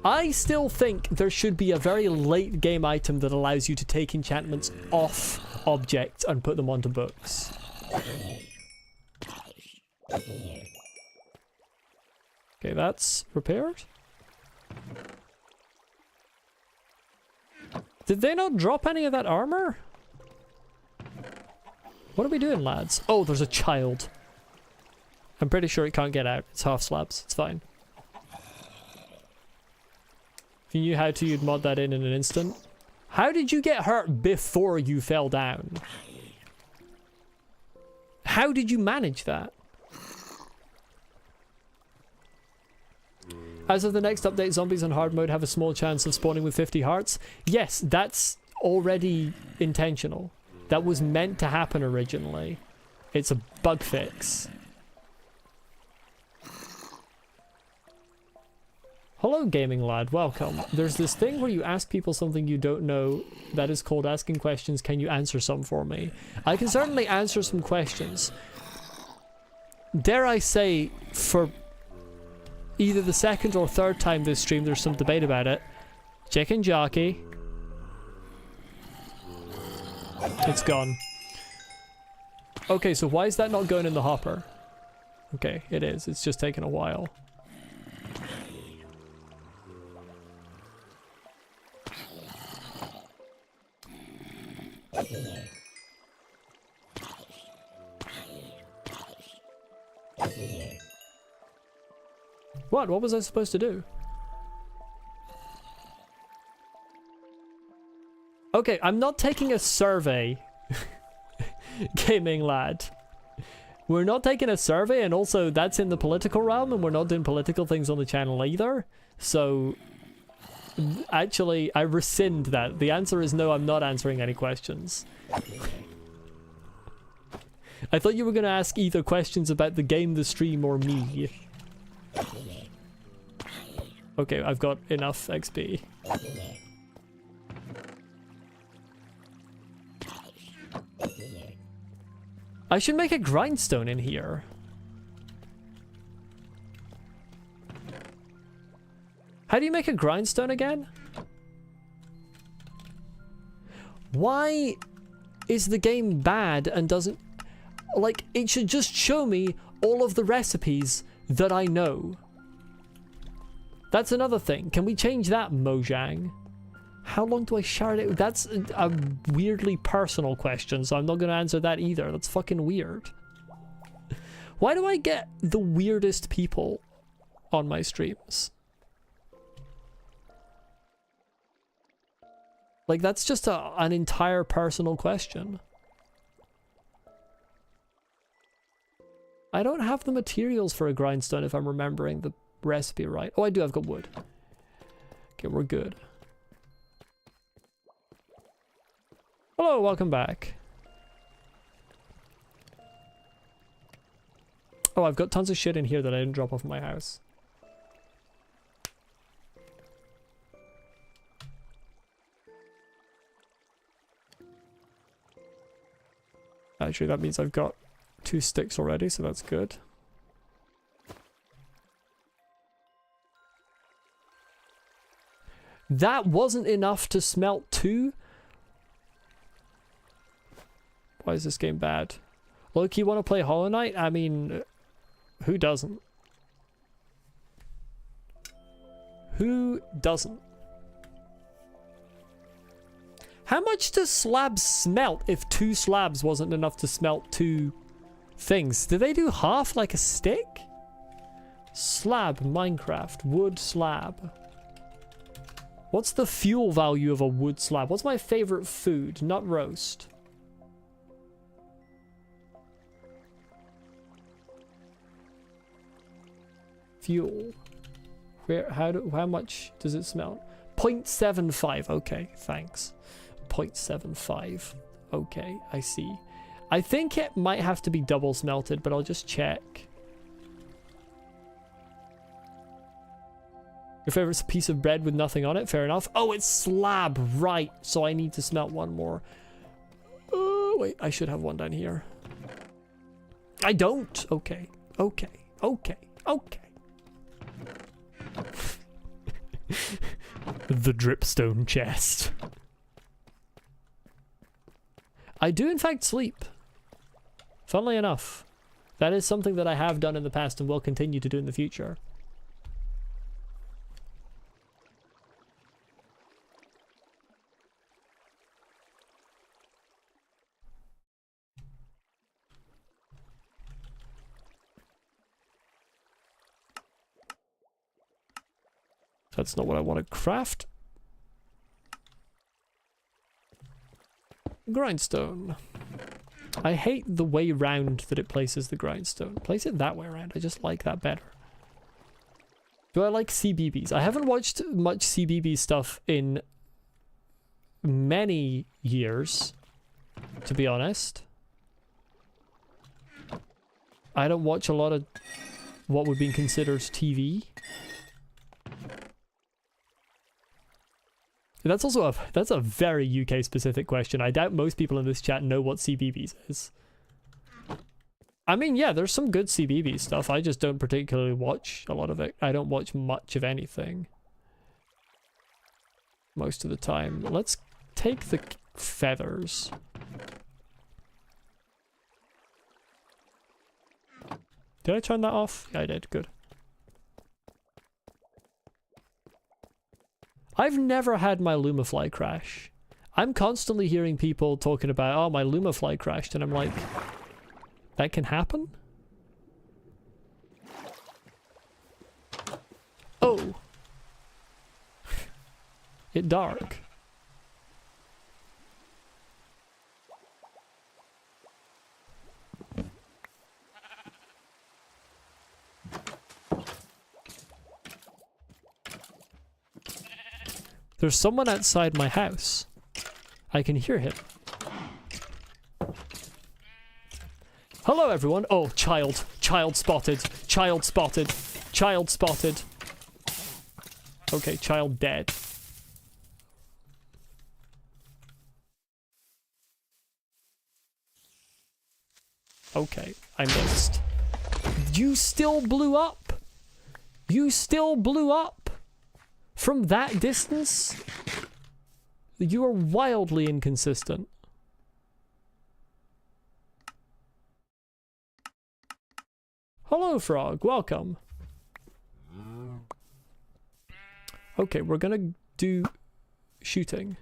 I still think there should be a very late game item that allows you to take enchantments off objects and put them onto books. Okay, that's repaired. Did they not drop any of that armor? What are we doing, lads? Oh, there's a child. I'm pretty sure it can't get out. It's half slabs. It's fine. If you knew how to, you'd mod that in an instant. How did you get hurt before you fell down? How did you manage that? As of the next update, zombies on hard mode have a small chance of spawning with 50 hearts. Yes, that's already intentional. That was meant to happen originally. It's a bug fix. Hello, gaming lad. Welcome. There's this thing where you ask people something you don't know that is called asking questions. Can you answer some for me? I can certainly answer some questions. Dare I say, for either the second or third time this stream, there's some debate about it. Chicken jockey. It's gone. Okay, so why is that not going in the hopper? Okay, it is. It's just taken a while. What? What was I supposed to do? Okay, I'm not taking a survey. Gaming lad. We're not taking a survey, and also that's in the political realm, and we're not doing political things on the channel either. So, actually, I rescind that. The answer is no, I'm not answering any questions. I thought you were going to ask either questions about the game, the stream, or me. Okay, I've got enough XP. I should make a grindstone in here. How do you make a grindstone again? Why is the game bad and doesn't... Like, it should just show me all of the recipes that I know. That's another thing. Can we change that, mojang? How long do I shard it? That's a weirdly personal question, so I'm not going to answer that either. That's fucking weird. Why do I get the weirdest people on my streams? Like, that's just an entire personal question. I don't have the materials for a grindstone if I'm remembering the recipe right. Oh, I do. I've got wood. Okay, we're good. Hello, welcome back. Oh, I've got tons of shit in here that I didn't drop off at my house. Actually, that means I've got 2 sticks already, so that's good. That wasn't enough to smelt 2? Why is this game bad? Look, you want to play Hollow Knight? I mean, who doesn't? Who doesn't? How much does slabs smelt if 2 slabs wasn't enough to smelt 2 things? Do they do half like a stick? Slab, Minecraft, wood slab. What's the fuel value of a wood slab? What's my favorite food? Not roast. Fuel. How much does it smelt? 0.75. Okay, thanks. 0.75. Okay, I see. I think it might have to be double smelted, but I'll just check. Your favorite piece of bread with nothing on it? Fair enough. Oh, it's slab, right. So I need to smelt 1 more. Oh, wait, I should have 1 down here. I don't. Okay, okay, okay, okay. The dripstone chest. I do in fact sleep. Funnily enough. That is something that I have done in the past and will continue to do in the future. That's not what I want to craft. Grindstone. I hate the way round that it places the grindstone. Place it that way around. I just like that better. Do I like CBBS? I haven't watched much CBBS stuff in many years, to be honest. I don't watch a lot of what would be considered TV. That's also that's a very UK specific question. I doubt most people in this chat know what CBBS is. I mean, yeah, there's some good CBBS stuff. I just don't particularly watch a lot of it. I don't watch much of anything most of the time. Let's take the feathers. Did I turn that off? Yeah, I did. Good. I've never had my Lumafly crash. I'm constantly hearing people talking about, oh, my Lumafly crashed, and I'm like, that can happen? Oh! It dark. There's someone outside my house. I can hear him. Hello everyone! Oh, child. Child spotted. Child spotted. Child spotted. Okay, child dead. Okay, I missed. You still blew up? You still blew up? From that distance? You are wildly inconsistent. Hello, frog. Welcome. Okay, we're gonna do shooting.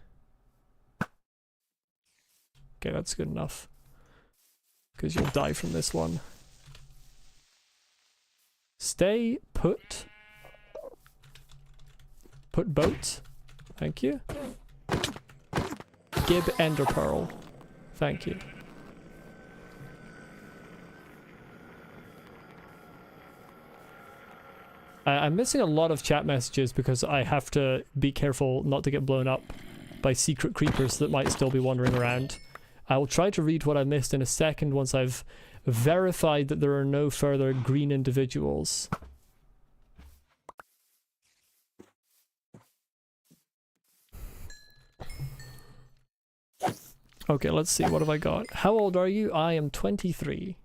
Okay, that's good enough. Because you'll die from this one. Stay put. Put boat. Thank you. Gib Ender Pearl. Thank you. I'm missing a lot of chat messages because I have to be careful not to get blown up by secret creepers that might still be wandering around. I will try to read what I missed in a second once I've verified that there are no further green individuals. Okay, let's see. What have I got? How old are you? I am 23.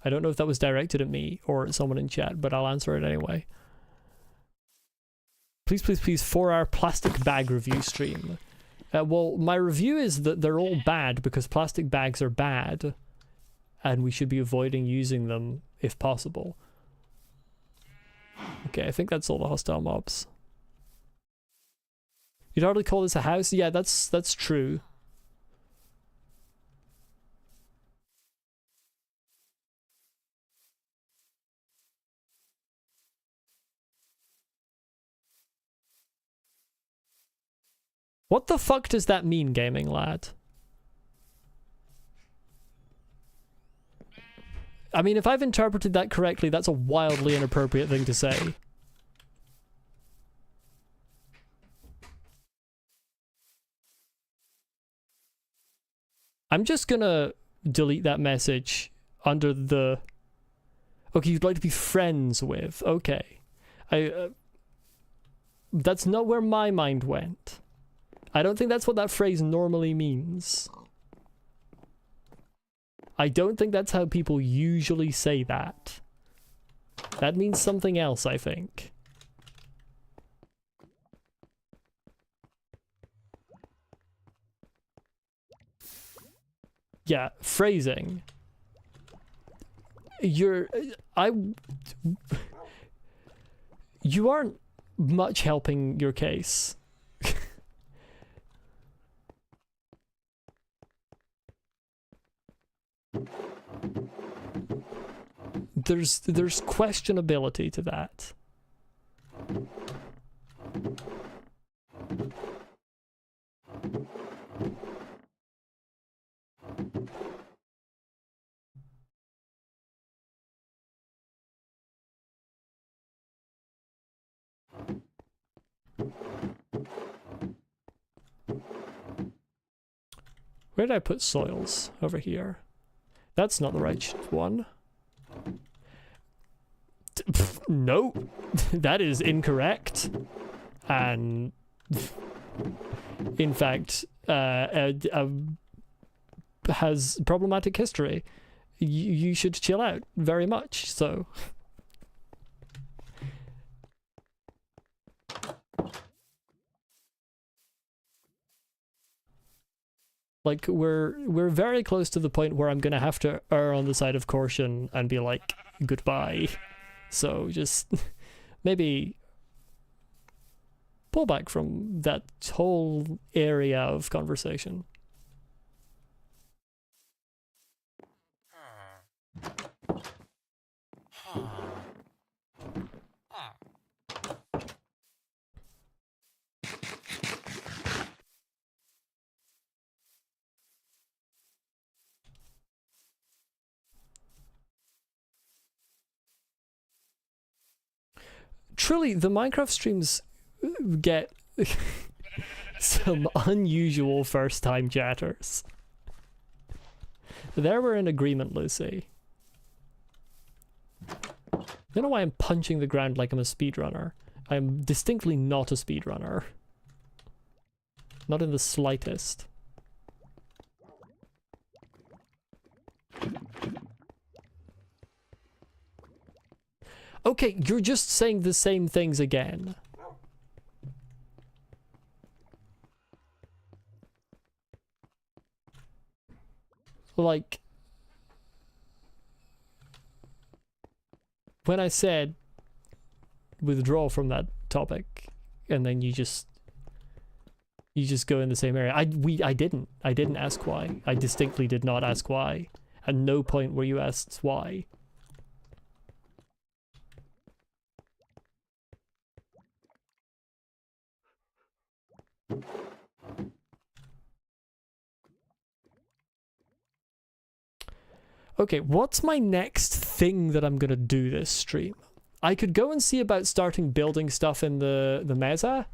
I don't know if that was directed at me or at someone in chat, but I'll answer it anyway. Please, please, please, 4-hour plastic bag review stream. Well, my review is that they're all bad because plastic bags are bad, and we should be avoiding using them if possible. Okay, I think that's all the hostile mobs. You'd hardly call this a house? Yeah, that's true. What the fuck does that mean, gaming lad? I mean, if I've interpreted that correctly, that's a wildly inappropriate thing to say. I'm just gonna delete that message under the... Okay, you'd like to be friends with. Okay. That's not where my mind went. I don't think that's what that phrase normally means. I don't think that's how people usually say that. That means something else, I think. Yeah, phrasing. You aren't much helping your case. There's questionability to that. Where did I put soils? Over here. That's not the right one. No, that is incorrect. And in fact, has problematic history. You should chill out very much, so. Like, we're very close to the point where I'm gonna have to err on the side of caution and be like, goodbye. So just maybe pull back from that whole area of conversation. truly, the Minecraft streams get some unusual first-time chatters. There we're in agreement, Lucy. I don't know why I'm punching the ground like I'm a speedrunner. I'm distinctly not a speedrunner. Not in the slightest. Okay, you're just saying the same things again. Like, when I said withdraw from that topic, and then you just go in the same area. I didn't ask why. I distinctly did not ask why. At no point were you asked why. Okay, what's my next thing that I'm gonna do this stream? I could go and see about starting building stuff in the mesa.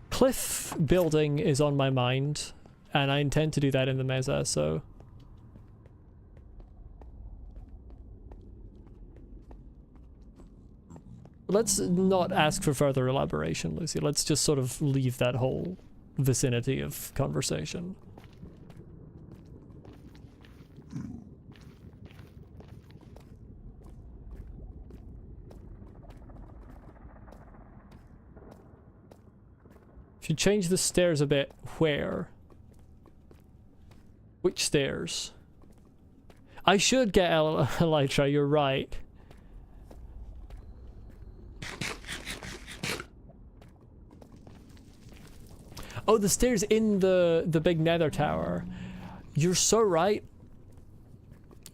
Cliff building is on my mind, and I intend to do that in the mesa, so... Let's not ask for further elaboration, Lucy. Let's just sort of leave that whole vicinity of conversation. If you change the stairs a bit, where? Which stairs? I should get Elytra, you're right. Oh, the stairs in the big nether tower. You're so right.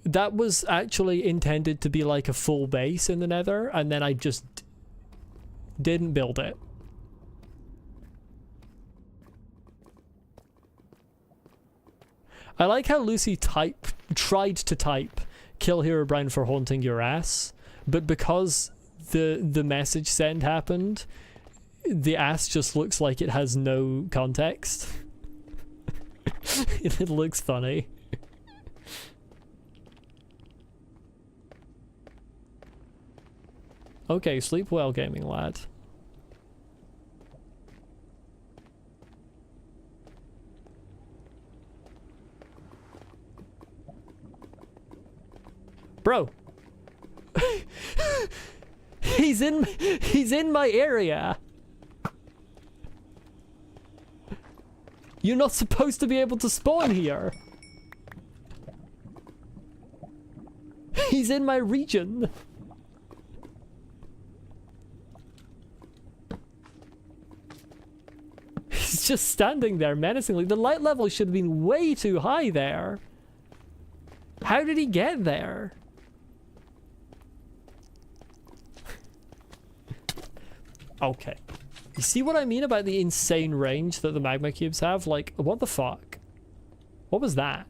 That was actually intended to be like a full base in the nether, and then I just didn't build it. I like how Lucy tried to type "kill Herobrine for haunting your ass," but because the message send happened, the ass just looks like it has no context. It looks funny. Okay, sleep well, gaming lad. Bro. He's in my area. You're not supposed to be able to spawn here. He's in my region. He's just standing there menacingly. The light level should have been way too high there. How did he get there? Okay. You see what I mean about the insane range that the magma cubes have? Like, what the fuck? What was that?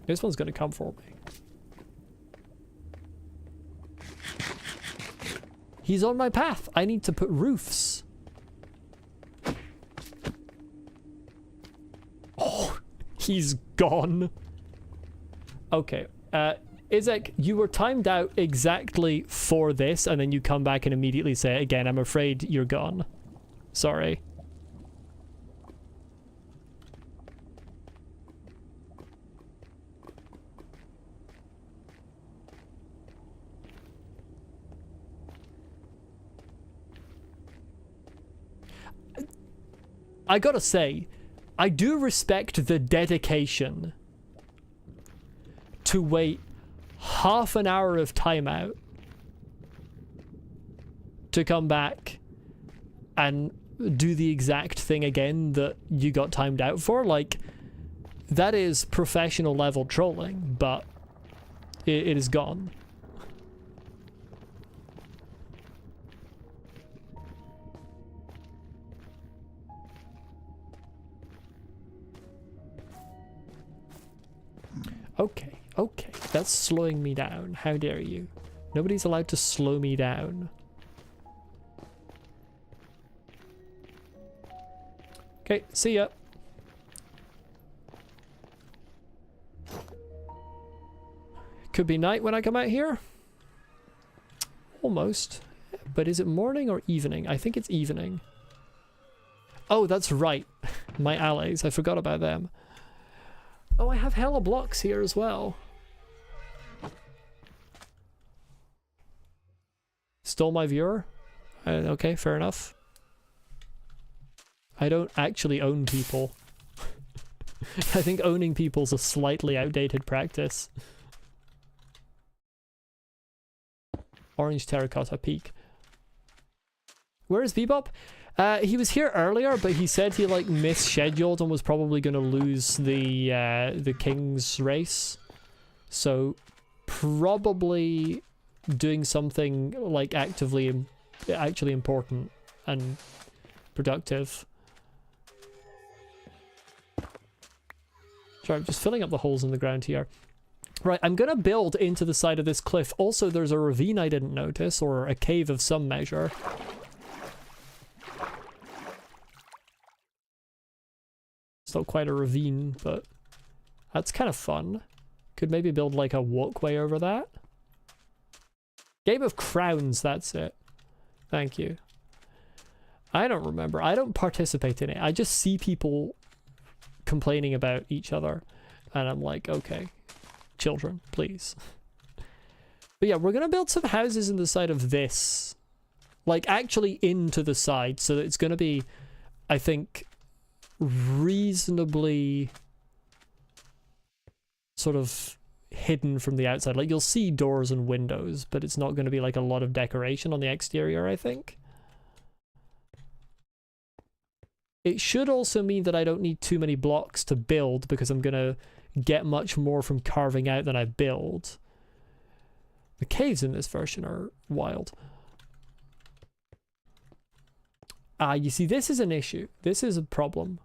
This one's gonna come for me. He's on my path. I need to put roofs. Oh, he's gone. Okay. Izek, you were timed out exactly for this, and then you come back and immediately say, again, I'm afraid you're gone. Sorry. I gotta say, I do respect the dedication to wait half an hour of timeout to come back and do the exact thing again that you got timed out for. Like, that is professional level trolling, but it is gone. Okay, okay. That's slowing me down. How dare you? Nobody's allowed to slow me down. Okay, see ya. Could be night when I come out here. Almost. But is it morning or evening? I think it's evening. Oh, that's right. My allies. I forgot about them. Oh, I have hella blocks here as well. Stole my viewer? Okay, fair enough. I don't actually own people. I think owning people's a slightly outdated practice. Orange terracotta peak. Where is Bebop? He was here earlier, but he said he like misscheduled and was probably going to lose the King's race. So probably doing something like actually important and productive. Sorry, I'm just filling up the holes in the ground here. Right, I'm gonna build into the side of this cliff. Also, there's a ravine I didn't notice, or a cave of some measure. It's not quite a ravine, but that's kind of fun. Could maybe build like a walkway over that. Game of Crowns, that's it. Thank you. I don't remember. I don't participate in it. I just see people complaining about each other. And I'm like, okay, children, please. But yeah, we're going to build some houses in the side of this. Like, actually into the side. So that it's going to be, I think, reasonably sort of hidden from the outside. Like, you'll see doors and windows, but it's not going to be like a lot of decoration on the exterior, I think. It should also mean that I don't need too many blocks to build, because I'm going to get much more from carving out than I build. The caves in this version are wild. You see, this is an issue. This is a problem.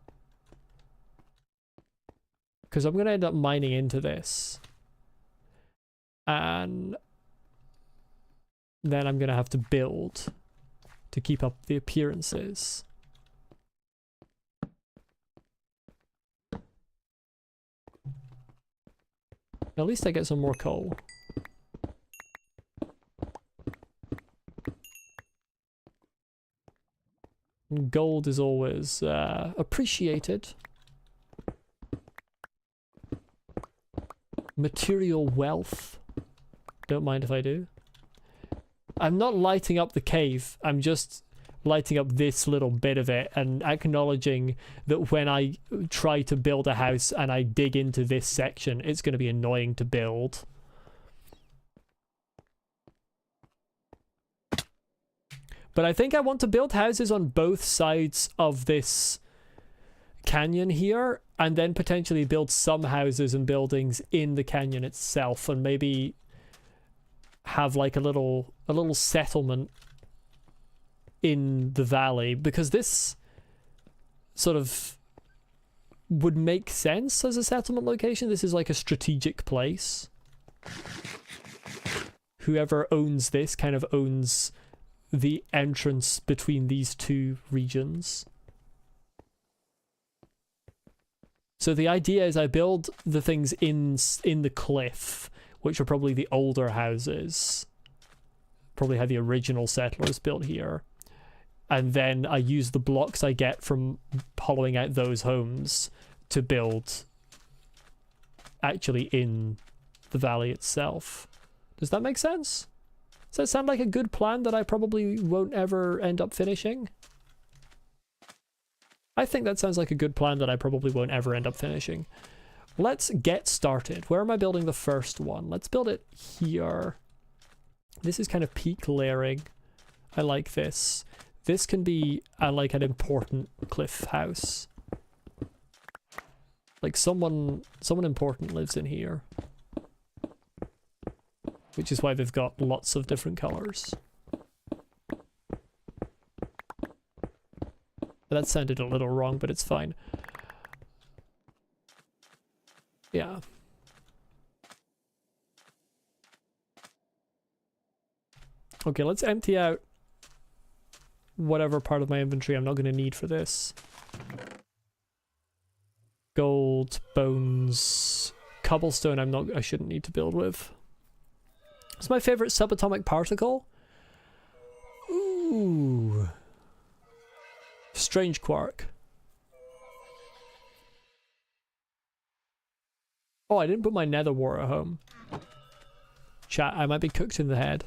Because I'm going to end up mining into this. And then I'm going to have to build to keep up the appearances. At least I get some more coal. And gold is always appreciated. Material wealth. Don't mind if I do. I'm not lighting up the cave. I'm just lighting up this little bit of it and acknowledging that when I try to build a house and I dig into this section, it's going to be annoying to build. But I think I want to build houses on both sides of this canyon here, and then potentially build some houses and buildings in the canyon itself, and maybe have like a little settlement in the valley, because this sort of would make sense as a settlement location. This is like a strategic place. Whoever owns this kind of owns the entrance between these two regions. So the idea is I build the things in the cliff, which are probably the older houses. Probably how the original settlers built here. And then I use the blocks I get from hollowing out those homes to build actually in the valley itself. Does that make sense? Does that sound like a good plan that I probably won't ever end up finishing? I think that sounds like a good plan that I probably won't ever end up finishing. Let's get started. Where am I building the first one? Let's build it here. This is kind of peak layering. I like this. This can be like an important cliff house. Like someone important lives in here. Which is why they've got lots of different colors. That sounded a little wrong, but it's fine. Yeah. Okay, let's empty out whatever part of my inventory I'm not going to need for this. Gold, bones, cobblestone I shouldn't need to build with. It's my favorite subatomic particle. Ooh. Strange quark. Oh, I didn't put my nether wart at home. Chat, I might be cooked in the head.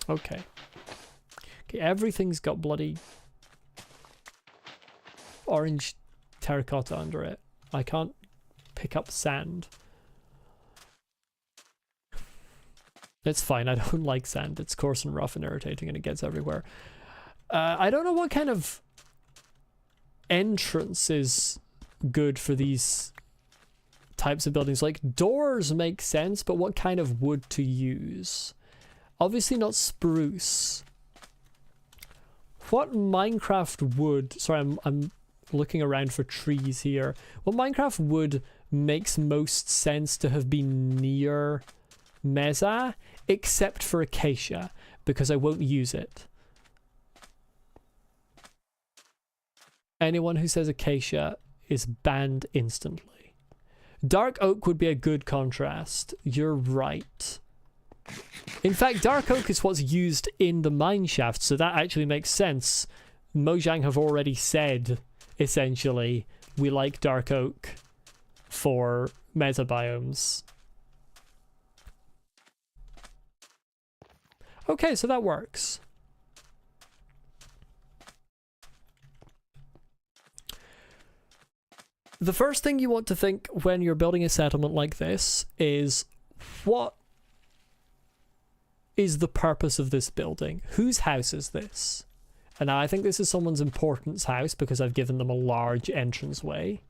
Okay. Okay, everything's got bloody orange terracotta under it. I can't pick up sand. It's fine, I don't like sand. It's coarse and rough and irritating and it gets everywhere. I don't know what kind of entrance is good for these types of buildings. Like, doors make sense, but what kind of wood to use? Obviously not spruce. What Minecraft wood... Sorry, I'm looking around for trees here. What Minecraft wood makes most sense to have been near Mesa, except for acacia, because I won't use it. Anyone who says acacia is banned instantly. Dark oak would be a good contrast. You're right. In fact, dark oak is what's used in the mine shaft, so that actually makes sense. Mojang have already said, essentially, we like dark oak for meta biomes. Okay, so that works. The first thing you want to think when you're building a settlement like this is, what is the purpose of this building? Whose house is this? And I think this is someone's importance house because I've given them a large entranceway.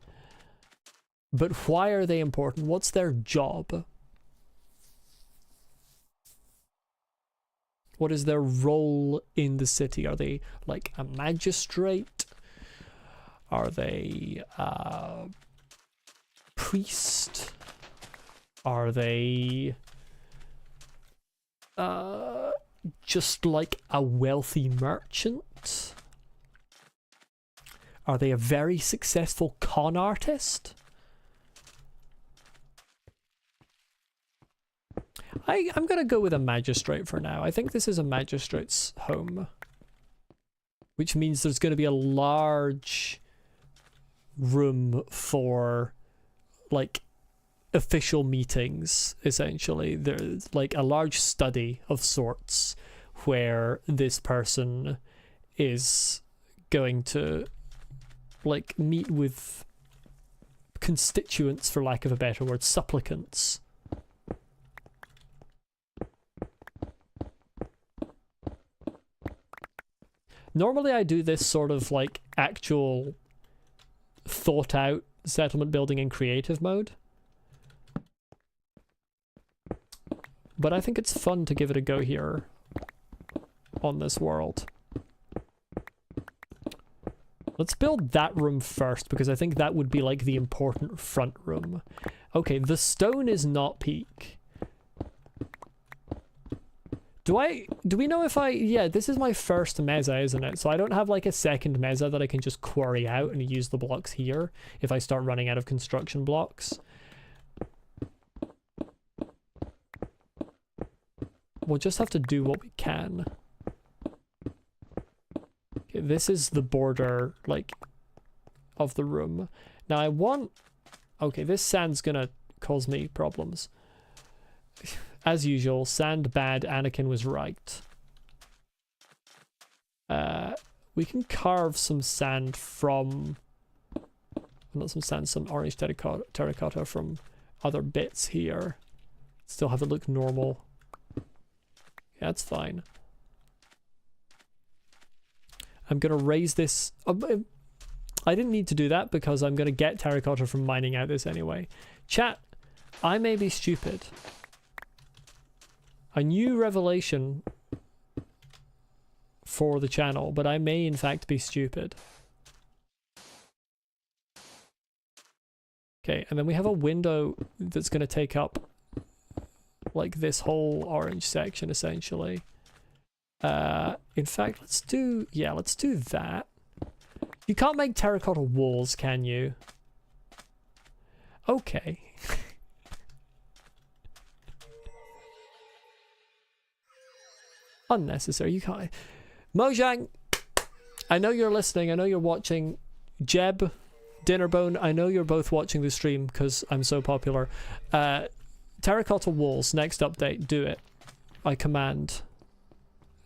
But why are they important? What's their job? What is their role in the city? Are they like a magistrate? Are they a priest? Are they just like a wealthy merchant? Are they a very successful con artist? I'm gonna go with a magistrate for now. I think this is a magistrate's home, which means there's going to be a large room for like official meetings. Essentially, there's like a large study of sorts where this person is going to like meet with constituents, for lack of a better word, supplicants. Normally I do this sort of like actual thought out settlement building in creative mode, but I think it's fun to give it a go here on this world. Let's build that room first because I think that would be like the important front room. Okay, the stone is not peak. Do we know if yeah, this is my first mesa, isn't it? So I don't have like a second mesa that I can just quarry out and use the blocks here if I start running out of construction blocks. We'll just have to do what we can. Okay, this is the border, like, of the room. Now I want... Okay, this sand's gonna cause me problems. As usual, sand bad, Anakin was right. We can carve some sand from... Not some sand, some orange terracotta from other bits here. Still have it look normal. Yeah, that's fine. I'm gonna raise this... I didn't need to do that because I'm gonna get terracotta from mining out this anyway. Chat, I may be stupid. A new revelation for the channel, but I may in fact be stupid. Okay, and then we have a window that's going to take up like this whole orange section essentially. In fact, let's do that. You can't make terracotta walls, can you? Okay. Unnecessary. You can't. Mojang, I know you're listening. I know you're watching. Jeb, Dinnerbone, I know you're both watching the stream because I'm so popular. Terracotta walls, next update. Do it. I command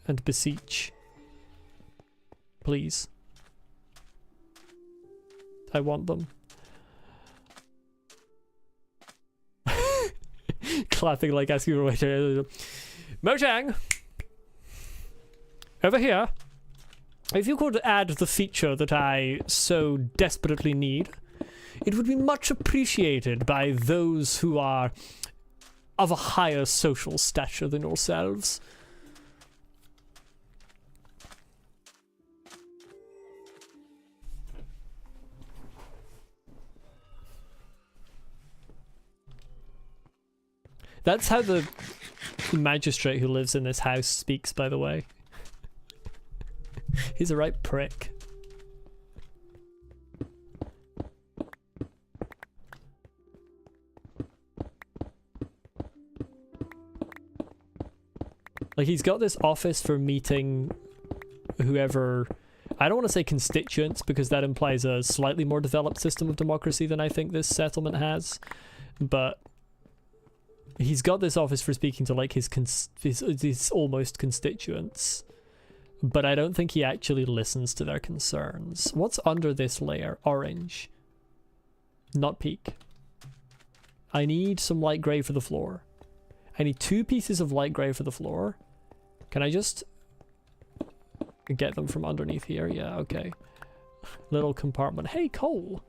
and beseech. Please. I want them. Clapping like asking for a waiter. Mojang! Over here. If you could add the feature that I so desperately need, it would be much appreciated by those who are of a higher social stature than yourselves. That's how the magistrate who lives in this house speaks, by the way. He's a right prick. Like, he's got this office for meeting whoever... I don't want to say constituents, because that implies a slightly more developed system of democracy than I think this settlement has. But he's got this office for speaking to, like, his almost constituents. But I don't think he actually listens to their concerns. What's under this layer? Orange. Not peak. I need some light grey for the floor. I need 2 pieces of light grey for the floor. Can I just get them from underneath here? Yeah, okay. Little compartment. Hey, coal!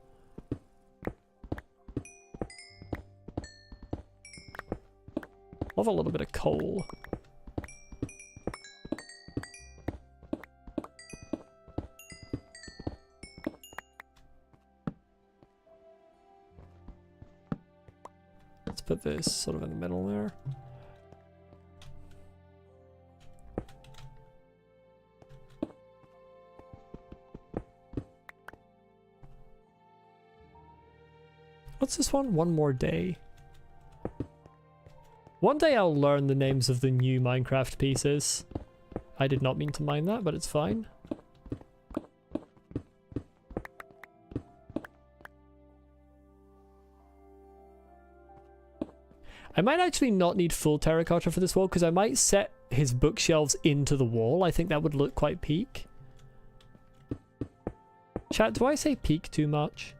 Love a little bit of coal. Let's put this sort of in the middle there. What's this one? One more day. One day I'll learn the names of the new Minecraft pieces. I did not mean to mind that, but it's fine. I might actually not need full terracotta for this wall, because I might set his bookshelves into the wall. I think that would look quite peak. Chat, do I say peak too much?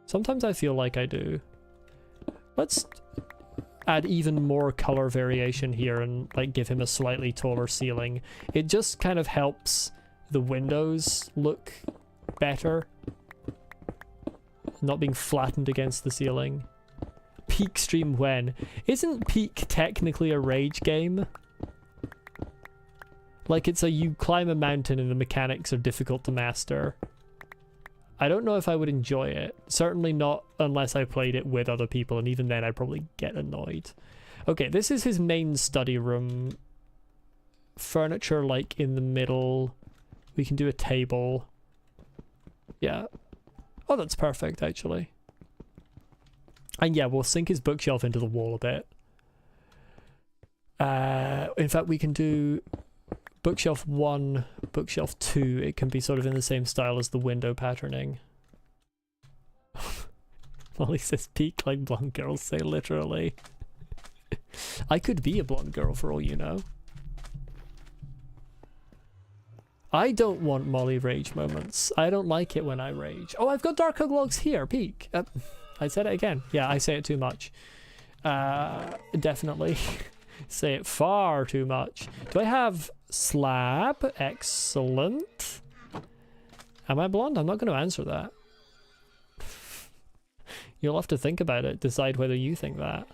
Sometimes I feel like I do. Let's add even more color variation here and like give him a slightly taller ceiling. It just kind of helps the windows look better. Not being flattened against the ceiling. Peak stream when? Isn't Peak technically a rage game? Like, it's a you climb a mountain and the mechanics are difficult to master. I don't know if I would enjoy it. Certainly not unless I played it with other people, and even then I'd probably get annoyed. Okay, this is his main study room. Furniture, like, in the middle. We can do a table. Yeah. Oh, that's perfect, actually. And yeah, we'll sink his bookshelf into the wall a bit. In fact, we can do bookshelf 1, bookshelf 2. It can be sort of in the same style as the window patterning. Molly says peak like blonde girls say, literally. I could be a blonde girl for all you know. I don't want Molly rage moments. I don't like it when I rage. Oh, I've got dark oak logs here, peak. I said it again. Yeah, I say it too much. Definitely. Say it far too much. Do I have slab? Excellent. Am I blonde? I'm not going to answer that. You'll have to think about it, decide whether you think that.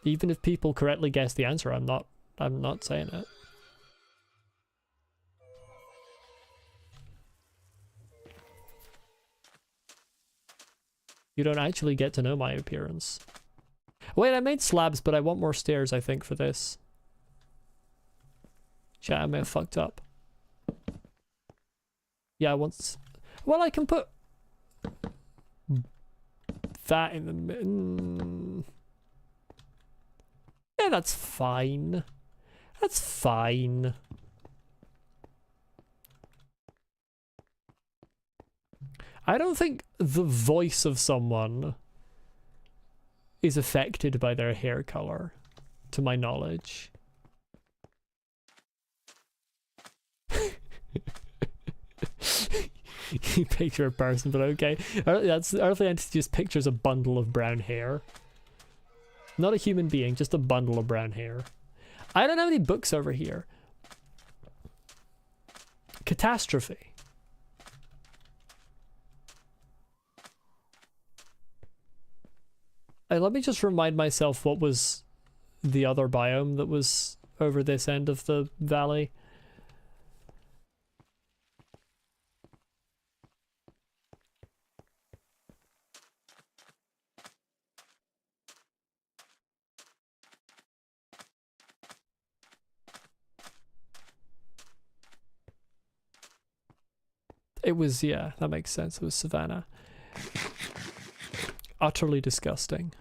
Even if people correctly guess the answer, I'm not saying it. You don't actually get to know my appearance. Wait, I made slabs, but I want more stairs, I think, for this. Chat, I may have fucked up. Yeah, I want... Well, I can put... that in the... Yeah, that's fine. That's fine. I don't think the voice of someone is affected by their hair color, to my knowledge. You picture a person, but okay. That's Earthly Entity just pictures a bundle of brown hair. Not a human being, just a bundle of brown hair. I don't have any books over here. Catastrophe. Let me just remind myself what was the other biome that was over this end of the valley. It was, yeah, that makes sense. It was Savannah. Utterly disgusting.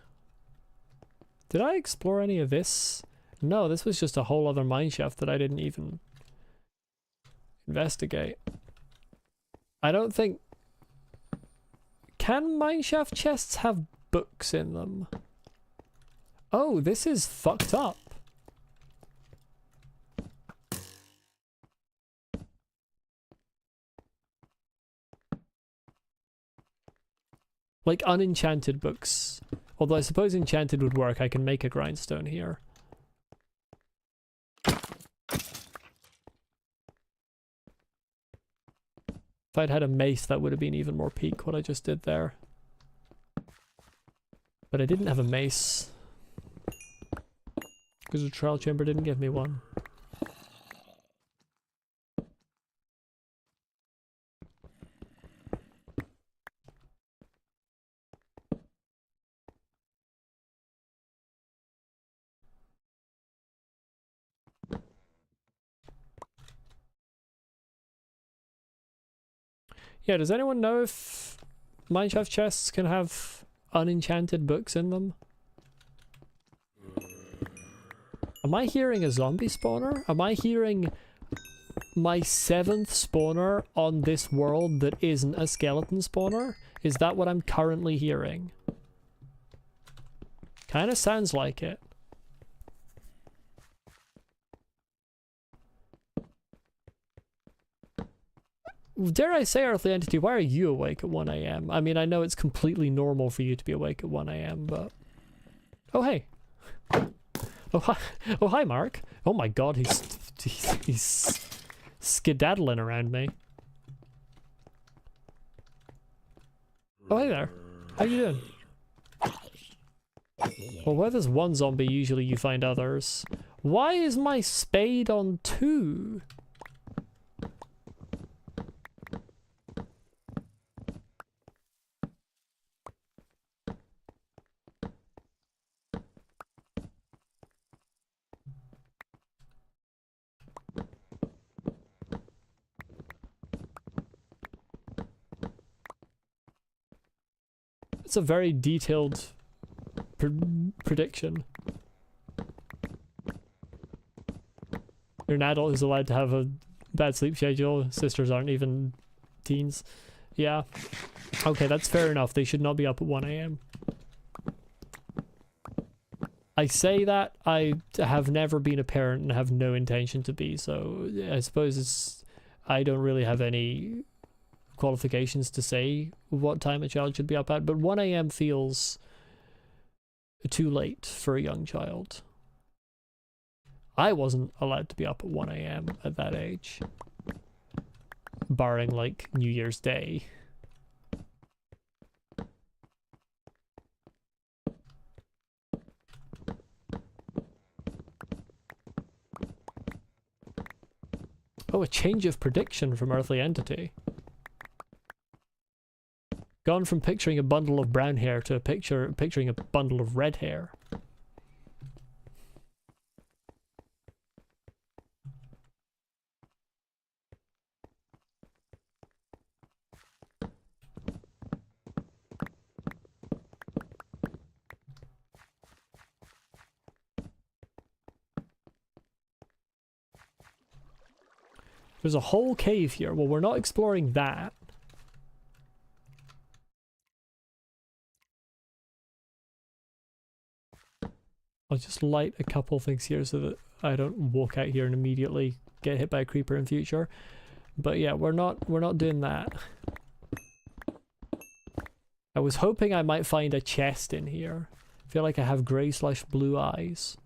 Did I explore any of this? No, this was just a whole other mineshaft that I didn't even investigate. I don't think... Can mineshaft chests have books in them? Oh, this is fucked up. Like unenchanted books. Although I suppose enchanted would work. I can make a grindstone here. If I'd had a mace, that would have been even more peak what I just did there. But I didn't have a mace. Because the trial chamber didn't give me one. Yeah, does anyone know if mineshaft chests can have unenchanted books in them? Am I hearing a zombie spawner? Am I hearing my 7th spawner on this world that isn't a skeleton spawner? Is that what I'm currently hearing? Kinda sounds like it. Dare I say, Earthly Entity, why are you awake at 1 AM? I mean, I know it's completely normal for you to be awake at 1 AM, but... Oh, hey. Oh, hi. Oh, hi, Mark. Oh my god, he's skedaddling around me. Oh, hey there. How you doing? Well, where there's one zombie, usually you find others. Why is my spade on 2? It's a very detailed prediction. You're an adult who's allowed to have a bad sleep schedule. Sisters aren't even teens. Yeah. Okay, that's fair enough. They should not be up at 1 AM. I say that, I have never been a parent and have no intention to be, so I suppose it's... I don't really have any qualifications to say what time a child should be up at, but 1 AM feels too late for a young child. I wasn't allowed to be up at 1 AM at that age, barring like New Year's Day. Oh, a change of prediction from Earthly Entity. Gone from picturing a bundle of brown hair to picturing a bundle of red hair. There's a whole cave here. Well, we're not exploring that. I'll just light a couple things here so that I don't walk out here and immediately get hit by a creeper in future. But yeah, we're not doing that. I was hoping I might find a chest in here. I feel like I have grey/blue eyes.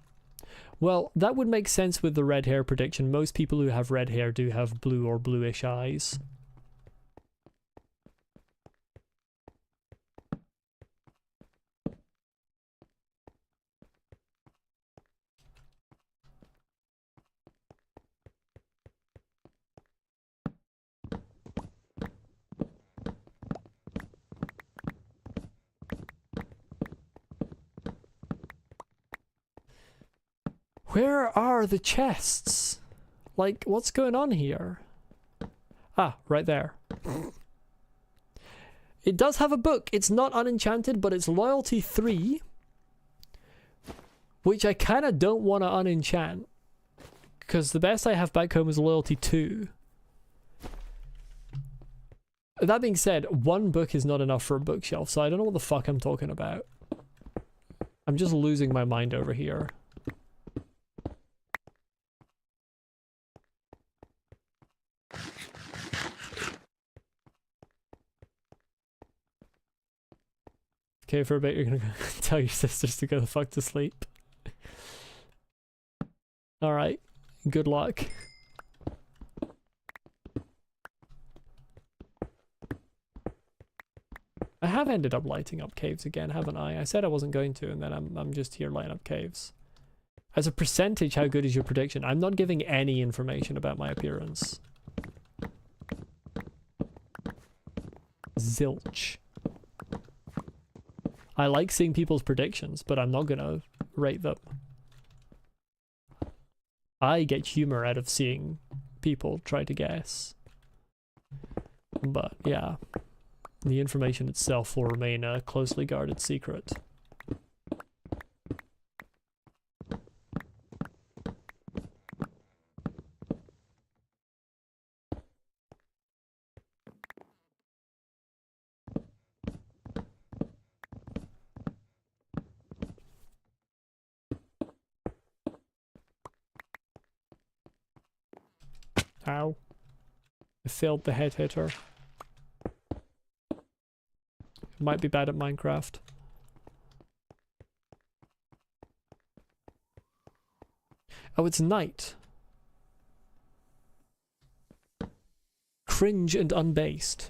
Well, that would make sense with the red hair prediction. Most people who have red hair do have blue or bluish eyes. Where are the chests? Like, what's going on here? Ah, right there. It does have a book. It's not unenchanted, but it's loyalty 3. Which I kind of don't want to unenchant. Because the best I have back home is loyalty 2. That being said, one book is not enough for a bookshelf, so I don't know what the fuck I'm talking about. I'm just losing my mind over here. Okay, for a bit you're gonna tell your sisters to go the fuck to sleep. Alright, good luck. I have ended up lighting up caves again, haven't I? I said I wasn't going to, and then I'm just here lighting up caves. As a percentage, how good is your prediction? I'm not giving any information about my appearance. Zilch. I like seeing people's predictions, but I'm not gonna rate them. I get humor out of seeing people try to guess. But yeah, the information itself will remain a closely guarded secret. Ow. I failed the head hitter. Might be bad at Minecraft. Oh, it's night. Cringe and unbased.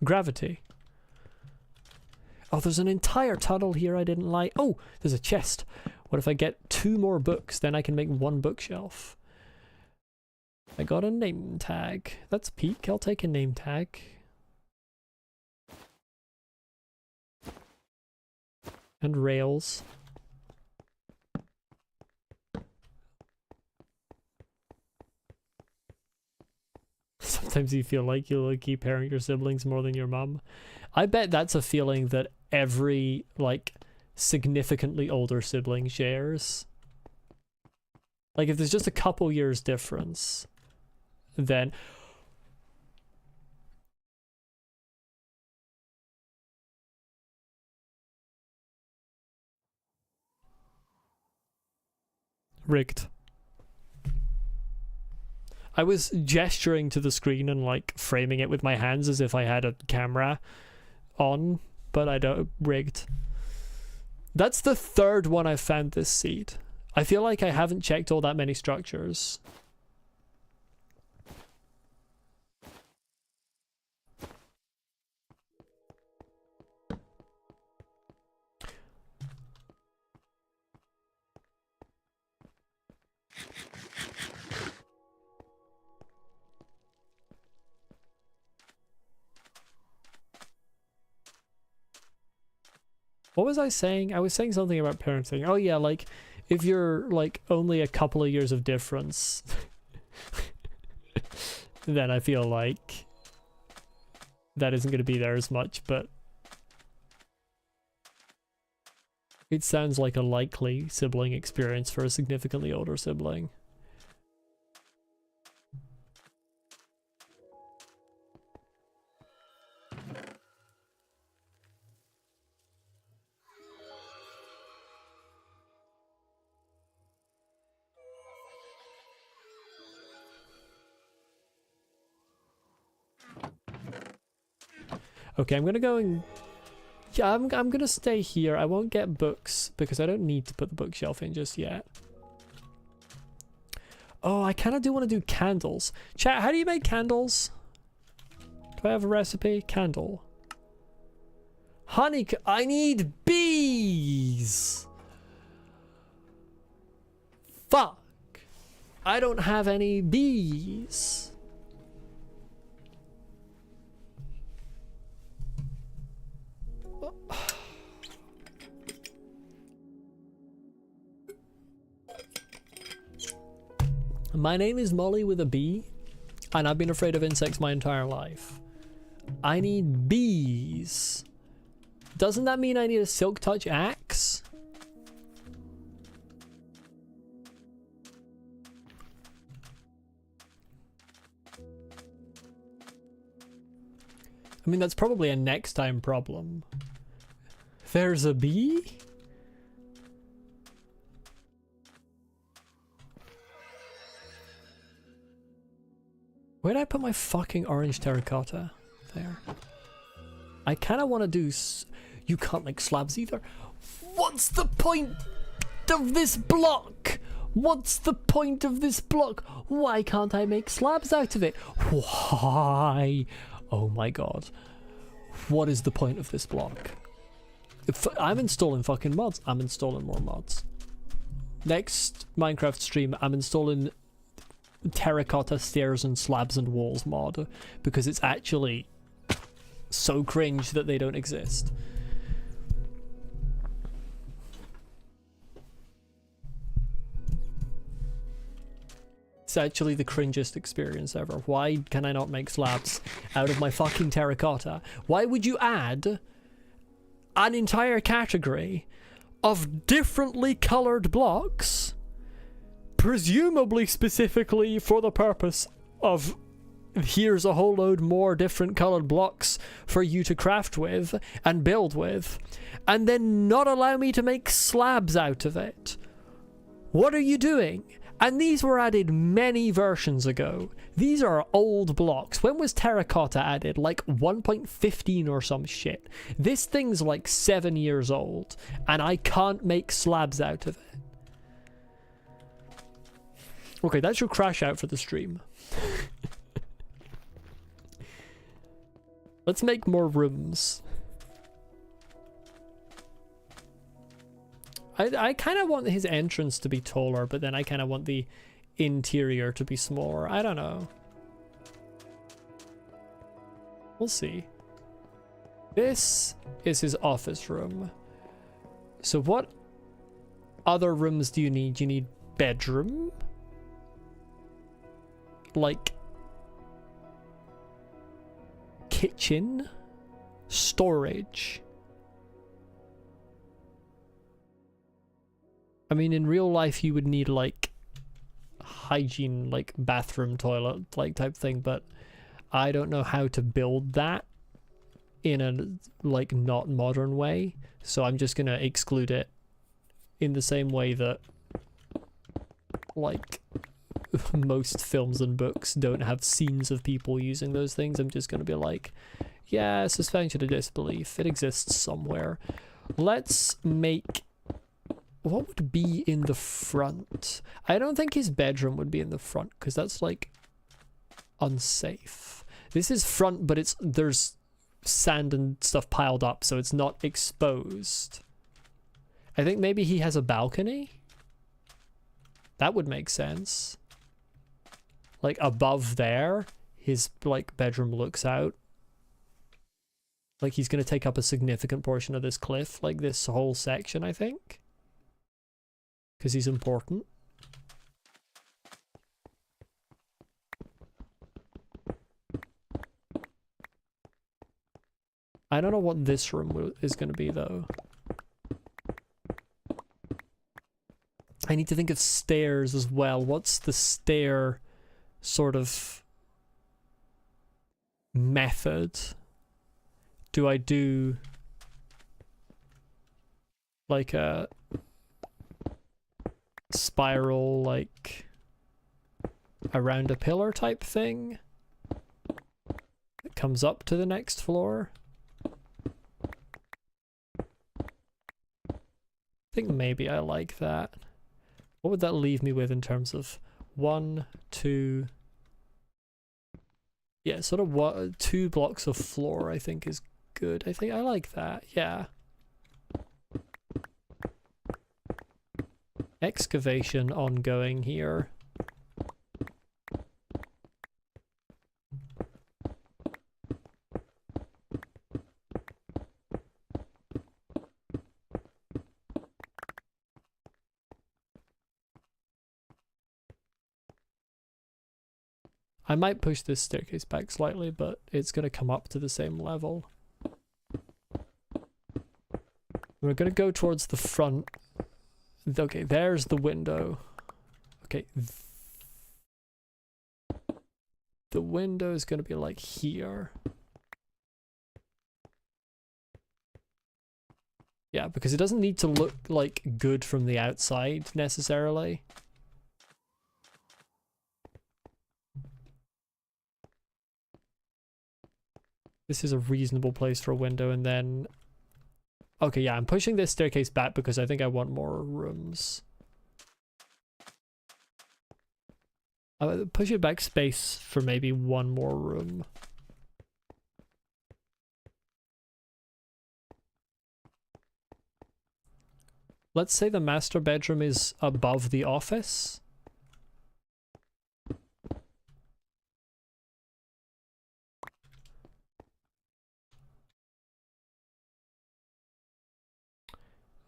Gravity. Oh, there's an entire tunnel here I didn't like. Oh, there's a chest. What if I get 2 more books? Then I can make 1 bookshelf. I got a name tag. That's peak. I'll take a name tag. And rails. Sometimes you feel like you low-key parent your siblings more than your mum. I bet that's a feeling that every, like, significantly older sibling shares. Like, if there's just a couple years difference, then... Rigged. I was gesturing to the screen and, like, framing it with my hands as if I had a camera on, but I don't. Rigged. That's the 3rd one I've found this seed. I feel like I haven't checked all that many structures. What was I saying? I was saying something about parenting. Oh yeah, like if you're like only a couple of years of difference, then I feel like that isn't going to be there as much, but it sounds like a likely sibling experience for a significantly older sibling. Okay, I'm gonna go and... Yeah, I'm gonna stay here. I won't get books because I don't need to put the bookshelf in just yet. Oh, I kind of do want to do candles. Chat, how do you make candles? Do I have a recipe? Candle. Honey, I need bees! Fuck! I don't have any bees. My name is Molly with a B, and I've been afraid of insects my entire life. I need bees. Doesn't that mean I need a silk touch axe? I mean, that's probably a next time problem. There's a bee? Where did I put my fucking orange terracotta? There. I kind of want to do... You can't make slabs either. What's the point of this block? What's the point of this block? Why can't I make slabs out of it? Why? Oh my god. What is the point of this block? I'm installing fucking mods. I'm installing more mods. Next Minecraft stream, I'm installing terracotta stairs and slabs and walls mod because it's actually so cringe that they don't exist. It's actually the cringest experience ever. Why can I not make slabs out of my fucking terracotta? Why would you add an entire category of differently colored blocks, presumably specifically for the purpose of here's a whole load more different colored blocks for you to craft with and build with, and then not allow me to make slabs out of it? What are you doing? And these were added many versions ago. These are old blocks. When was terracotta added? Like 1.15 or some shit. This thing's like 7 years old, and I can't make slabs out of it. Okay, that should crash out for the stream. Let's make more rooms. I kind of want his entrance to be taller, but then I kind of want the interior to be smaller. I don't know. We'll see. This is his office room. So what other rooms do you need? You need bedroom? Like kitchen? Storage? I mean, in real life, you would need, like, hygiene, like, bathroom, toilet, like, type thing, but I don't know how to build that in a, like, not modern way, so I'm just gonna exclude it in the same way that, like, most films and books don't have scenes of people using those things. I'm just gonna be like, yeah, suspension of disbelief. It exists somewhere. Let's make... What would be in the front? I don't think his bedroom would be in the front because that's like unsafe. This is front, but there's sand and stuff piled up, so it's not exposed. I think maybe he has a balcony. That would make sense. Like above there, his like bedroom looks out. Like, he's going to take up a significant portion of this cliff, like this whole section, I think. Because he's important. I don't know what this room is going to be, though. I need to think of stairs as well. What's the stair sort of method? Do I do like a spiral, like around a pillar type thing that comes up to the next floor? I think maybe I like that. What would that leave me with in terms of 1, 2... Yeah, sort of 2 blocks of floor I think is good. I think I like that, yeah. Excavation ongoing here. I might push this staircase back slightly, but it's going to come up to the same level. We're going to go towards the front. Okay, there's the window. Okay. The window is going to be like here. Yeah, because it doesn't need to look like good from the outside necessarily. This is a reasonable place for a window, and then... Okay, yeah, I'm pushing this staircase back because I think I want more rooms. I'll push it back space for maybe one more room. Let's say the master bedroom is above the office.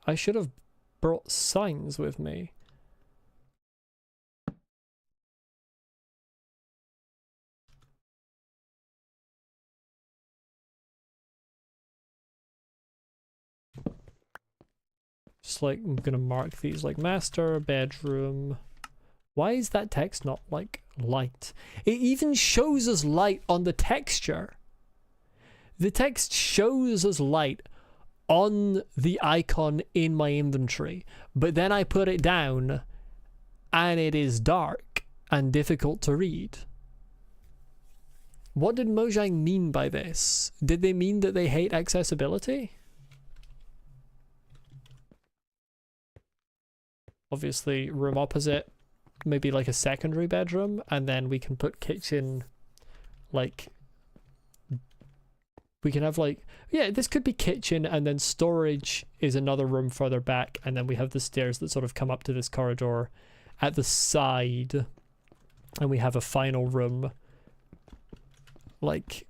I should have brought signs with me. Just like, I'm gonna mark these like master bedroom. Why is that text not like light? It even shows us light on the texture. The text shows us light on the icon in my inventory, but then I put it down and it is dark and difficult to read. What did Mojang mean by this? Did they mean that they hate accessibility? Obviously, room opposite, maybe like a secondary bedroom, and then we can put kitchen, like, we can have like, yeah, this could be kitchen, and then storage is another room further back, and then we have the stairs that sort of come up to this corridor at the side, and we have a final room, like,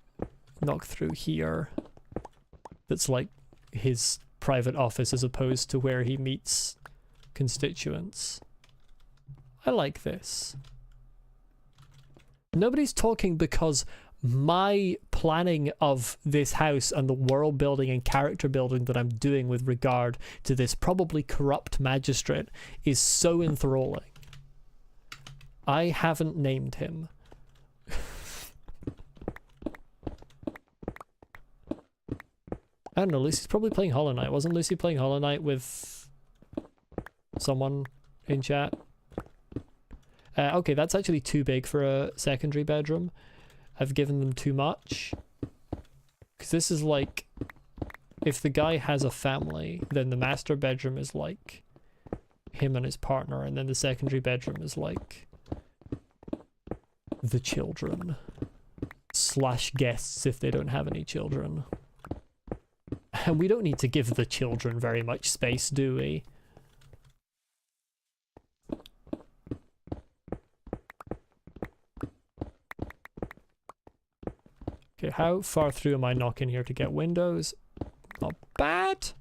knock through here, that's like his private office as opposed to where he meets constituents. I like this. Nobody's talking because my planning of this house and the world building and character building that I'm doing with regard to this probably corrupt magistrate is so enthralling. I haven't named him. I don't know, Lucy's probably playing Hollow Knight. Wasn't Lucy playing Hollow Knight with someone in chat? Okay, that's actually too big for a secondary bedroom. I've given them too much. Because this is like, if the guy has a family, then the master bedroom is like him and his partner, and then the secondary bedroom is like the children / guests if they don't have any children. And we don't need to give the children very much space, do we? Okay, Okay, how far through am I knocking here to get windows? Not bad.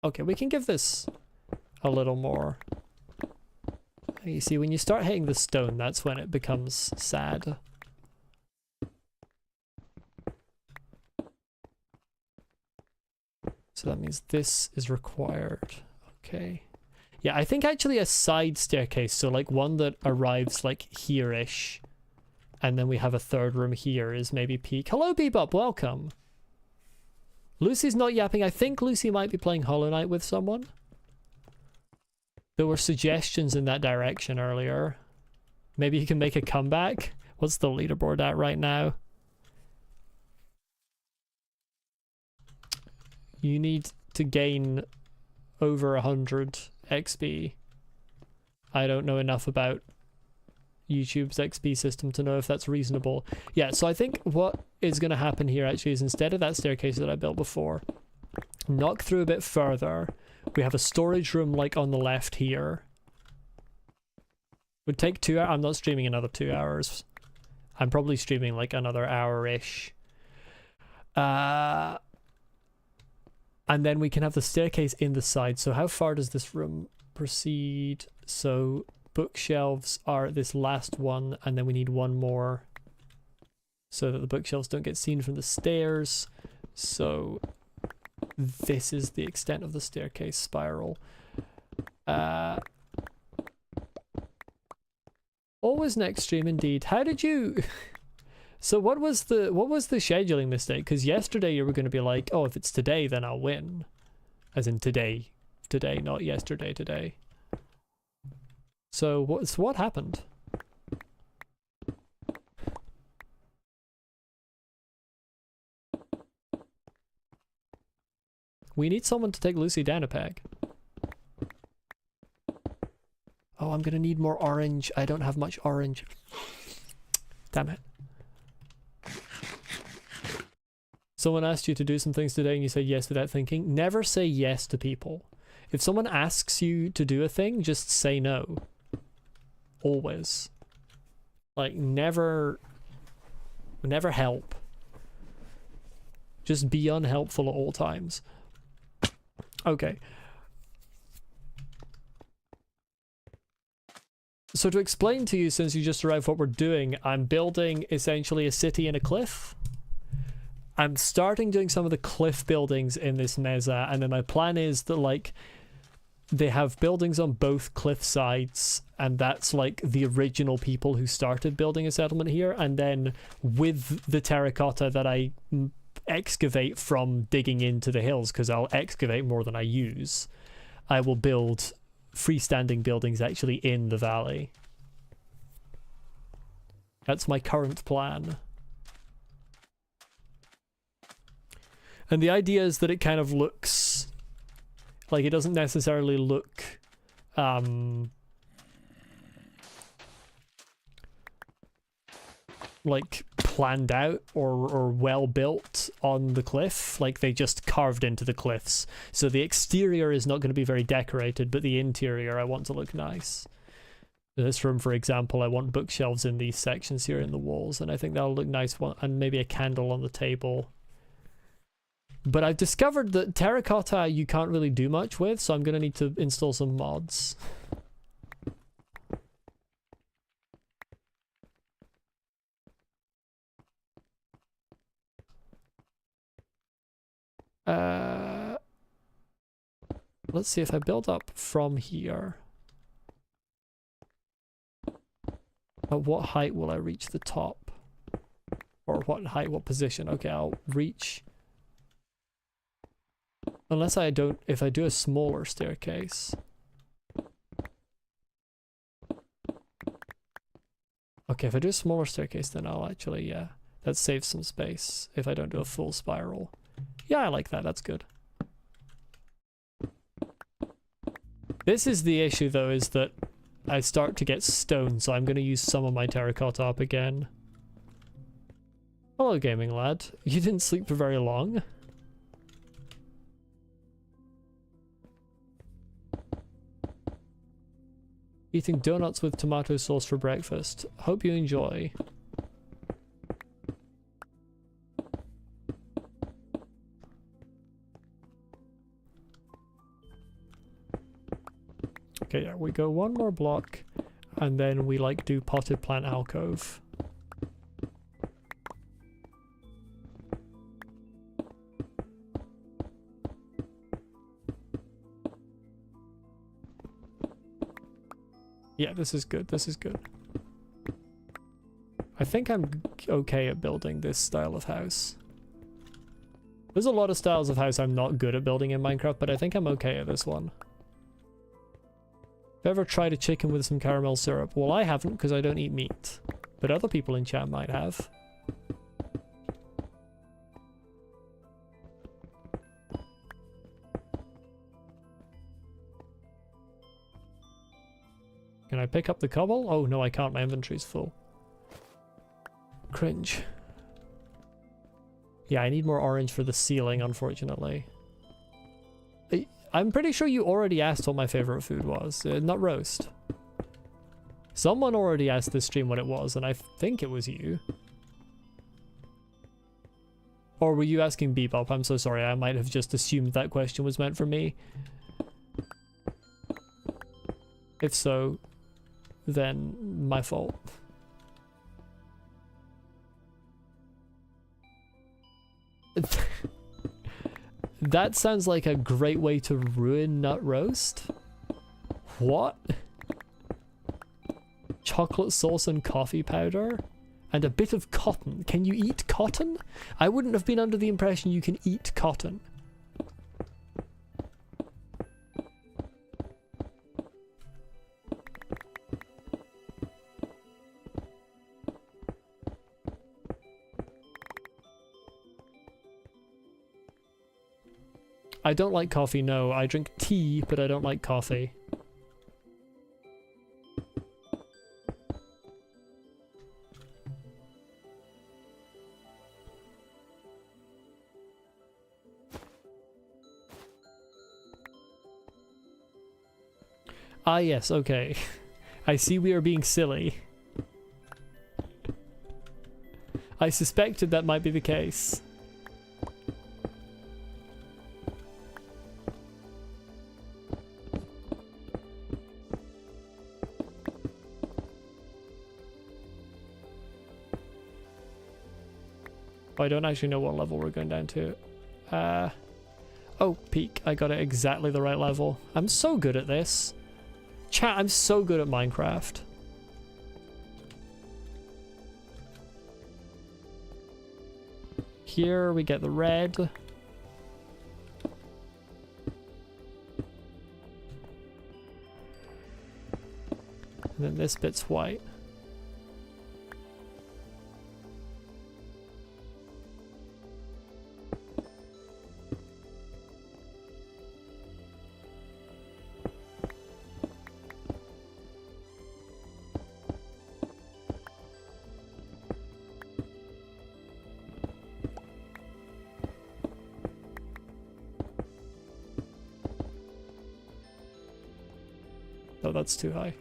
Okay, we can give this a little more. You see, when you start hitting the stone, that's when it becomes sad. So that means this is required. Okay. Yeah, I think actually a side staircase, so like one that arrives like here-ish, and then we have a third room here is maybe peak. Hello, Bebop, welcome. Lucy's not yapping. I think Lucy might be playing Hollow Knight with someone. There were suggestions in that direction earlier. Maybe you can make a comeback. What's the leaderboard at right now? You need to gain over 100 XP. I don't know enough about YouTube's XP system to know if that's reasonable. Yeah, so I think what is going to happen here actually is instead of that staircase that I built before, knock through a bit further. We have a storage room like on the left here. Would take 2 hours. I'm not streaming another 2 hours. I'm probably streaming like another hour-ish. And then we can have the staircase in the side. So how far does this room proceed? So bookshelves are this last one, and then we need one more so that the bookshelves don't get seen from the stairs. So this is the extent of the staircase spiral. Always next stream indeed. How did you so what was the scheduling mistake? Because yesterday you were going to be like, oh, if it's today then I'll win, as in today, not yesterday, today. So what happened? We need someone to take Lucy down a peg. Oh, I'm gonna need more orange. I don't have much orange. Damn it. Someone asked you to do some things today and you said yes without thinking. Never say yes to people. If someone asks you to do a thing, just say no. Always. Like, never help. Just be unhelpful at all times. Okay. So to explain to you, since you just arrived, what we're doing, I'm building essentially a city in a cliff. I'm starting doing some of the cliff buildings in this mesa, and then my plan is that, like, they have buildings on both cliff sides, and that's like the original people who started building a settlement here, and then with the terracotta that I excavate from digging into the hills, because I'll excavate more than I use, I will build freestanding buildings actually in the valley. That's my current plan. And the idea is that it kind of looks like, it doesn't necessarily look like planned out or well built on the cliff. Like, they just carved into the cliffs. So the exterior is not going to be very decorated, but the interior I want to look nice. This room, for example, I want bookshelves in these sections here in the walls, and I think that'll look nice, and maybe a candle on the table. But I've discovered that terracotta you can't really do much with, so I'm going to need to install some mods. Let's see if I build up from here. At what height will I reach the top? Or what height, what position? Okay, I'll reach... Unless I don't... If I do a smaller staircase... Okay, if I do a smaller staircase, then I'll actually, yeah, that saves some space if I don't do a full spiral. Yeah, I like that. That's good. This is the issue, though, is that I start to get stone, so I'm going to use some of my terracotta up again. Hello, gaming lad. You didn't sleep for very long. Eating donuts with tomato sauce for breakfast. Hope you enjoy. Okay, yeah, we go one more block, and then we like do potted plant alcove. Yeah, this is good, this is good. I think I'm okay at building this style of house. There's a lot of styles of house I'm not good at building in Minecraft, but I think I'm okay at this one. Have you ever tried a chicken with some caramel syrup? Well, I haven't because I don't eat meat, but other people in chat might have. Can I pick up the cobble? Oh no, I can't. My inventory's full. Cringe. Yeah, I need more orange for the ceiling, unfortunately. I'm pretty sure you already asked what my favorite food was. Not roast. Someone already asked this stream what it was, and I think it was you. Or were you asking Bebop? I'm so sorry, I might have just assumed that question was meant for me. If so, then my fault. That sounds like a great way to ruin nut roast. What? Chocolate sauce and coffee powder? And a bit of cotton. Can you eat cotton? I wouldn't have been under the impression you can eat cotton. I don't like coffee, no. I drink tea, but I don't like coffee. Ah yes, okay. I see we are being silly. I suspected that might be the case. I don't actually know what level we're going down to. Oh, peak. I got it exactly the right level. I'm so good at this. Chat, I'm so good at Minecraft. Here we get the red. And then this bit's white. Oh, that's too high.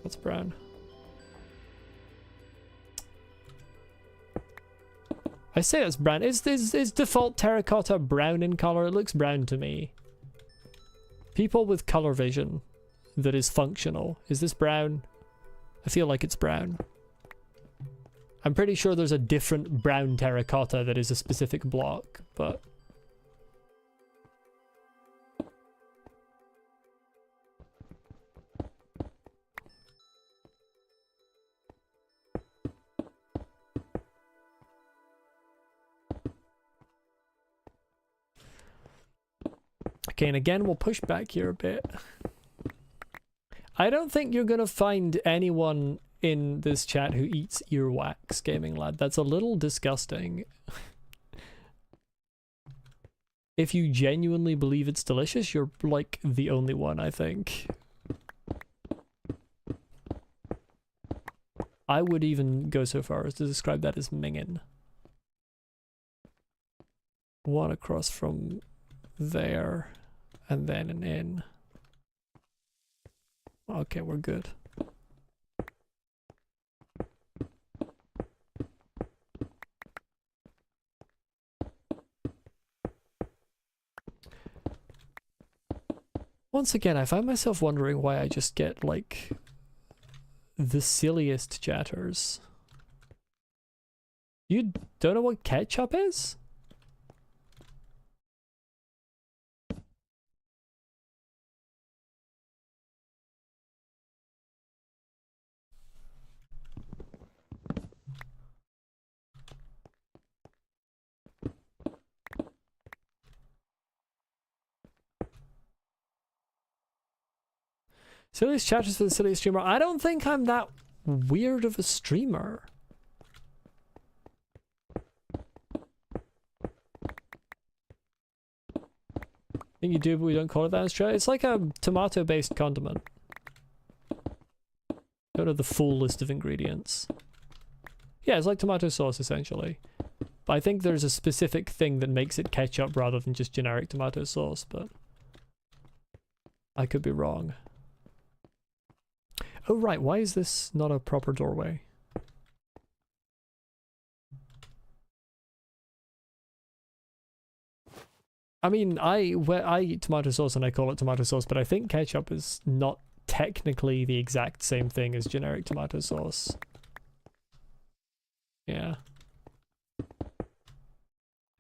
That's brown. I say it's brown. Is default terracotta brown in color? It looks brown to me. People with color vision that is functional. Is this brown? I feel like it's brown. I'm pretty sure there's a different brown terracotta that is a specific block, but... Okay, and again, we'll push back here a bit. I don't think you're gonna find anyone in this chat who eats earwax, gaming lad. That's a little disgusting. If you genuinely believe it's delicious, you're like the only one, I think. I would even go so far as to describe that as minging. One across from there, and then an in. Okay, we're good. Once again, I find myself wondering why I just get, like, the silliest chatters. You don't know what ketchup is? Silliest chatters for the silliest streamer. I don't think I'm that weird of a streamer. I think you do, but we don't call it that in Australia. It's like a tomato-based condiment. Don't know the full list of ingredients. Yeah, it's like tomato sauce, essentially. But I think there's a specific thing that makes it ketchup rather than just generic tomato sauce, but I could be wrong. Oh right, why is this not a proper doorway? I mean, I eat tomato sauce and I call it tomato sauce, but I think ketchup is not technically the exact same thing as generic tomato sauce. Yeah. I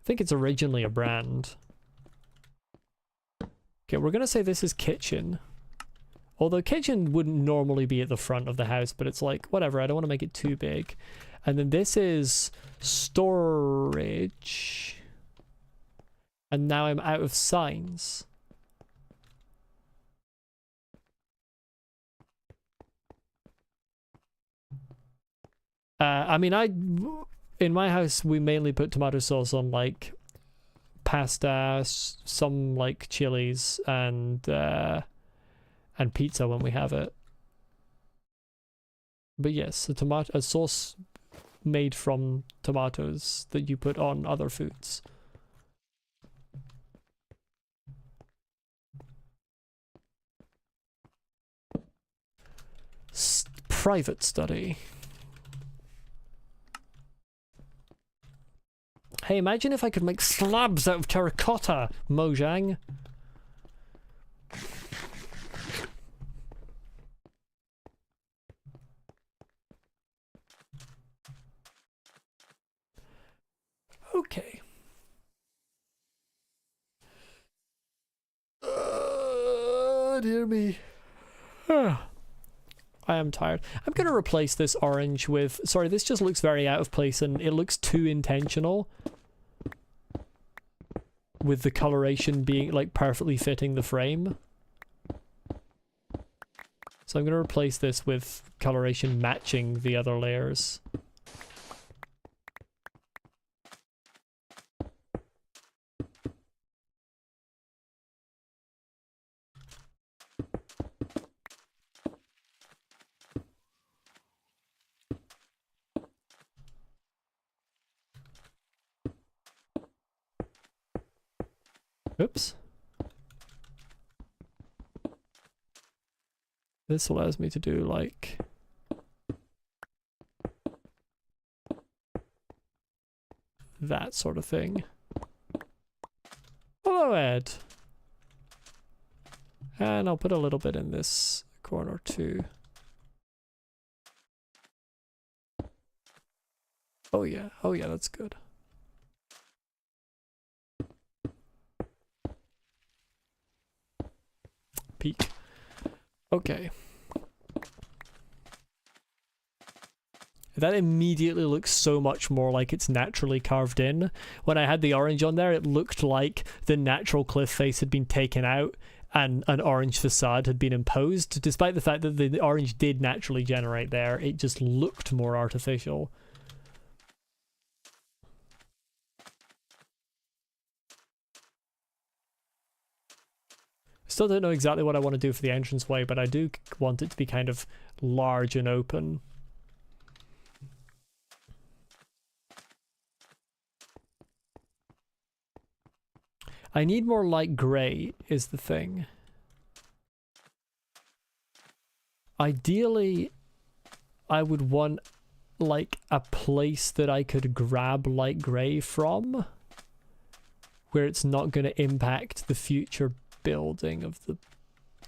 think it's originally a brand. Okay, we're gonna say this is kitchen. Although kitchen wouldn't normally be at the front of the house, but it's like, whatever, I don't want to make it too big. And then this is storage. And now I'm out of signs. I mean, in my house, we mainly put tomato sauce on, like, pasta, some, like, chilies, and pizza when we have it. But yes, a sauce made from tomatoes that you put on other foods. Private study. Hey, imagine if I could make slabs out of terracotta, Mojang. Okay. Dear me. I am tired. I'm going to replace this orange with... Sorry, this just looks very out of place and it looks too intentional. With the coloration being, like, perfectly fitting the frame. So I'm going to replace this with coloration matching the other layers. Oops. This allows me to do, like... that sort of thing. Hello, Ed. And I'll put a little bit in this corner too. Oh yeah, that's good. Peak. Okay. That immediately looks so much more like it's naturally carved in. When I had the orange on there, it looked like the natural cliff face had been taken out and an orange facade had been imposed. Despite the fact that the orange did naturally generate there, it just looked more artificial. Still don't know exactly what I want to do for the entranceway, but I do want it to be kind of large and open. I need more light grey is the thing. Ideally, I would want like a place that I could grab light grey from, where it's not going to impact the future building of the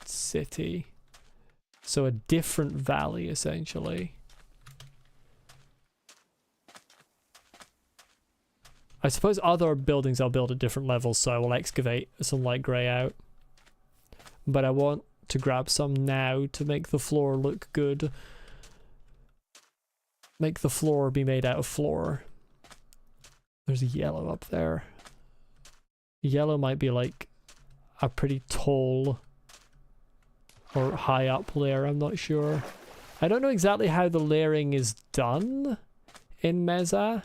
city. So a different valley, essentially. I suppose other buildings I'll build at different levels, so I will excavate some light grey out. But I want to grab some now to make the floor look good. Make the floor be made out of floor. There's a yellow up there. Yellow might be like a pretty tall or high up layer, I'm not sure. I don't know exactly how the layering is done in Mesa.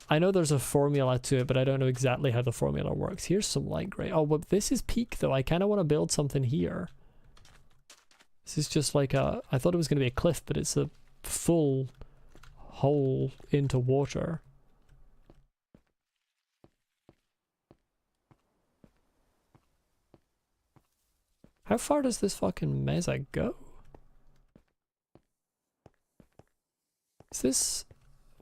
I know there's a formula to it, but I don't know exactly how the formula works. Here's some light grey. Oh, but this is peak though. I kind of want to build something here. This is just like a... I thought it was going to be a cliff, but it's a full hole into water. How far does this fucking mesa go? Is this...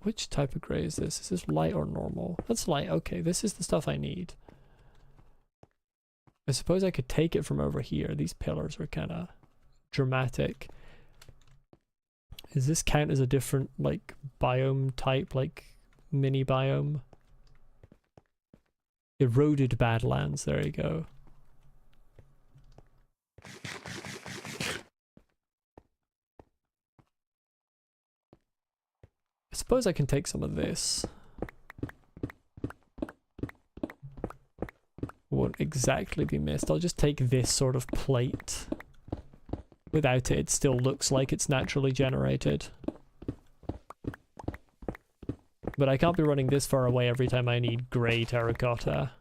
Which type of grey is this? Is this light or normal? That's light. Okay, this is the stuff I need. I suppose I could take it from over here. These pillars are kind of dramatic. Does this count as a different, like, biome type, like, mini biome? Eroded Badlands, there you go. I suppose I can take some of this. Won't exactly be missed. I'll just take this sort of plate. Without it, it still looks like it's naturally generated. But I can't be running this far away every time I need grey terracotta.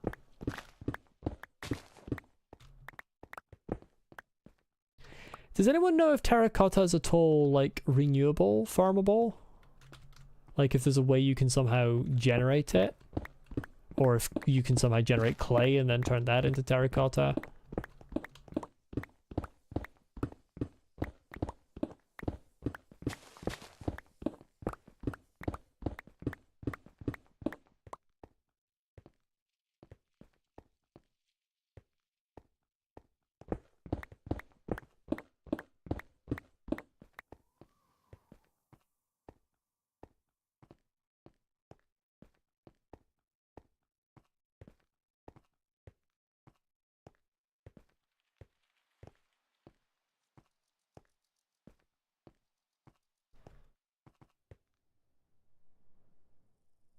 Does anyone know if terracotta is at all, like, renewable, farmable? Like, if there's a way you can somehow generate it? Or if you can somehow generate clay and then turn that into terracotta?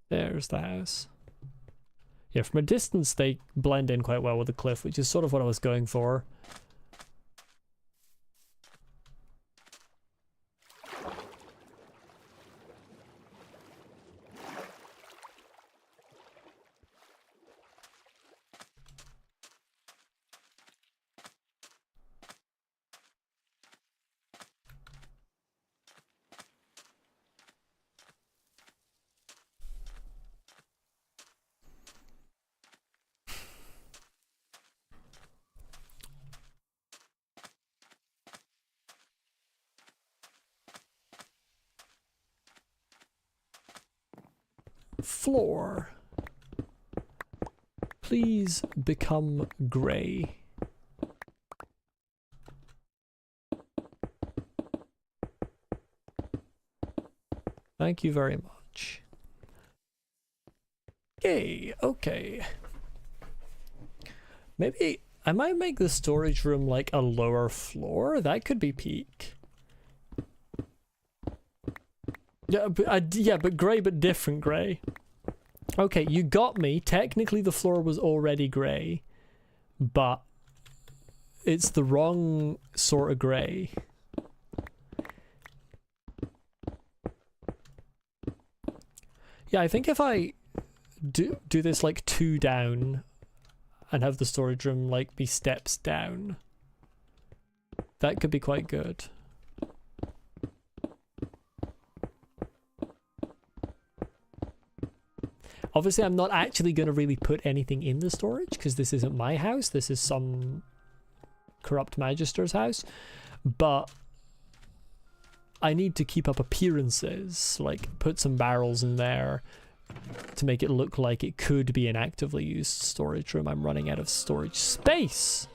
There's the house. Yeah, from a distance they blend in quite well with the cliff, which is sort of what I was going for. Floor. Please become grey. Thank you very much. Yay, okay. Maybe I might make the storage room like a lower floor. That could be peak. Yeah, but grey, but different grey. Okay, you got me. Technically the floor was already grey, but it's the wrong sort of grey. Yeah, I think if I do this like 2 down and have the storage room like be steps down, that could be quite good. Obviously, I'm not actually going to really put anything in the storage because this isn't my house. This is some corrupt magister's house. But I need to keep up appearances, like put some barrels in there to make it look like it could be an actively used storage room. I'm running out of storage space.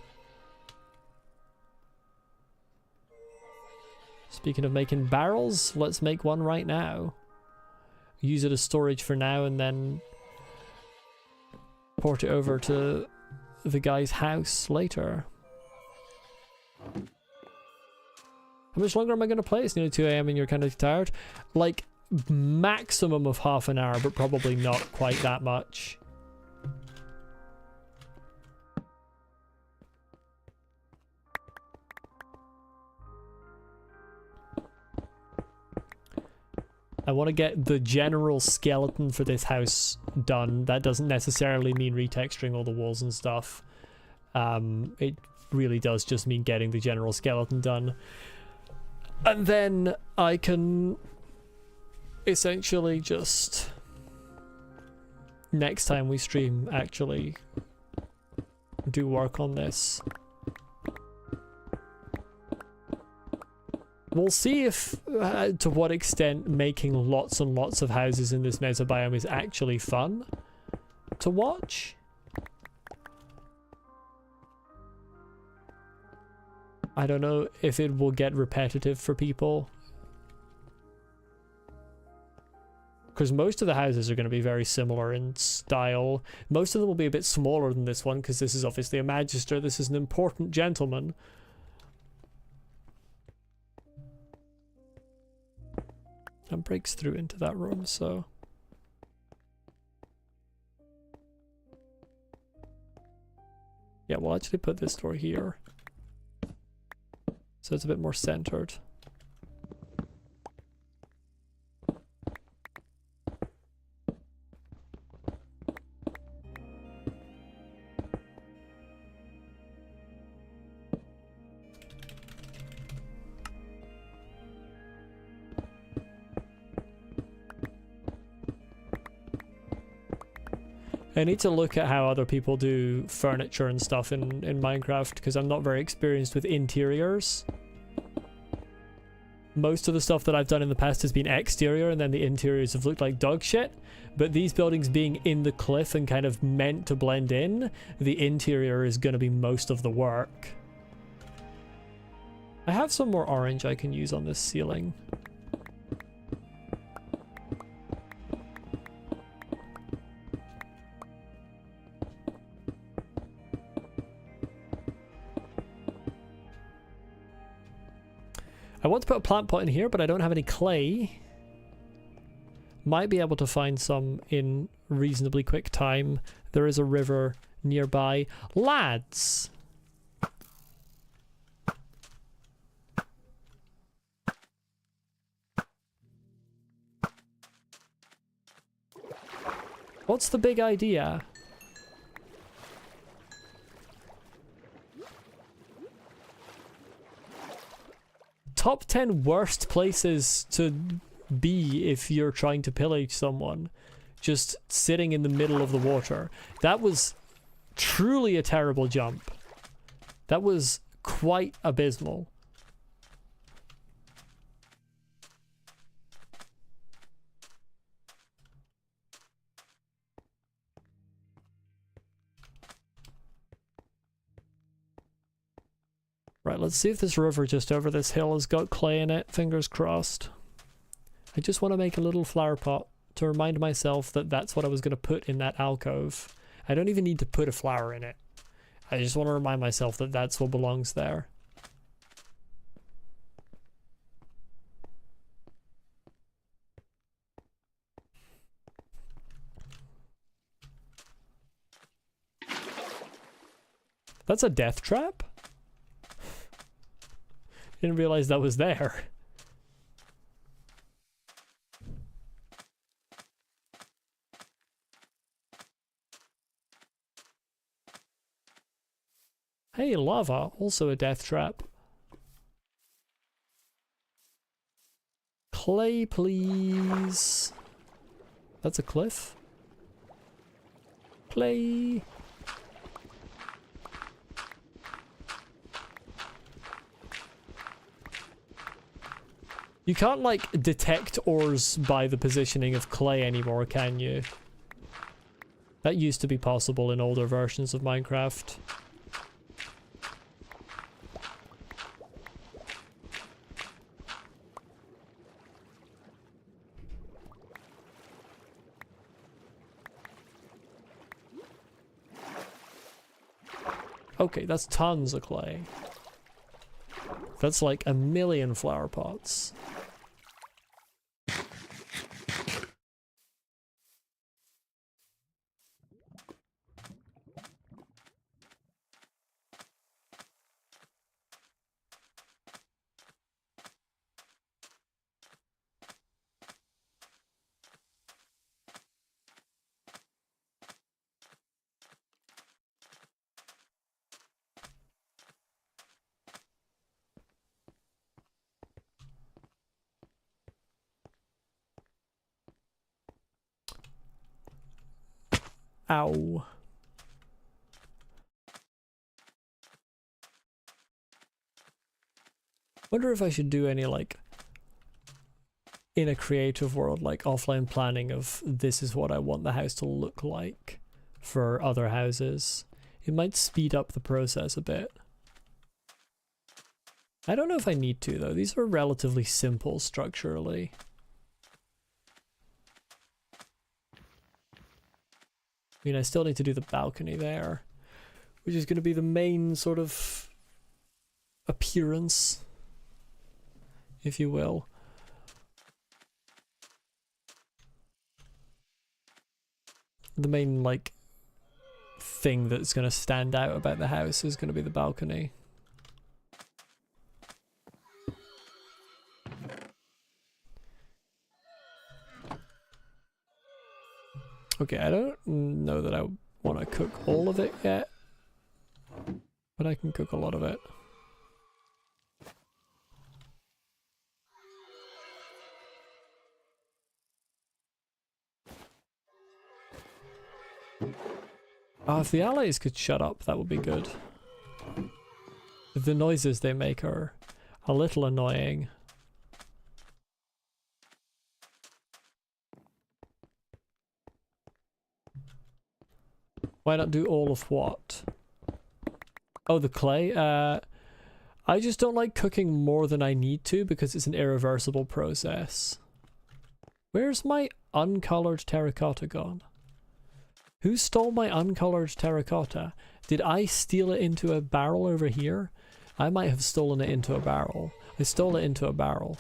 Speaking of making barrels, let's make one right now. Use it as storage for now and then port it over to the guy's house later. How much longer am I going to play? It's nearly 2 AM and you're kind of tired. Like, maximum of half an hour, but probably not quite that much. I want to get the general skeleton for this house done. That doesn't necessarily mean retexturing all the walls and stuff. It really does just mean getting the general skeleton done. And then I can essentially just, next time we stream, actually do work on this. We'll see if, to what extent making lots and lots of houses in this mesobiome is actually fun to watch. I don't know if it will get repetitive for people. Because most of the houses are going to be very similar in style. Most of them will be a bit smaller than this one, because this is obviously a magister. This is an important gentleman. And breaks through into that room, so... yeah, we'll actually put this door here. So it's a bit more centered. I need to look at how other people do furniture and stuff in Minecraft, because I'm not very experienced with interiors. Most of the stuff that I've done in the past has been exterior, and then the interiors have looked like dog shit. But these buildings being in the cliff and kind of meant to blend in, the interior is going to be most of the work. I have some more orange I can use on this ceiling. I want to put a plant pot in here, but I don't have any clay. Might be able to find some in reasonably quick time. There is a river nearby. Lads! What's the big idea? Top 10 worst places to be if you're trying to pillage someone. Just sitting in the middle of the water. That was truly a terrible jump. That was quite abysmal. Right, let's see if this river just over this hill has got clay in it. Fingers crossed. I just want to make a little flower pot to remind myself that that's what I was going to put in that alcove. I don't even need to put a flower in it. I just want to remind myself that that's what belongs there. That's a death trap? Didn't realize that was there. Hey, lava, also a death trap. Clay, please. That's a cliff. Clay. You can't, like, detect ores by the positioning of clay anymore, can you? That used to be possible in older versions of Minecraft. Okay, that's tons of clay. That's like 1,000,000 flower pots. Ow. Wonder if I should do any, like, in a creative world, like offline planning of this is what I want the house to look like for other houses. It might speed up the process a bit. I don't know if I need to though. These are relatively simple structurally. I mean, I still need to do the balcony there, which is going to be the main sort of appearance, if you will. The main, like, thing that's going to stand out about the house is going to be the balcony. Okay, I don't know that I want to cook all of it yet, but I can cook a lot of it. Oh, if the allies could shut up, that would be good. The noises they make are a little annoying. Why not do all of what? Oh, the clay? I just don't like cooking more than I need to because it's an irreversible process. Where's my uncolored terracotta gone? Who stole my uncolored terracotta? Did I steal it into a barrel over here? I might have stolen it into a barrel. I stole it into a barrel.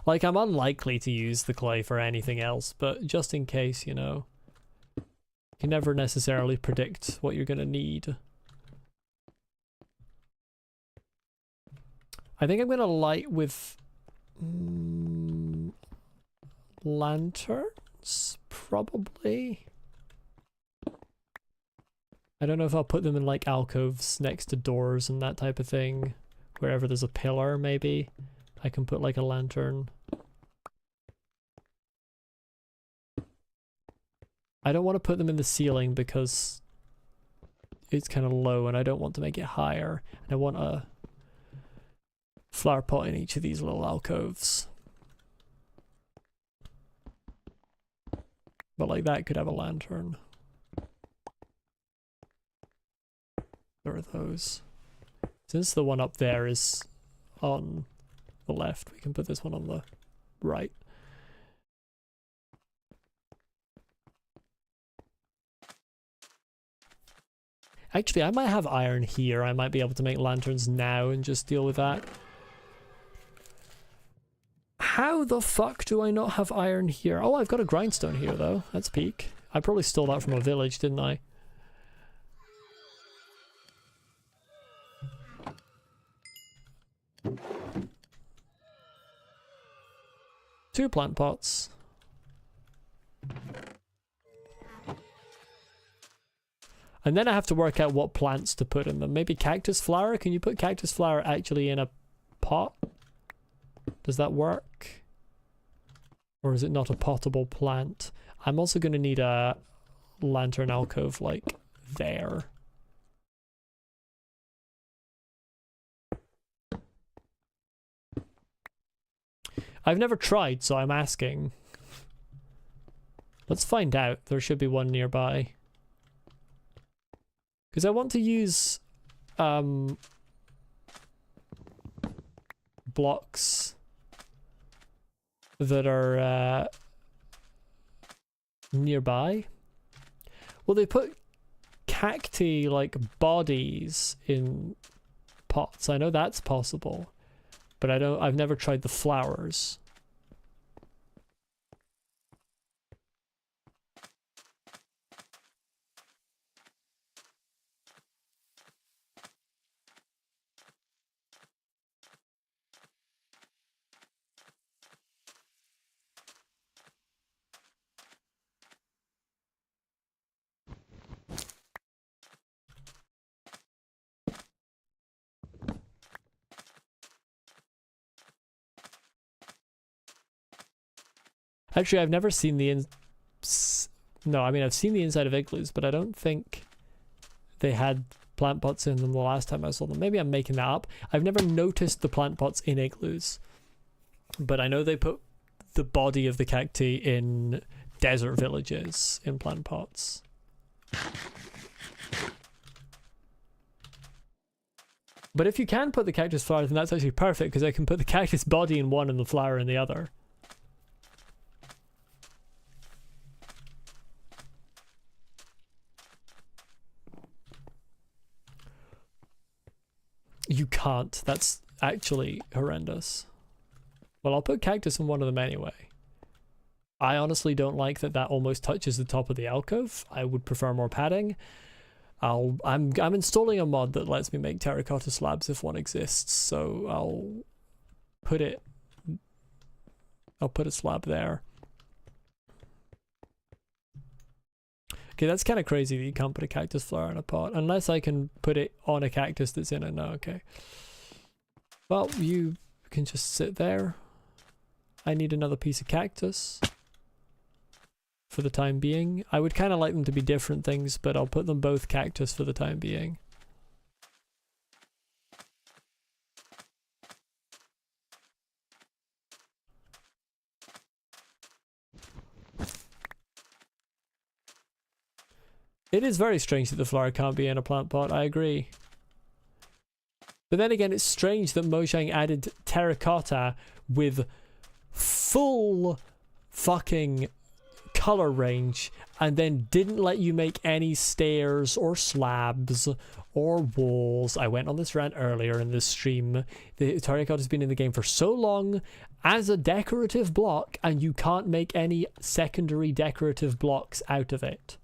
Like, I'm unlikely to use the clay for anything else, but just in case, you know. You can never necessarily predict what you're gonna need. I think I'm gonna light with lanterns, probably. I don't know if I'll put them in like alcoves next to doors and that type of thing. Wherever there's a pillar, maybe I can put like a lantern. I don't want to put them in the ceiling because it's kind of low and I don't want to make it higher. And I want a flower pot in each of these little alcoves. But like that could have a lantern. There are those. Since the one up there is on the left, we can put this one on the right. Actually, I might have iron here. I might be able to make lanterns now and just deal with that. How the fuck do I not have iron here? Oh, I've got a grindstone here though. That's peak. I probably stole that from a village, didn't I? Two plant pots. And then I have to work out what plants to put in them. Maybe cactus flower? Can you put cactus flower actually in a pot? Does that work? Or is it not a potable plant? I'm also going to need a lantern alcove like there. I've never tried, so I'm asking. Let's find out. There should be one nearby. Because I want to use blocks that are nearby. Well, they put cacti like bodies in pots. I know that's possible, but I've never tried the flowers. Actually, I've never seen the no, I mean, I've seen the inside of igloos, but I don't think they had plant pots in them the last time I saw them. Maybe I'm making that up. I've never noticed the plant pots in igloos, but I know they put the body of the cacti in desert villages in plant pots. But if you can put the cactus flower, then that's actually perfect, because I can put the cactus body in one and the flower in the other. You can't. That's actually horrendous. Well, I'll put cactus in one of them anyway. I honestly don't like that that almost touches the top of the alcove. I would prefer more padding. I'm installing a mod that lets me make terracotta slabs if one exists, so I'll put a slab there. Okay, that's kind of crazy that you can't put a cactus flower in a pot, unless I can put it on a cactus that's in it. No, okay. Well, you can just sit there. I need another piece of cactus for the time being. I would kind of like them to be different things, but I'll put them both cactus for the time being. It is very strange that the flower can't be in a plant pot, I agree. But then again, it's strange that Mojang added terracotta with full fucking color range and then didn't let you make any stairs or slabs or walls. I went on this rant earlier in this stream. The terracotta's been in the game for so long as a decorative block, and you can't make any secondary decorative blocks out of it.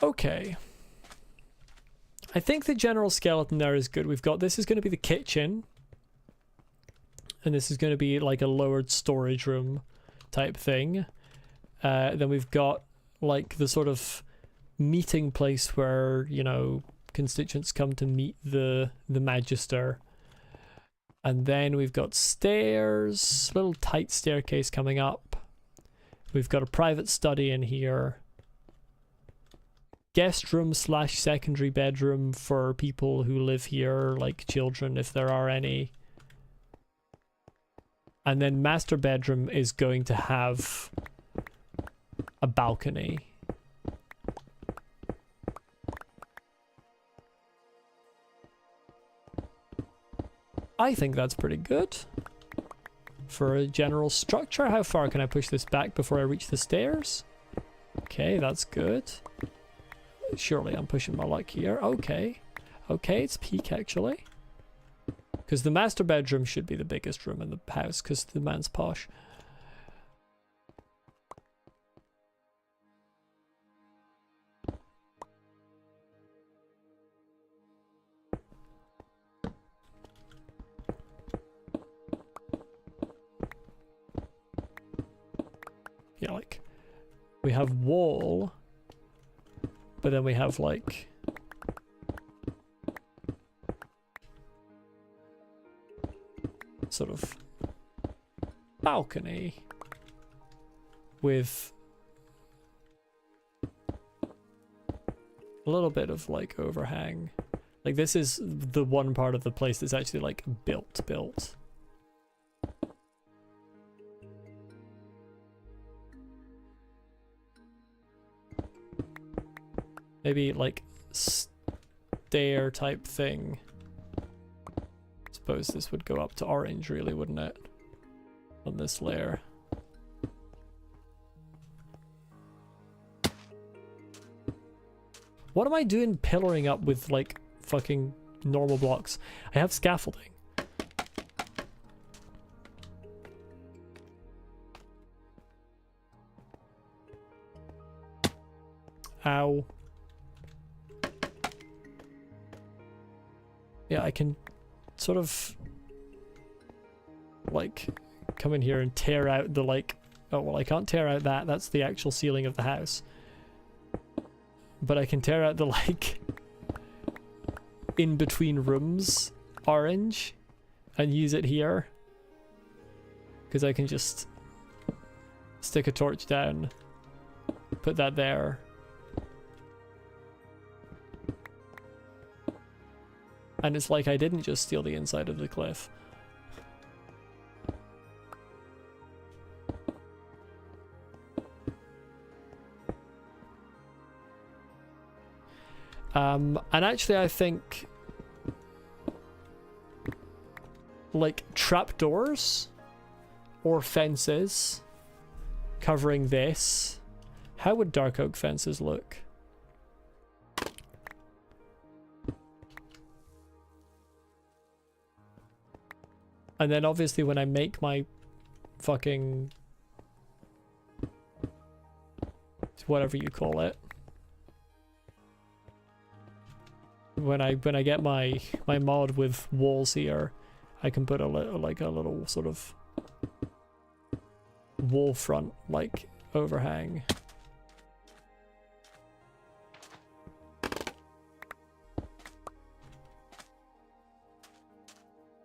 Okay. I think the general skeleton there is good. We've got, this is going to be the kitchen. And this is going to be like a lowered storage room type thing. Then we've got like the sort of meeting place where, you know, constituents come to meet the magister. And then we've got stairs, little tight staircase coming up. We've got a private study in here. Guest room / secondary bedroom for people who live here, like children if there are any. And then master bedroom is going to have a balcony. I think that's pretty good for a general structure. How far can I push this back before I reach the stairs? Okay, that's good. Surely I'm pushing my luck here. Okay. Okay, it's peak actually. Because the master bedroom should be the biggest room in the house because the man's posh. yeah, like we have wall, but then we have like sort of balcony with a little bit of like overhang. Like this is the one part of the place that's actually like built. Maybe like stair type thing. Suppose this would go up to orange really, wouldn't it? On this layer. What am I doing pillaring up with like fucking normal blocks? I have scaffolding. Ow. Yeah, I can sort of like come in here and tear out the like, oh well, I can't tear out that, that's the actual ceiling of the house. But I can tear out the like in between rooms orange and use it here. Because I can just stick a torch down, put that there. And it's like I didn't just steal the inside of the cliff. And actually I think like trapdoors or fences covering this. How would dark oak fences look? And then obviously when I make my fucking whatever you call it, when I get my mod with walls here, I can put a little sort of wall front like overhang.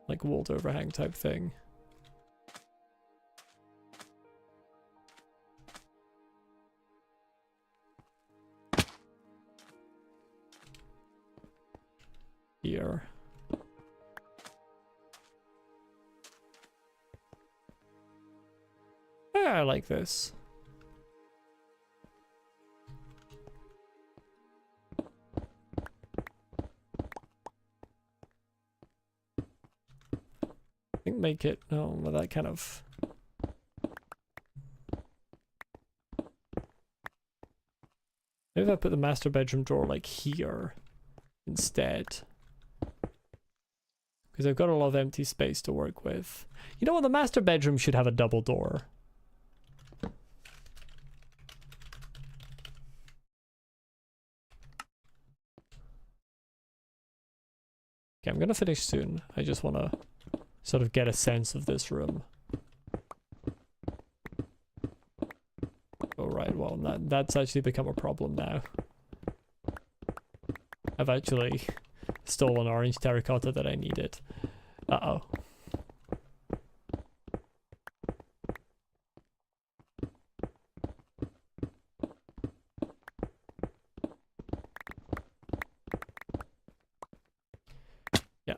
Like walled overhang type thing. Here. Yeah, I like this. I think make it, oh, well, that kind of... Maybe if I put the master bedroom door like here instead. Because I've got a lot of empty space to work with. You know what, the master bedroom should have a double door. Okay, I'm gonna finish soon. I just want to sort of get a sense of this room. Alright, well, that's actually become a problem now. I've actually stolen orange terracotta that I needed. Uh-oh. Yeah.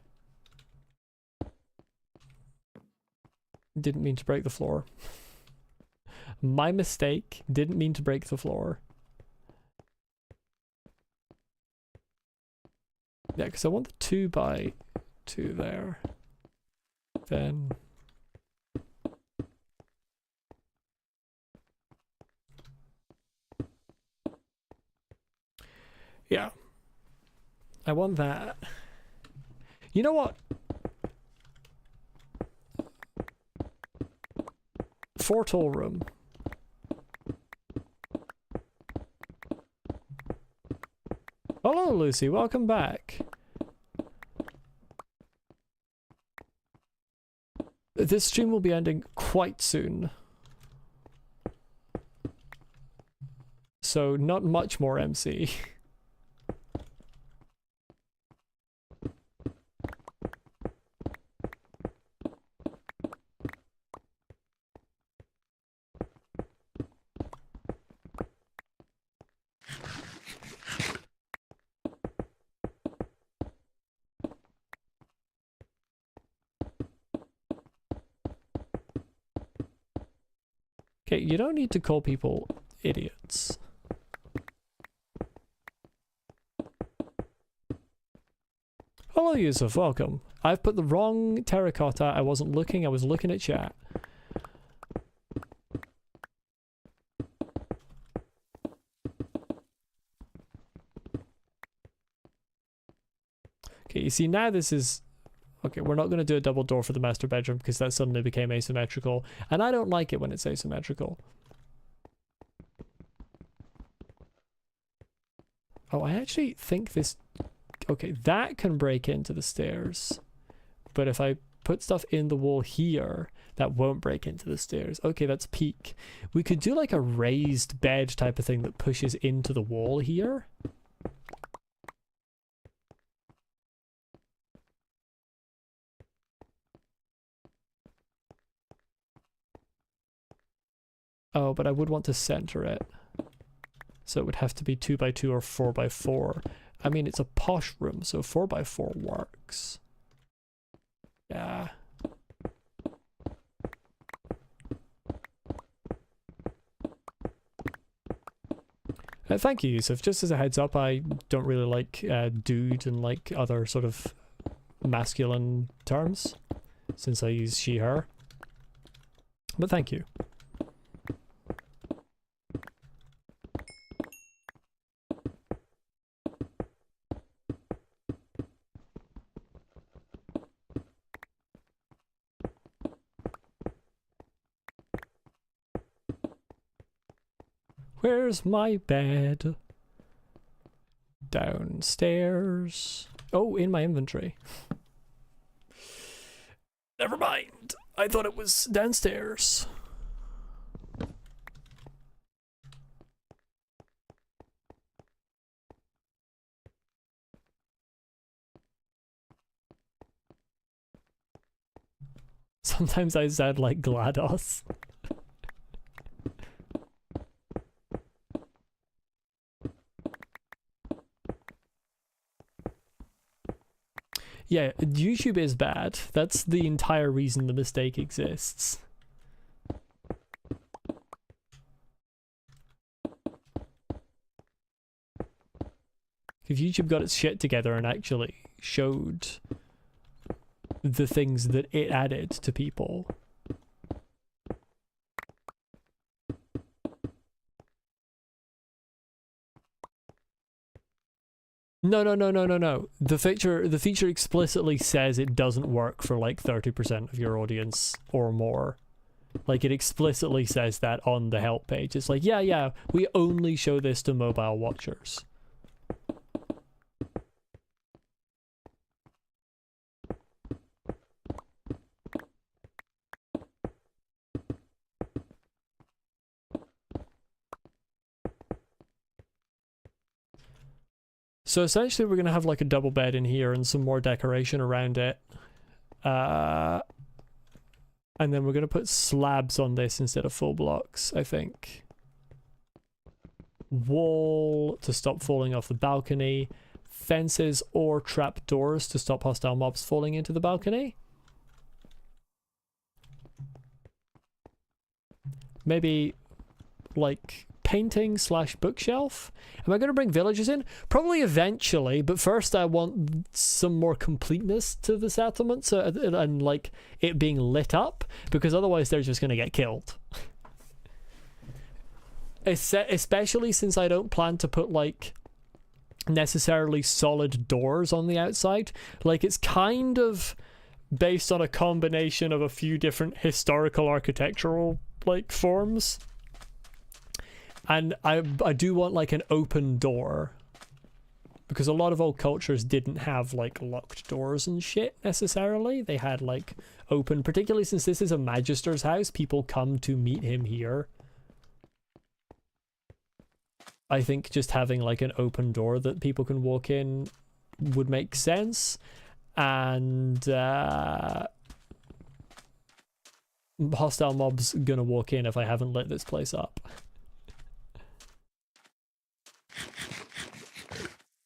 Didn't mean to break the floor. My mistake. Didn't mean to break the floor. Yeah, because I want the 2 by 2 there. Then... yeah. I want that. You know what? 4 tall room. Hello, Lucy. Welcome back. This stream will be ending quite soon. so not much more MC. Okay, you don't need to call people idiots. Hello, Yusuf, welcome. I've put the wrong terracotta. I wasn't looking, I was looking at chat. Okay, you see now this is... Okay, we're not going to do a double door for the master bedroom because that suddenly became asymmetrical. And I don't like it when it's asymmetrical. Oh, I actually think this... Okay, that can break into the stairs. But if I put stuff in the wall here, that won't break into the stairs. Okay, that's peak. We could do like a raised bed type of thing that pushes into the wall here. Oh, but I would want to center it. So it would have to be 2x2 or 4x4. I mean, it's a posh room, so 4x4 works. Yeah. Thank you, Yusuf. Just as a heads up, I don't really like dude and like other sort of masculine terms, since I use she, her. But thank you. Where's my bed? Downstairs. Oh, in my inventory. Never mind. I thought it was downstairs. Sometimes I sound like GLaDOS. Yeah, YouTube is bad. That's the entire reason the mistake exists. If YouTube got its shit together and actually showed the things that it added to people. No. The feature explicitly says it doesn't work for like 30% of your audience or more. Like it explicitly says that on the help page. It's like, yeah, we only show this to mobile watchers. So essentially we're going to have like a double bed in here and some more decoration around it. And then we're going to put slabs on this instead of full blocks, I think. Wall to stop falling off the balcony. Fences or trap doors to stop hostile mobs falling into the balcony. Maybe like painting / bookshelf. Am I going to bring villagers in? Probably eventually, but first I want some more completeness to the settlement, so and like it being lit up, because otherwise they're just going to get killed. Especially since I don't plan to put like necessarily solid doors on the outside. Like it's kind of based on a combination of a few different historical architectural like forms. And I do want like an open door, because a lot of old cultures didn't have like locked doors and shit necessarily. They had like open, particularly since this is a magister's house, people come to meet him here. I think just having like an open door that people can walk in would make sense. And hostile mobs gonna walk in if I haven't lit this place up.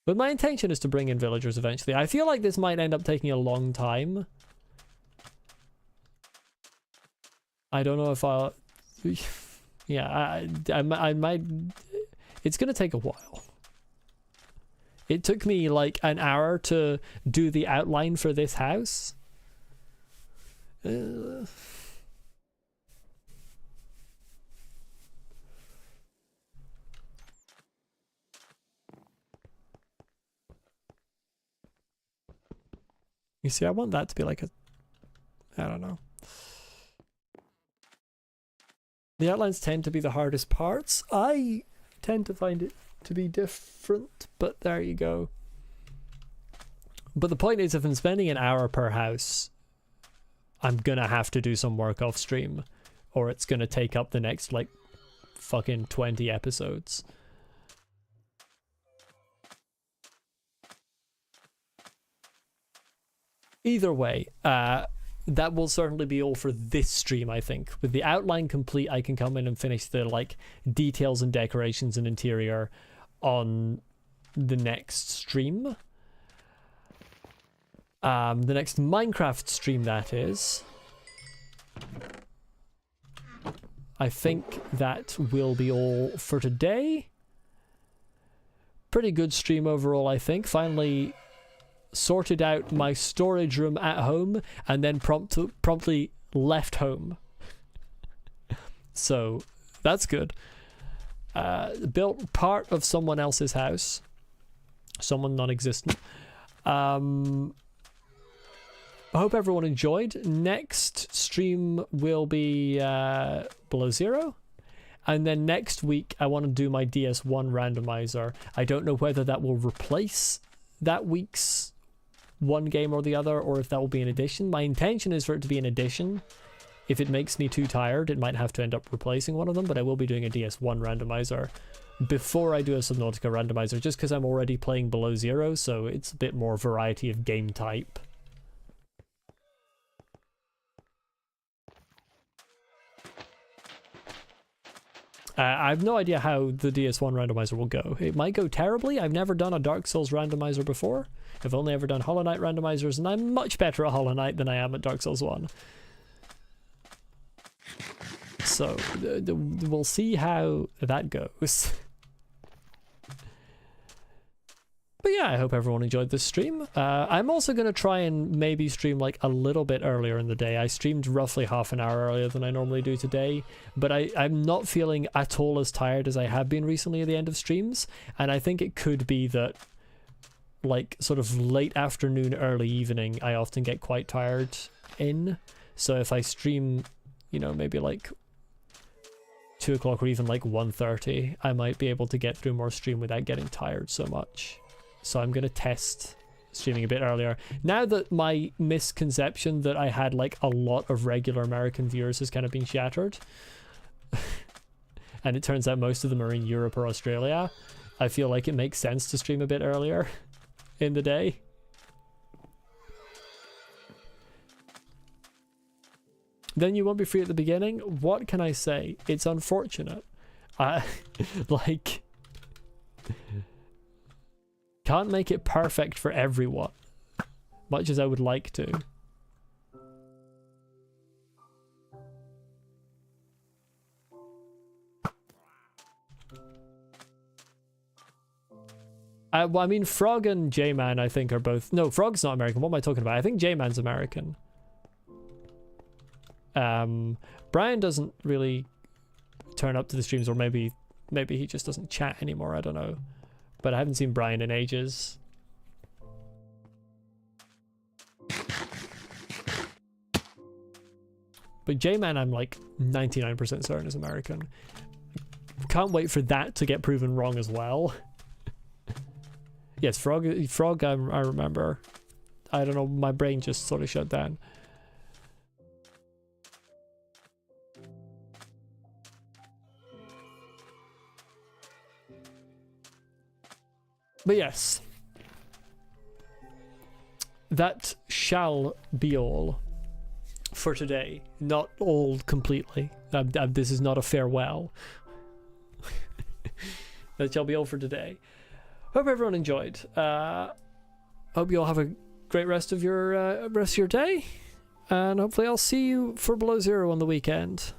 But my intention is to bring in villagers eventually. I feel like this might end up taking a long time. I don't know if I'll... Yeah, I might... It's gonna take a while. It took me like an hour to do the outline for this house. You see, I want that to be like a... I don't know. The outlines tend to be the hardest parts. I tend to find it to be different, but there you go. But the point is, if I'm spending an hour per house, I'm gonna have to do some work off stream, or it's gonna take up the next like fucking 20 episodes. Either way, that will certainly be all for this stream, I think. With the outline complete, I can come in and finish the like details and decorations and interior on the next stream. The next Minecraft stream, that is. I think that will be all for today. Pretty good stream overall, I think. Finally sorted out my storage room at home and then promptly left home. So that's good. Built part of someone else's house, someone non-existent. I hope everyone enjoyed. Next stream will be Below Zero, and then next week I want to do my DS1 randomizer. I don't know whether that will replace that week's one game or the other, or if that will be an addition. My intention is for it to be an addition. If it makes me too tired, it might have to end up replacing one of them, but I will be doing a DS1 randomizer before I do a Subnautica randomizer, just because I'm already playing Below Zero, so it's a bit more variety of game type. I have no idea how the DS1 randomizer will go. It might go terribly. I've never done a Dark Souls randomizer before. I've only ever done Hollow Knight randomizers, and I'm much better at Hollow Knight than I am at Dark Souls 1. So, we'll see how that goes. But yeah, I hope everyone enjoyed this stream. I'm also going to try and maybe stream like a little bit earlier in the day. I streamed roughly half an hour earlier than I normally do today, but I'm not feeling at all as tired as I have been recently at the end of streams, and I think it could be that like sort of late afternoon, early evening, I often get quite tired in. So if I stream, you know, maybe like 2 o'clock or even like 1:30, I might be able to get through more stream without getting tired so much. So I'm going to test streaming a bit earlier. Now that my misconception that I had like a lot of regular American viewers has kind of been shattered, and it turns out most of them are in Europe or Australia, I feel like it makes sense to stream a bit earlier in the day. Then you won't be free at the beginning? What can I say? It's unfortunate. Like... Can't make it perfect for everyone, much as I would like to. Well, I mean, Frog and J-Man, I think, are both... No, Frog's not American. What am I talking about? I think J-Man's American. Brian doesn't really turn up to the streams, or maybe he just doesn't chat anymore. I don't know. But I haven't seen Brian in ages. But J-Man, I'm like 99% certain is American. Can't wait for that to get proven wrong as well. Yes, Frog, I remember. I don't know, my brain just sort of shut down. But yes, that shall be all for today. Not all completely. This is not a farewell. That shall be all for today. Hope everyone enjoyed. Hope you all have a great rest of your day, and hopefully I'll see you for Below Zero on the weekend.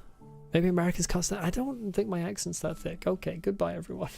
Maybe America's constant. I don't think my accent's that thick. Okay, goodbye everyone.